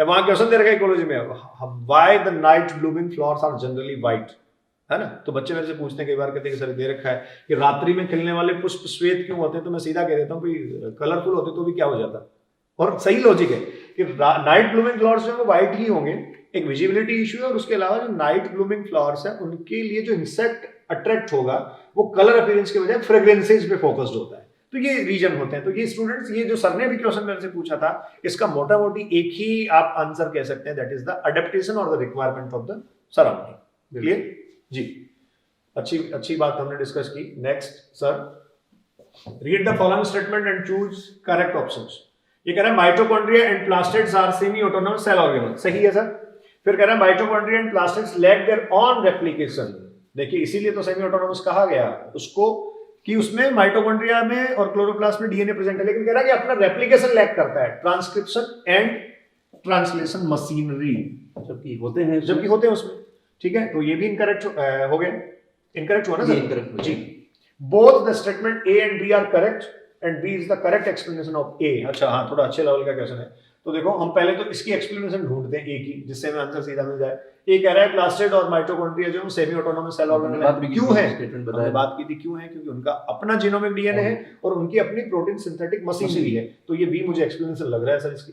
वहां क्वेश्चन दे रखा है इकोलॉजी में, why the night blooming flowers are generally white, है ना। तो बच्चे मेरे से पूछते हैं कई बार, कहते हैं कि सर दे रखा है कि रात्रि में खिलने वाले पुष्प श्वेत क्यों होते हैं, तो मैं सीधा कह देता हूँ भाई कलरफुल होते तो भी क्या हो जाता, और सही लॉजिक है कि नाइट ब्लूमिंग फ्लावर्स जो है वो व्हाइट ही होंगे, एक विजिबिलिटी इशू है, और उसके अलावा जो नाइट ब्लूमिंग फ्लावर्स है उनके लिए जो इंसेक्ट अट्रैक्ट होगा वो कलर अपीयरेंस के बजाय फ्रेग्रेंसेज पे फोकस्ड होता है। तो ये रीजन होते हैं। तो ये स्टूडेंट्स, ये जो सर ने भी क्वेश्चन मेरे से पूछा था, इसका मोटा मोटी एक ही आप आंसर कह सकते हैं, दैट इज द अडेप्टेशन और the requirement of the surrounding. Clear जी, अच्छी बात हमने डिस्कस की। Next sir, read the following statement and choose correct options. ये कह रहा है mitochondria and plastids are semi autonomous cell organelle, सही है सर। फिर कह रहा है mitochondria and plastids lack their own replication, देखिए इसीलिए तो सेमी ऑटोनोमस कहा गया उसको, कि उसमें माइटोकॉन्ड्रिया में और क्लोरोप्लास्ट में डीएनए प्रेजेंट है, लेकिन कह रहा है कि अपना रेप्लिकेशन लैक करता है, ट्रांसक्रिप्शन एंड ट्रांसलेशन मशीनरी जबकि होते हैं उसमें, ठीक है। तो ये भी इनकरेक्ट हो गए, इनकरेक्ट हुआ ना सर जी। Both the statement A and B are correct and B is the correct explanation of A. अच्छा हाँ, थोड़ा अच्छे लेवल का क्वेश्चन है। तो देखो हम पहले तो इसकी एक्सप्लेनेशन ढूंढते हैं ए की, जिससे हमें आंसर सीधा मिल जाए। ये कह रहा है प्लास्टिड और माइटोकॉन्ड्रिया जो सेमी ऑटोनोमस सेल ऑर्गेनल है, क्यों है, हमने बात की थी क्यों है, क्योंकि उनका अपना जीनोमिक डीएनए है और उनकी अपनी प्रोटीन सिंथेटिक मशीनरी है। तो ये बी मुझे एक्सप्लेनेशन लग रहा है सर, इसकी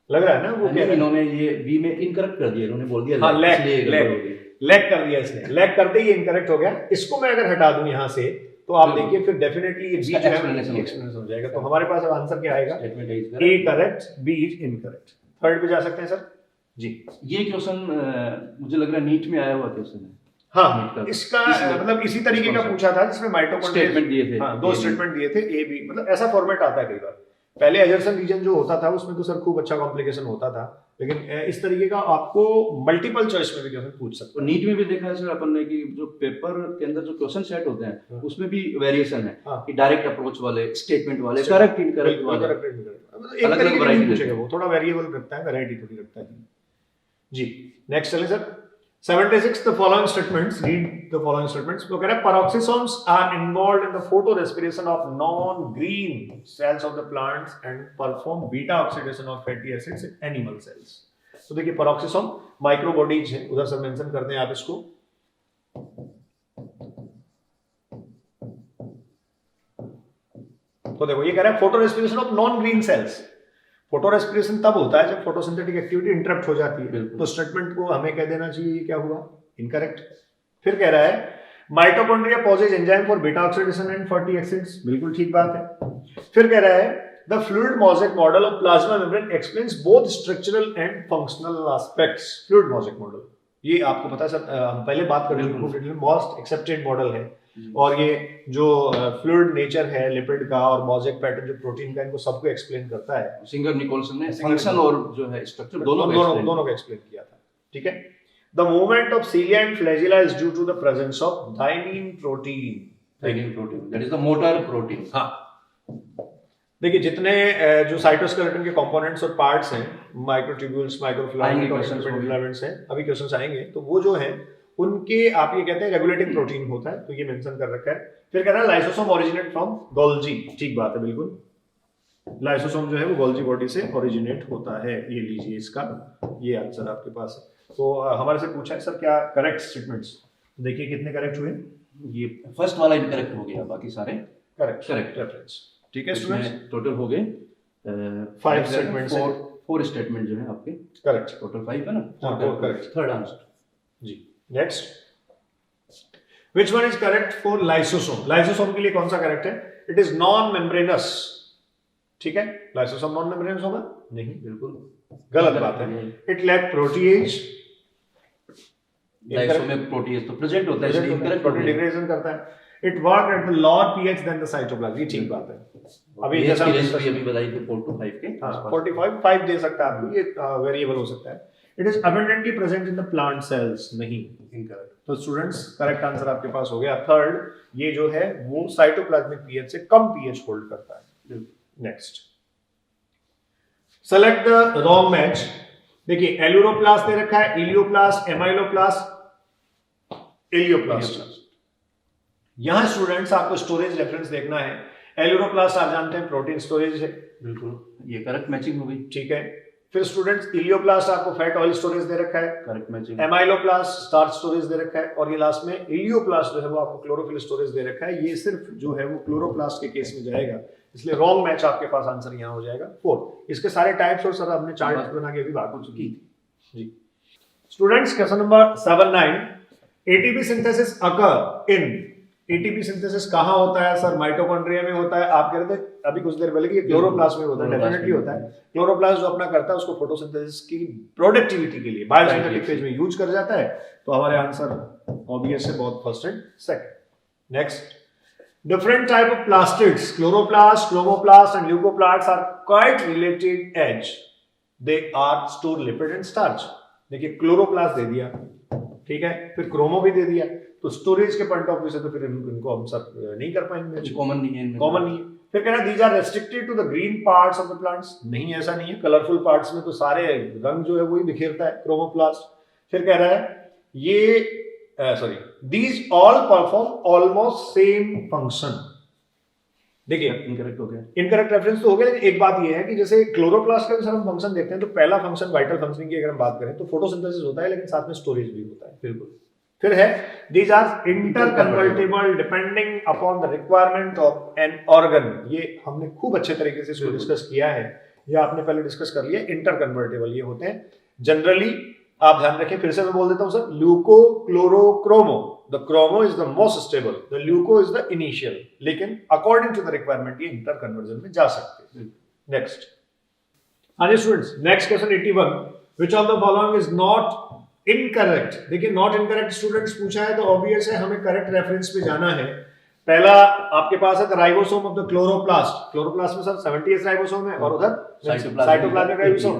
लग रहा है ना, वो कह रहा है इन्होंने ये बी में इनकरेक्ट कर दिया, इन्होंने बोल दिया हाँ लैक कर दिया इसने, लैक करते ही इनकरेक्ट हो गया। इसको मैं अगर हटा दूं यहाँ से तो आप देखिए फिर डेफिनेटली ये बी एक्सप्लेनेशन हो जाएगा। तो हमारे पास अब आंसर क्या आएगा, A correct, B is incorrect. Third पे जा सकते हैं सर जी। ये क्वेश्चन मुझे लग रहा है नीट में आया हुआ क्वेश्चन है। हाँ, इसका मतलब इसी तरीके का पूछा था, जिसमें माइटोकॉन्ड्रिया स्टेटमेंट दिए थे, हाँ 2 स्टेटमेंट दिए थे, ए बी, मतलब ऐसा फॉर्मेट आता है कई बार। पहले एजरसन रीजन जो होता था उसमें तो सर खूब अच्छा कॉम्प्लिकेशन होता था, लेकिन इस तरीके का आपको मल्टीपल चॉइस में भी क्वेश्चन पूछ सकते हैं। नीट में भी देखा है सर अपन ने कि जो पेपर के अंदर जो क्वेश्चन सेट होते हैं उसमें भी वेरिएशन है कि डायरेक्ट अप्रोच वाले, स्टेटमेंट वाले, करेक्ट इनकरेक्ट वाले, एक तरीके का नहीं पूछेगा वो, थोड़ा वेरिएबल रखता है, वैरायटी थोड़ी रखता है जी। नेक्स्ट चलें sir, 76 the following statements, read the following statements। तो कह रहा है peroxisomes are involved in the photorespiration of non-green cells of the plants and perform beta oxidation of fatty acids in animal cells। तो देखिए peroxisome microbodies है, उधर सब mention करते हैं आप इसको। तो देखो ये कह रहा है photorespiration of non-green cells। Photo respiration तब होता है जब फोटोसिंथेटिक एक्टिविटी इंटरप्ट हो जाती है, तो स्टेटमेंट को हमें कह देना चाहिए क्या हुआ, इनकरेक्ट। फिर कह रहा है mitochondria possesses enzyme for beta oxidation and fatty acids, बिल्कुल ठीक बात है। फिर कह रहा है the fluid mosaic model of plasma membrane explains both structural and functional aspects. Fluid mosaic model, ये आपको पता है सर, हम पहले बात कर रहे थे, मोस्ट एक्सेप्टेड मॉडल है। और ये जो फ्लूइड नेचर है लिपिड का और मोज़ेक पैटर्न जो प्रोटीन का, इनको सबको एक्सप्लेन करता है। सिंगर निकोलसन ने फंक्शन और जो है स्ट्रक्चर दोनों को एक्सप्लेन किया था, ठीक है। The movement of cilia and flagella is due to the presence of thymine protein, that is the motor protein. हाँ, देखिए जितने जो साइटोस्केलेटन के कंपोनेंट्स और पार्ट्स हैं, माइक्रोट्यूब्यूल्स, माइक्रोफिलामेंट और फिलामेंट्स हैं, अभी क्वेश्चंस आएंगे, तो वो जो है उनके आप ये कहते हैं रेगुलेटिंग प्रोटीन होता है, तो ये मेंशन कर रखा है। फिर कह रहा है लाइसोसोम ओरिजिनेट फ्रॉम गोल्जी, ठीक बात है बिल्कुल, लाइसोसोम जो है वो गोल्जी बॉडी से ओरिजिनेट होता है। ये लीजिए इसका ये आंसर आपके पास है। तो हमारे से पूछा है सर क्या करेक्ट स्टेटमेंट्स, देखिए कितने करेक्ट हुए। ये फर्स्ट वाला इनकरेक्ट हो गया, बाकी सारे करेक्ट रेफरेंस, ठीक है स्टूडेंट्स। टोटल हो गए 5 स्टेटमेंट्स, 4 स्टेटमेंट जो है आपके करेक्ट, टोटल 5 है ना, करेक्ट, थर्ड आंसर जी। Next, which one is correct for lysosome. Lysosome के लिए कौन सा करेक्ट है, इट इज नॉन मेम्ब्रेनस, ठीक है। लाइसोसोम नॉन मेम्ब्रेनस होगा नहीं, बिल्कुल गलत बात है। इट लैक प्रोटीएज, लाइसोसोम में प्रोटीएज तो प्रेजेंट होता है, इसलिए इनकरेक्ट प्रोटीन डिग्रेडेशन करता है। It work at the lower pH than the cytoplasm, ये ठीक बात है। अभी जैसा अभी बताई थी 4 to 5 के, 45 दे सकता है आपको, ये वेरिएबल हो सकता है। It is abundantly present in the plant cells, नहीं, इनकरेक्ट। तो स्टूडेंट्स करेक्ट आंसर आपके पास हो गया थर्ड, ये जो है वो साइटोप्लाज्मिक पीएच से कम पीएच होल्ड करता है। Next, select the wrong match. देखिए एल्यूरोप्लास्ट दे रखा है, इलियोप्लास्ट, एमाइलोप्लास्ट, इलियोप्लास्ट। यहां स्टूडेंट्स आपको स्टोरेज रेफरेंस देखना है। एल्यूरोप्लास्ट आप जानते हैं प्रोटीन स्टोरेज है, बिल्कुल, ये करेक्ट मैचिंग होगी। ठीक है। फिर स्टूडेंट्स इलियोप्लास्ट आपको फैट ऑयल स्टोरेज दे रखा है, correct matching. Amyloplast starch storage दे रखा है, और ये लास्ट में इलियोप्लास्ट जो है वो आपको क्लोरोफिल स्टोरेज दे रखा है। ये सिर्फ जो है वो क्लोरोप्लास्ट के केस में जाएगा, इसलिए रॉन्ग मैच आपके पास आंसर यहाँ हो जाएगा 4। इसके सारे टाइप्स और सर हमने चार्ट बना के अभी बात हो चुकी थी जी। Students question number 7-9, ATP synthesis occur in, ATP synthesis कहाँ होता है सर? माइटोकॉन्ड्रिया में होता है। आप कह रहे थे अभी कुछ देर पहले कि क्लोरोप्लास्ट में होता है, डेफिनेटली होता है। क्लोरोप्लास्ट जो अपना करता है उसको फोटोसिंथेसिस की प्रोडक्टिविटी के लिए बायोसिंथेटिक फेज में यूज कर जाता है। तो हमारे आंसर ऑब्वियस है, बहुत first and second. Next, different type of plastids, chloroplast, chromoplast and leucoplasts are quite related edge. They are store lipid and starch. देखिए क्लोरोप्लास्ट दे दिया, ठीक है, फिर क्रोमो भी दे दिया, तो स्टोरेज के पॉइंट ऑफ व्यू से तो फिर इनको हम सब नहीं कर पाएंगे, कॉमन नहीं है, कॉमन नहीं है। फिर कह रहा है these are restricted to the green parts of the plants। नहीं, ऐसा नहीं है, कलरफुल पार्ट्स में तो सारे रंग जो है वही बिखेरता है क्रोमोप्लास्ट। फिर कह रहा है ये these all perform almost same function। देखिए इनकरेक्ट हो गया, इनकरेक्ट रेफरेंस तो हो गया, लेकिन एक बात ये है कि जैसे क्लोरोप्लास्ट का भी सर हम फंक्शन देखते हैं, तो पहला फंक्शन वाइटल फंक्शनिंग की अगर हम बात करें तो फोटोसिंथेसिस होता है, लेकिन साथ में स्टोरेज भी होता है। बिल्कुल। फिर है these are interconvertible depending upon the requirement of an organ। ये हमने खूब अच्छे तरीके से इसको डिस्कस किया है, या आपने पहले डिस्कस कर लिया। इंटरकन्वर्टेबल ये होते हैं जनरली, आप ध्यान रखें, फिर से मैं बोल देता हूं sir, leuco chloro chromo. The chromo is the most stable, the leuco is the initial, लेकिन अकॉर्डिंग टू द रिक्वायरमेंट ये इंटर कन्वर्जन में जा सकते हैं। नेक्स्ट, हाँ जी students, next question 81, which of the following is not incorrect. देखिए not incorrect students पूछा है, तो ऑब्वियस है हमें करेक्ट रेफरेंस पे जाना है। पहला आपके पास है ribosome of the chloroplast. Chloroplast में सर 70s राइबोसोम है, और उधर साइटोप्लाज्मिक राइबोसोम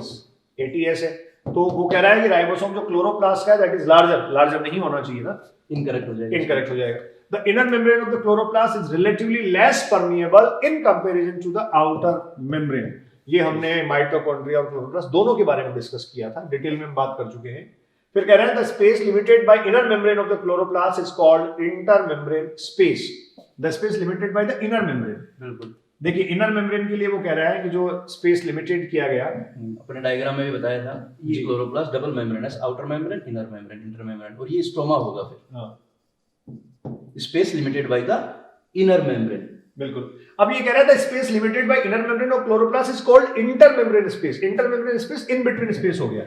80s है। तो वो कह रहा है कि राइबोसोम जो क्लोरोप्लास्ट का है दैट इज लार्जर नहीं होना चाहिए ना, इनकरेक्ट हो जाएगा, इनकरेक्ट हो जाएगा। The inner membrane of the chloroplast is relatively less permeable in comparison to the outer membrane. ये हमने माइटोकॉन्ड्रिया और क्लोरोप्लास्ट दोनों के बारे में डिस्कस किया था, डिटेल में हम बात कर चुके हैं। फिर कह रहे हैं the space limited by inner membrane of the chloroplast is called intermembrane space. The space limited by the inner membrane. बिल्कुल। देखिए इनर मेम्ब्रेन के लिए वो कह रहा है कि जो स्पेस लिमिटेड किया गया, अपने डायग्राम में भी बताया था, ये chloroplast double membranous, outer membrane, inner membrane, inter membrane, और ये स्ट्रोमा होगा फिर space limited by the inner membrane. बिल्कुल। अब ये कह रहा था space limited by inner membrane of chloroplast is called intermembrane space. Intermembrane space in between space हो गया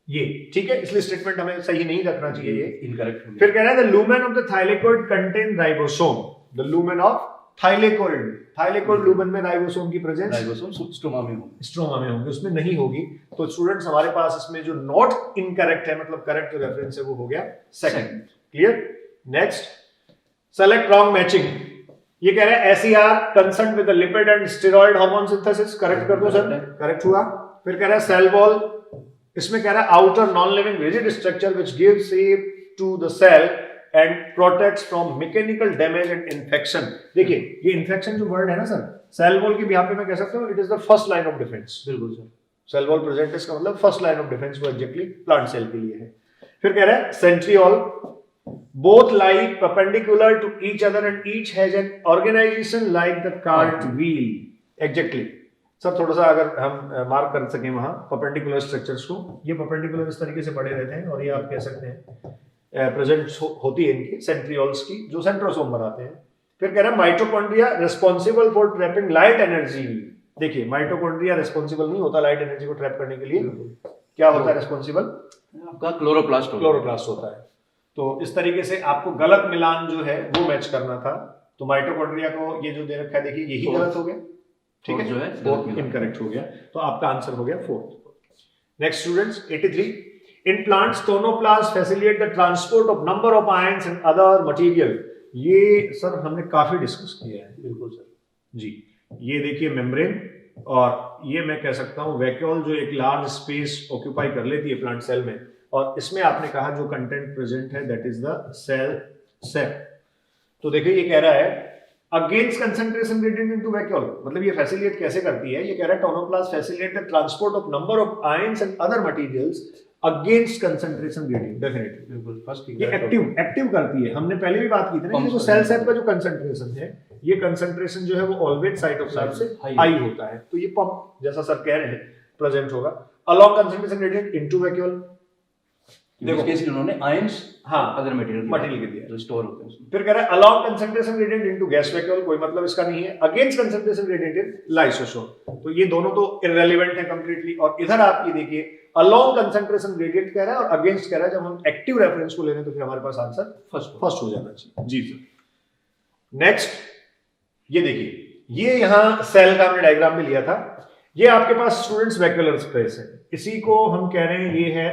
ये, ठीक है, इसलिए स्टेटमेंट हमें सही नहीं रखना चाहिए, ये इनकरेक्ट हो गया। फिर कह रहा है the lumen of the thylakoid contain ribosome. The lumen of thylakoid lumen में राइबोसोम की प्रेजेंस, राइबोसोम स्ट्रोमा में होगी, स्ट्रोमा में होगी, उसमें नहीं होगी। तो स्टूडेंट्स हमारे पास इसमें जो नॉट इनकरेक्ट है, मतलब करेक्ट जो रेफरेंस है वो हो गया second. Clear. Next, select wrong matching. ये कह रहा है SER concern with the lipid and steroid hormone synthesis. Correct कर दो सर, करेक्ट हुआ। फिर कह रहा है सेल वॉल, इसमें कह रहा है outer non living rigid structure which gives shape to the cell and protects from mechanical damage and infection. देखिए ये इन्फेक्शन जो वर्ड है ना सर, सेल वॉल की भी यहाँ पे मैं कह सकता हूँ it is the first line of defence. बिल्कुल सर, सेल वॉल प्रेजेंट का मतलब फर्स्ट लाइन ऑफ डिफेंस वो एग्जैक्टली प्लांट सेल के लिए है। फिर कह रहा है centriole, both lie perpendicular to each other and each has an organization like the cart wheel। exactly sir, थोड़ा सा अगर हम मार्क कर सकें वहां परपेंडिकुलर स्ट्रक्चर्स को, ये परपेंडिकुलर इस तरीके से पड़े रहते हैं, और ये आप कह सकते हैं प्रेजेंट होती है इनकी सेंट्रियोल्स की, जो सेंट्रोसोम बनाते हैं। फिर कह रहा है mitochondria responsible for trapping light energy. देखिए माइटोकॉन्ड्रिया रिस्पॉन्सिबल नहीं होता लाइट एनर्जी को ट्रैप करने के लिए, क्या होता है रिस्पॉन्सिबल? आपका क्लोरोप्लास्ट होता है। तो इस तरीके से आपको गलत मिलान जो है वो मैच करना था। तो माइटोकॉन्ड्रिया को ये जो दे रखा है, देखिए यही गलत हो गया, ठीक है, जो है फोर्थ इनकरेक्ट हो गया, तो आपका आंसर हो गया fourth. Next students 83, in plants tonoplast facilitate the transport of number of ions and other material. ये सर हमने काफी डिस्कस किया है। बिल्कुल सर जी, ये देखिए मेम्ब्रेन, और ये मैं कह सकता हूँ वैक्यूल जो एक लार्ज स्पेस ऑक्यूपाई कर लेती है प्लांट सेल में, और इसमें आपने कहा जो कंटेंट प्रेजेंट है दैट इज द सेल सेप। तो देखिए ये कह रहा है against concentration gradient into vacuole, मतलब ये फैसिलिटेट कैसे करती है, ये कह रहा है tonoplast facilitate the transport of number of ions and other materials against concentration gradient. Definitely बिल्कुल फर्स्ट ये एक्टिव करती है। हमने पहले भी बात की थी ना कि देखो सेल सेप का जो कंसंट्रेशन है, ये कंसंट्रेशन जो है वो ऑलवेज साइट ऑफ साइड से हाई होता है, तो ये पंप जैसा सर कह रहे हैं प्रेजेंट होगा along concentration gradient into vacuole. देखो केस उन्होंने आयंस हाँ अदर मटेरियल के दिया जो स्टोर होते हैं। फिर कह रहा है along concentration gradient into gas vacuole, कोई मतलब इसका नहीं है। अगेंस्ट कंसंट्रेशन ग्रेडियंट इन लाइसोसोम, तो ये दोनों तो इररिलेवेंट है कंप्लीटली। और इधर आप ये देखिए अलोंग कंसंट्रेशन ग्रेडियंट कह रहा है और अगेंस्ट कह रहा है। जब हम एक्टिव रेफरेंस को ले रहे हैं तो फिर हमारे पास आंसर फर्स्ट हो जाना चाहिए। जी सर। नेक्स्ट ये देखिए, ये यहां सेल का हमने डायग्राम में लिया था। ये आपके पास स्टूडेंट्स वैक्यूलर स्पेस है, इसी को हम कह रहे हैं ये है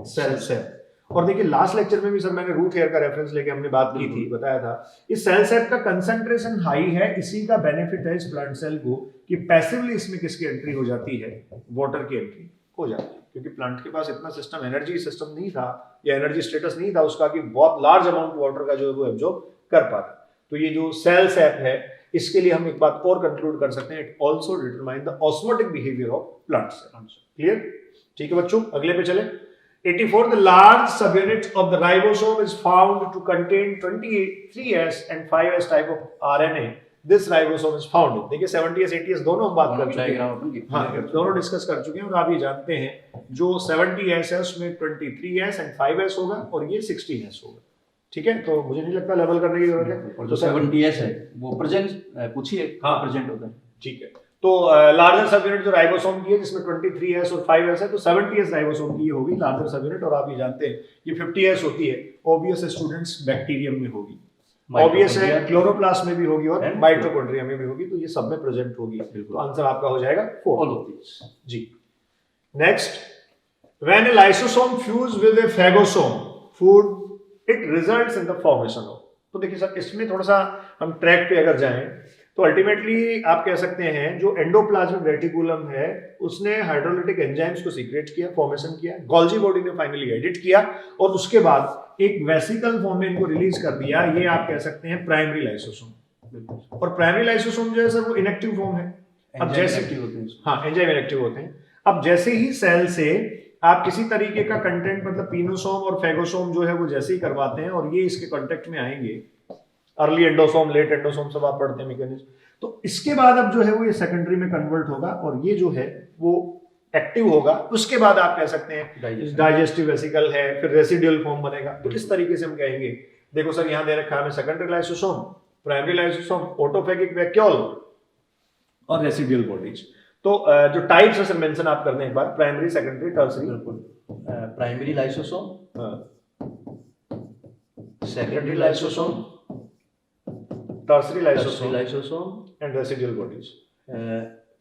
सेल सेप। और देखिए लास्ट लेक्चर में भी सर मैंने रूट हेयर का रेफरेंस लेके हमने बात की थी, बताया था इस सेल सेप का कंसंट्रेशन हाई है। इसी का बेनिफिट है इस प्लांट सेल को कि पैसिवली इसमें किसकी एंट्री हो जाती है, वाटर की एंट्री हो जाती है, क्योंकि प्लांट के पास इतना सिस्टम एनर्जी सिस्टम नहीं था या एनर्जी स्टेटस नहीं था उसका कि बहुत लार्ज अमाउंट वाटर का जो है वो एब्जॉर्ब कर पाता। तो ये जो सेल सेप है इसके लिए हम एक बात और कंक्लूड कर सकते हैं, it also determine the osmotic behaviour of plant cell. Clear? ठीक है बच्चों, अगले पे चले। 84 the large subunit of the ribosome is found to contain 23S and 5S type of RNA. This ribosome is found. देखिए 70S 80S दोनों हम बात कर चुके हैं, हाँ दोनों डिस्कस कर चुके हैं। और आप ये जानते हैं जो 70S है उसमें 23S and 5S होगा और ये 16S होगा। ठीक है, तो मुझे नहीं लगता लेवल करने की जरूरत है। और जो 70S है वो प्रेजेंट पूछिए, हाँ प्रेजेंट होता है। ठीक है, तो लार्जर सब यूनिट जो राइबोसोम की है जिसमें 23S और 5S है, तो 70S राइबोसोम की होगी लार्जर सब यूनिट। और आप ये जानते हैं ये 50S होती है, ऑब्वियस है स्टूडेंट्स बैक्टीरियम में होगी, ऑब्वियस है क्लोरोप्लास्ट में भी होगी और माइटोकॉन्ड्रिया में भी होगी, तो ये सब में प्रेजेंट होगी। तो आंसर आपका हो जाएगा 4 जी। Next, when a lysosome fuse with a phagosome food it results in the formation of. तो देखिए सर इसमें थोड़ा सा हम ट्रैक पे अगर जाएं तो अल्टीमेटली आप कह सकते हैं जो एंडोप्लाज्मिक रेटिकुलम है उसने हाइड्रोलिटिक एंजाइम्स को सीक्रेट किया, फॉर्मेशन किया, गोल्जी बॉडी ने फाइनली एडिट किया और उसके बाद एक वेसिकल फॉर्म में इनको रिलीज कर दिया। ये आप कह सकते हैं प्राइमरी लाइसोसोम। और प्राइमरी लाइसोसोम जो है सर वो इनएक्टिव फॉर्म है। अब जैसे हाँ एंजाइम इनएक्टिव होते हैं। अब जैसे ही सेल से आप किसी तरीके का कंटेंट मतलब पीनोसोम और फेगोसोम जो है वो जैसे ही करवाते हैं और ये इसके कांटेक्ट में आएंगे, अर्ली एंडोसोम लेट एंडोसोम सब आप पढ़ते हैं मैकेनिज्म, तो इसके बाद अब जो है वो ये सेकेंडरी में कन्वर्ट होगा और ये जो है वो एक्टिव होगा। उसके बाद आप कह सकते हैं डाइजेस्टिव वेसिकल है, फिर रेसिडुअल फॉर्म बनेगा। तो इस तरीके से हम कहेंगे, देखो सर यहां दे रखा है हमें secondary lysosome, primary lysosome, autophagic vacuole और रेसिडुअल बॉडीज। तो जो टाइप्स है सर मेंशन आप करने एक बार, प्राइमरी सेकेंडरी टर्सरी। बिल्कुल, primary lysosome, secondary lysosome, tertiary lysosome and residual bodies.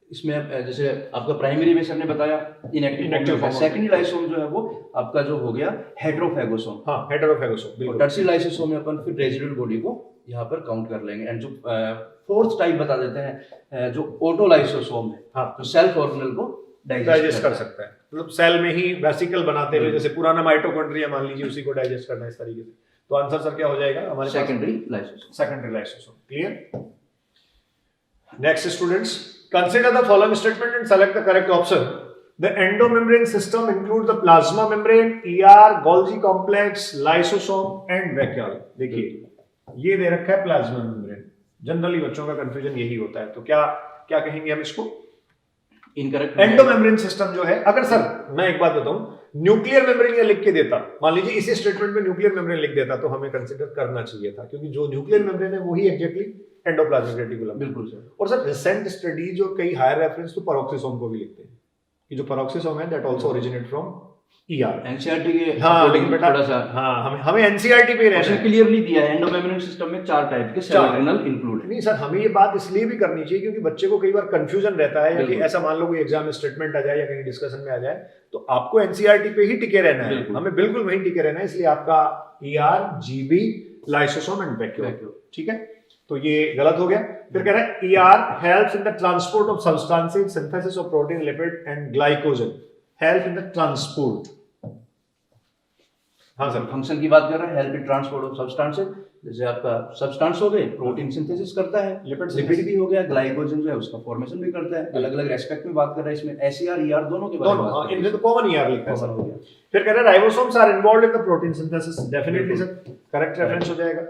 इसमें जैसे आपका प्राइमरी में सर ने बताया इनएक्टिव फॉर्म, सेकेंडरी लाइसोसोम जो है वो आपका जो हो गया हेटेरोफेगोसोम। हाँ हेटेरोफेगोसोम बिल्कुल। टर्सरी लाइसोसोम में अपन फिर रेसिडुअल बॉडी को यहाँ पर काउंट कर लेंगे। एंड जो फोर्थ टाइप बता देते हैं जो ऑटोलाइसोसोम है, हाँ तो सेल्फ ऑर्गेनेल को डाइजेस्ट कर सकता है, मतलब सेल में ही वेसिकल बनाते हुए जैसे पुराना माइटोकॉन्ड्रिया मान लीजिए उसी को डाइजेस्ट करना है इस तरीके से। तो आंसर सर क्या हो जाएगा हमारे secondary lysosome. Secondary lysosome. Clear? Next students, consider the following statement and select the correct option. The endomembrane system include the plasma membrane, ER, Golgi complex, lysosome and vacuole. देखिए ये दे रखा है plasma membrane, generally बच्चों का confusion यही होता है। तो क्या क्या कहेंगे हम इसको? इनकरेक्ट। एंडोमेम्ब्रेन सिस्टम जो है, अगर सर मैं एक बात बताऊं, न्यूक्लियर मेम्ब्रेन या लिख के देता, मान लीजिए इसी स्टेटमेंट में न्यूक्लियर मेम्ब्रेन लिख देता तो हमें कंसीडर करना चाहिए था, क्योंकि जो न्यूक्लियर मेम्ब्रेन है वही एग्जैक्टली एंडोप्लाज्मिक रेटिकुलम। बिल्कुल सर। और सर रिसेंट स्टडीज और कई हायर रेफरेंस तो पैरोक्सिसोम को भी लिखते हैं कि जो पैरोक्सिसोम है that also originate from ER। NCERT के हाँ लेकिन बेटा थोड़ा सा हमें एनसीईआरटी पे रहना है। क्लियरली दिया है एंडोमेम्ब्रेन सिस्टम में 4 टाइप के सेल ऑर्गेनल इंक्लूड है। नहीं सर हमें ये बात इसलिए भी करनी चाहिए क्योंकि बच्चे को कई बार कंफ्यूजन रहता है, या कि ऐसा मान लो कोई एग्जाम में स्टेटमेंट आ जाए या कहीं डिस्कशन में आ जाए, तो आपको एनसीईआरटी पे ही टिके रहना है, हमें बिल्कुल वहीं टिके रहना है। इसलिए आपका ER, GB, lysosome and vacuole. ठीक है, तो ये गलत हो गया। फिर कह रहा है ER helps in the transport of substances, synthesis of protein, lipid and glycogen, help in the transport. हाँ सर, फंक्शन की बात कर रहे हैं, help in transport of substances, जैसे आपका सब्सटेंस हो गए, प्रोटीन सिंथेसिस करता है, लिपिड भी हो गया, ग्लाइकोजन जो है उसका फॉर्मेशन भी करता है। अलग अलग एस्पेक्ट में बात कर रहे हैं इसमें, एसईआर ईआर दोनों के बारे में बात कर रहे इनमें तो कॉमन ईआर लिखा है हैं। सर। हो गया। फिर कह रहा है ribosomes are involved in the protein synthesis, definitely sir correct reference हो जाएगा।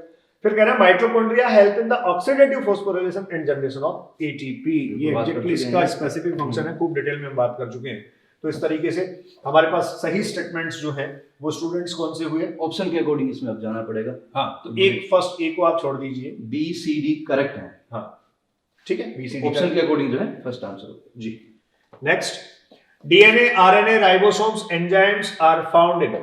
फिर कह रहा है mitochondria help in the oxidative phosphorylation and generation of ATP, ये बात कर एग्जैक्टली चुके इसका हैं। स्पेसिफिक फंक्शन है, खूब डिटेल में हम बात कर चुके हैं। तो इस तरीके से हमारे पास सही स्टेटमेंट्स जो हैं वो स्टूडेंट्स कौन से हुए? ऑप्शन के अकॉर्डिंग इसमें अब जाना पड़ेगा। हाँ, तो एक फर्स्ट ए को आप छोड़ दीजिए। बी सी डी करेक्ट है। हाँ ठीक है, बीसीडी ऑप्शन के अकॉर्डिंग जो है फर्स्ट आंसर होगा। जी। Next, DNA RNA ribosomes enzymes are found in,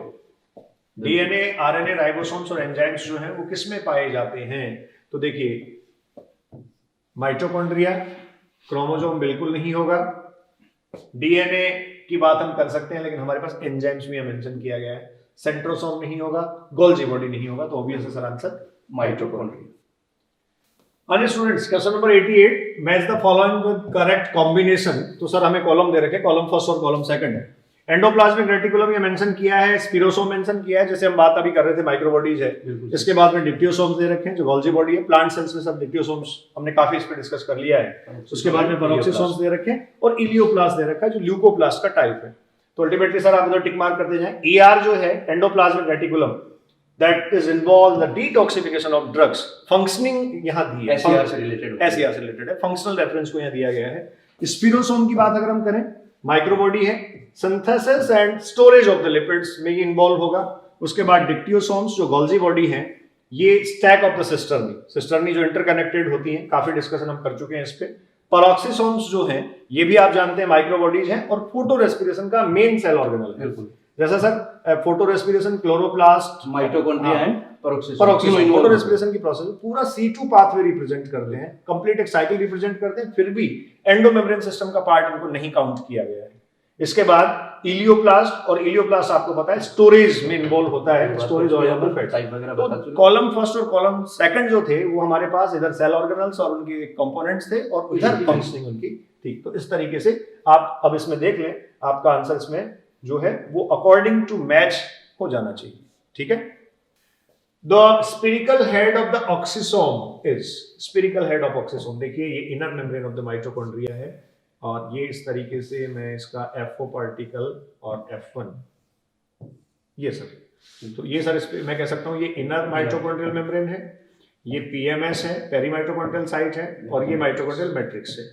DNA RNA ribosomes और एंजाइम्स जो हैं वो किस में पाए जाते हैं? तो देखिए माइटोकॉन्ड्रिया, क्रोमोसोम बिल्कुल नहीं होगा, डीएनए की बात हम कर सकते हैं लेकिन हमारे पास एंजाइम्स भी मेंशन किया गया है, सेंट्रोसोम नहीं होगा, गोल्जी बॉडी नहीं होगा, तो ऑब्वियस है सर आंसर माइटोकॉन्ड्रिया। अन्य students, question number 88, match the following with correct combination. तो सर हमें कॉलम दे रखे, कॉलम फर्स्ट और कॉलम सेकंड है। एंडोप्लाज्मिक रेटिकुलम ये मेंशन किया है, स्पिरोसोम मेंशन किया है, जैसे हम बात अभी कर रहे थे माइक्रोबॉडीज है। इसके बाद में डिप्टियोसोम्स दे रखे हैं जो गोल्जी बॉडी है। प्लांट सेल्स में सब डिप्टियोसोम्स हमने काफी इस पे डिस्कस कर लिया है। उसके बाद में पेरोक्सिसोम्स दे रखे हैं और इलियोप्लास्ट दे रखा है जो ल्यूकोप्लास्ट का टाइप है। तो अल्टीमेटली सर आप उधर टिक मार्क करते जाएं। ईआर जो है endoplasmic reticulum, that is involve the detoxification of drugs. Functioning यहां दी है, एसईआर से रिलेटेड, एसईआर से रिलेटेड है, फंक्शनल रेफरेंस को यहां दिया गया है। स्पिरोसोम की बात अगर हम करें, माइक्रोबॉडी है, synthesis and storage of the lipids में ये इन्वॉल्व होगा। उसके बाद डिक्टियोसोम्स जो गोल्जी बॉडी है, ये स्टैक ऑफ द सिस्टर्नी जो इंटरकनेक्टेड होती हैं, काफी डिस्कशन हम कर चुके हैं इस पे। पेरोक्सिसोम्स जो हैं ये भी आप जानते हैं माइक्रोबॉडीज हैं और फोटो रेस्पिरेशन का मेन सेल ऑर्गेनल है। बिल्कुल जैसा sir photo respiration, chloroplast, mitochondria and peroxisome, photo respiration की प्रोसेस पूरा C2 पाथवे रिप्रेजेंट करते हैं, कंप्लीट एक साइकिल रिप्रेजेंट करते हैं, फिर भी एंडोमेम्ब्रेन सिस्टम का पार्ट इनको नहीं काउंट किया गया है। इसके बाद इलियोप्लास्ट, और इलियोप्लास्ट आपको पता है स्टोरेज में इन्वॉल्व होता है, स्टोरेज ऑर्गेनल टाइप वगैरह बता तो चुके। कॉलम फर्स्ट और कॉलम सेकंड जो थे वो हमारे पास इधर सेल ऑर्गेनल्स और उनके कंपोनेंट्स थे और इधर फंक्शनिंग उनकी थी। तो इस तरीके से आप अब इसमें देख लें, आपका आंसर इसमें जो है वो अकॉर्डिंग टू मैच हो जाना चाहिए। ठीक है। The spherical head of the oxysome is, spherical head of oxysome देखिए ये inner membrane of the mitochondria है और ये इस तरीके से मैं इसका FO पार्टिकल और F1, ये सर, तो ये सर मैं कह सकता हूँ ये इनर माइटोकॉन्ड्रियल मेम्ब्रेन है, ये PMS है, पेरीमाइटोकॉन्ड्रियल साइट है, और ये माइटोकॉन्ड्रियल मैट्रिक्स है।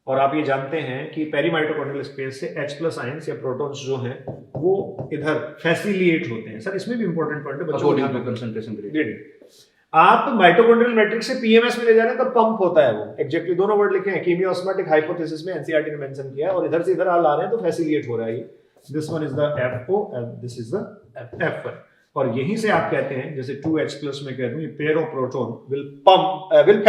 और आप ये जानते हैं कि पेरीमाइटोकॉन्ड्रियल स्पेस से H+ आयंस या प्रोटॉन्स जो हैं वो इधर फैसिलिएट होते हैं। सर इसमें भी इंपॉर्टेंट पॉइंट है बच्चों को, कंसंट्रेशन ग्रेडियंट आप माइटोकॉन्ड्रियल मैट्रिक्स से PMS में ले जा रहे हैं तब पंप होता है वो, एग्जैक्टली दोनों वर्ड लिखे हैं, कीमियोस्मैटिक हाइपोथेसिस में NCERT ने मेंशन किया है, और इधर से इधर आ रहे हैं तो फैसिलिएट हो रहा है ये। This one is the FO and this is the F1, और यहीं से आप कहते हैं जैसे 2H+ में कह दूं ये पेयर ऑफ प्रोटॉन विल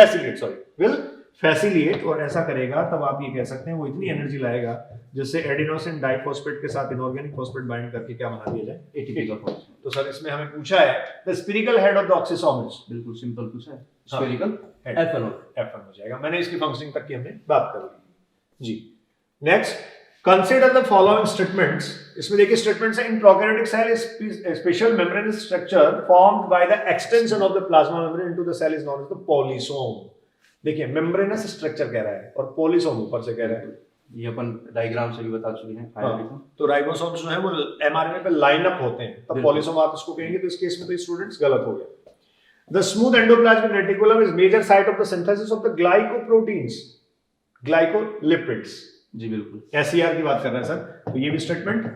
फैसिलिएट और ऐसा करेगा तब आप ये कह सकते हैं वो इतनी एनर्जी लाएगा जिससे एडिनोसिन डाइफॉस्फेट के साथ इनऑर्गेनिक फॉस्फेट बाइंड करके क्या बना दिया जाए, ATP का फॉर्मेशन। तो सर इसमें हमें पूछा है the spherical head of the oxysome is, बिल्कुल सिंपल पूछा है, स्फेरिकल F1 हो जाएगा। मैंने इसकी फंक्शनिंग तक की हमने बात कर ली जी। Next, consider the following statements. इसमें देखिए स्टेटमेंट्स है, in prokaryotic cell is special membranous structure formed by the extension of the plasma membrane into the cell is known as the polysome. देखिए मेम्ब्रेनस स्ट्रक्चर कह रहा है और polysome ऊपर से कह रहा है, ये अपन डायग्राम से भी बता चुके हैं। हाँ, तो राइबोसोम्स जो है वो mRNA पे लाइन अप होते हैं, तब पॉलीसोम आप इसको कहेंगे, तो इस केस में तो स्टूडेंट्स गलत हो गया। The smooth endoplasmic reticulum is major site of the synthesis of the glycoproteins, glycolipids. जी बिल्कुल, SER की बात कर रहे हैं सर, तो ये भी स्टेटमेंट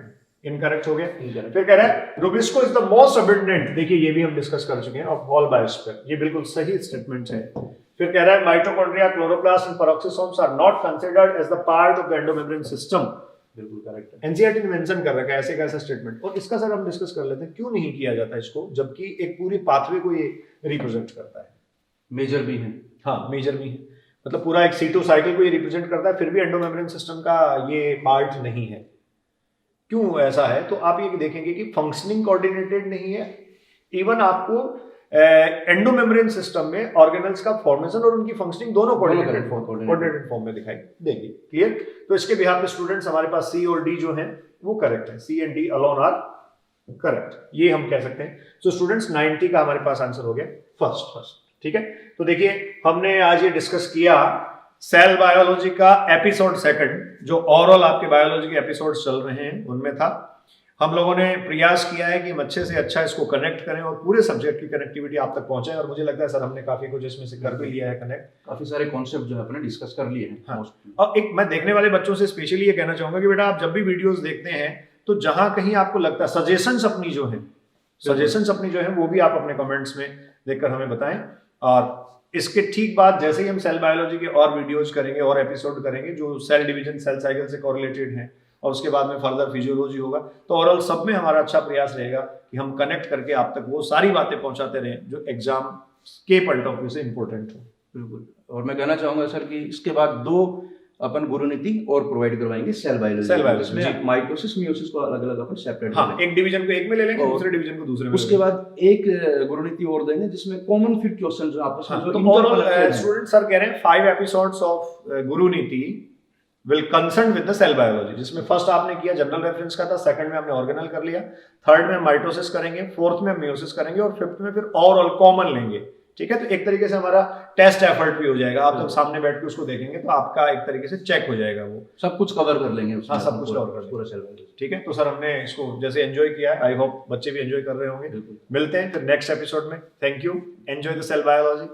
इनकरेक्ट हो गया। फिर कह रहा है Rubisco is the most abundant, देखिए ये भी हम डिस्कस कर चुके हैं, ऑफ ऑल बायोस्फीयर, ये बिल्कुल सही स्टेटमेंट है। फिर कह रहा है mitochondria, chloroplast and peroxisomes are not considered as the part of the endomembrane system, बिल्कुल करेक्ट है। NCERT ने मेंशन कर रखा है ऐसे कैसा स्टेटमेंट, और इसका सर हम डिस्कस कर लेते हैं क्यों नहीं किया जाता इसको, जबकि एक पूरी पाथवे को ये रिप्रेजेंट करता है। मेजर भी है, हाँ मेजर भी है, मतलब पूरा एक C2 साइकिल को ये रिप्रेजेंट करता है, फिर भी एंडोमेम्ब्रेन सिस्टम का ये पार्ट नहीं है। क्यों ऐसा है, तो आप ये देखेंगे कि फंक्शनिंग कोऑर्डिनेटेड नहीं है। इवन आपको एंडोमेम्ब्रेन सिस्टम में ऑर्गेनल्स का फॉर्मेशन और उनकी फंक्शनिंग दोनों कोऑर्डिनेटेड फॉर्म में दिखाई देगी। क्लियर, तो इसके बिहाफ पे स्टूडेंट्स हमारे पास C और D जो हैं वो करेक्ट है, C and D alone are correct, ये हम कह सकते हैं। सो स्टूडेंट्स 90 का हमारे पास आंसर हो गया फर्स्ट। ठीक है, तो देखिए हमने आज ये डिस्कस किया सेल बायोलॉजी का एपिसोड सेकंड, जो ओवरऑल आपके बायोलॉजी के एपिसोड्स चल रहे हैं उनमें था। हम लोगों ने प्रयास किया है कि हम अच्छे से अच्छा इसको कनेक्ट करें और पूरे सब्जेक्ट की कनेक्टिविटी आप तक पहुंचाएं, और मुझे लगता है सर हमने काफी कुछ इसमें से कर भी लिया है कनेक्ट। काफी सारे कॉन्सेप्ट जो है अपने डिस्कस कर लिए हैं। हाँ। और एक मैं देखने वाले बच्चों से स्पेशली ये कहना चाहूंगा कि बेटा आप जब भी वीडियोस देखते हैं तो जहां कहीं आपको लगता है सजेशंस अपनी जो है वो भी आप अपने कमेंट्स में देखकर हमें बताएं। और इसके ठीक बाद जैसे ही हम सेल बायोलॉजी के और वीडियोज करेंगे और एपिसोड करेंगे जो सेल डिवीजन सेल साइकिल से कोरिलेटेड हैं, और उसके बाद में फर्दर फिजियोलॉजी होगा, तो ओवरऑल सब में हमारा अच्छा प्रयास रहेगा कि हम कनेक्ट करके आप तक वो सारी बातें पहुंचाते रहें जो एग्जाम के पॉइंट ऑफ व्यू से इंपॉर्टेंट हो। बिल्कुल। और मैं कहना चाहूंगा सर कि इसके बाद 2 अपन गुरु नीति और प्रोवाइड करवाएंगे सेल बायोलॉजी में माइटोसिस मियोसिस को अलग अलग अपन सेपरेट हाँ, एक डिवीजन को एक में ले लेंगे, दूसरे डिवीजन को दूसरे में। उसके बाद एक गुरु नीति और देंगे जिसमें कॉमन फिट क्वेश्चन जो आपस में तो ओवरऑल स्टूडेंट सर कह रहे हैं 5 episodes of Guru Niti will concern with the cell biology, जिसमें फर्स्ट आपने किया जनरल रेफरेंस का था, सेकंड में हमने ऑर्गेनल कर लिया, थर्ड में माइटोसिस करेंगे, फोर्थ में हम मियोसिस करेंगे, और फिफ्थ में फिर ओवरऑल कॉमन लेंगे। ठीक है, तो एक तरीके से हमारा टेस्ट एफर्ट भी हो जाएगा। आप जब सामने बैठ के उसको देखेंगे तो आपका एक तरीके से चेक हो जाएगा, वो सब कुछ कवर कर लेंगे। हाँ, सब कुछ कवर कर पूरा सेल बायोलॉजी। ठीक है, तो सर हमने इसको जैसे एंजॉय किया है, आई होप बच्चे भी एंजॉय कर रहे होंगे। मिलते हैं फिर नेक्स्ट एपिसोड में। Thank you, enjoy the cell biology.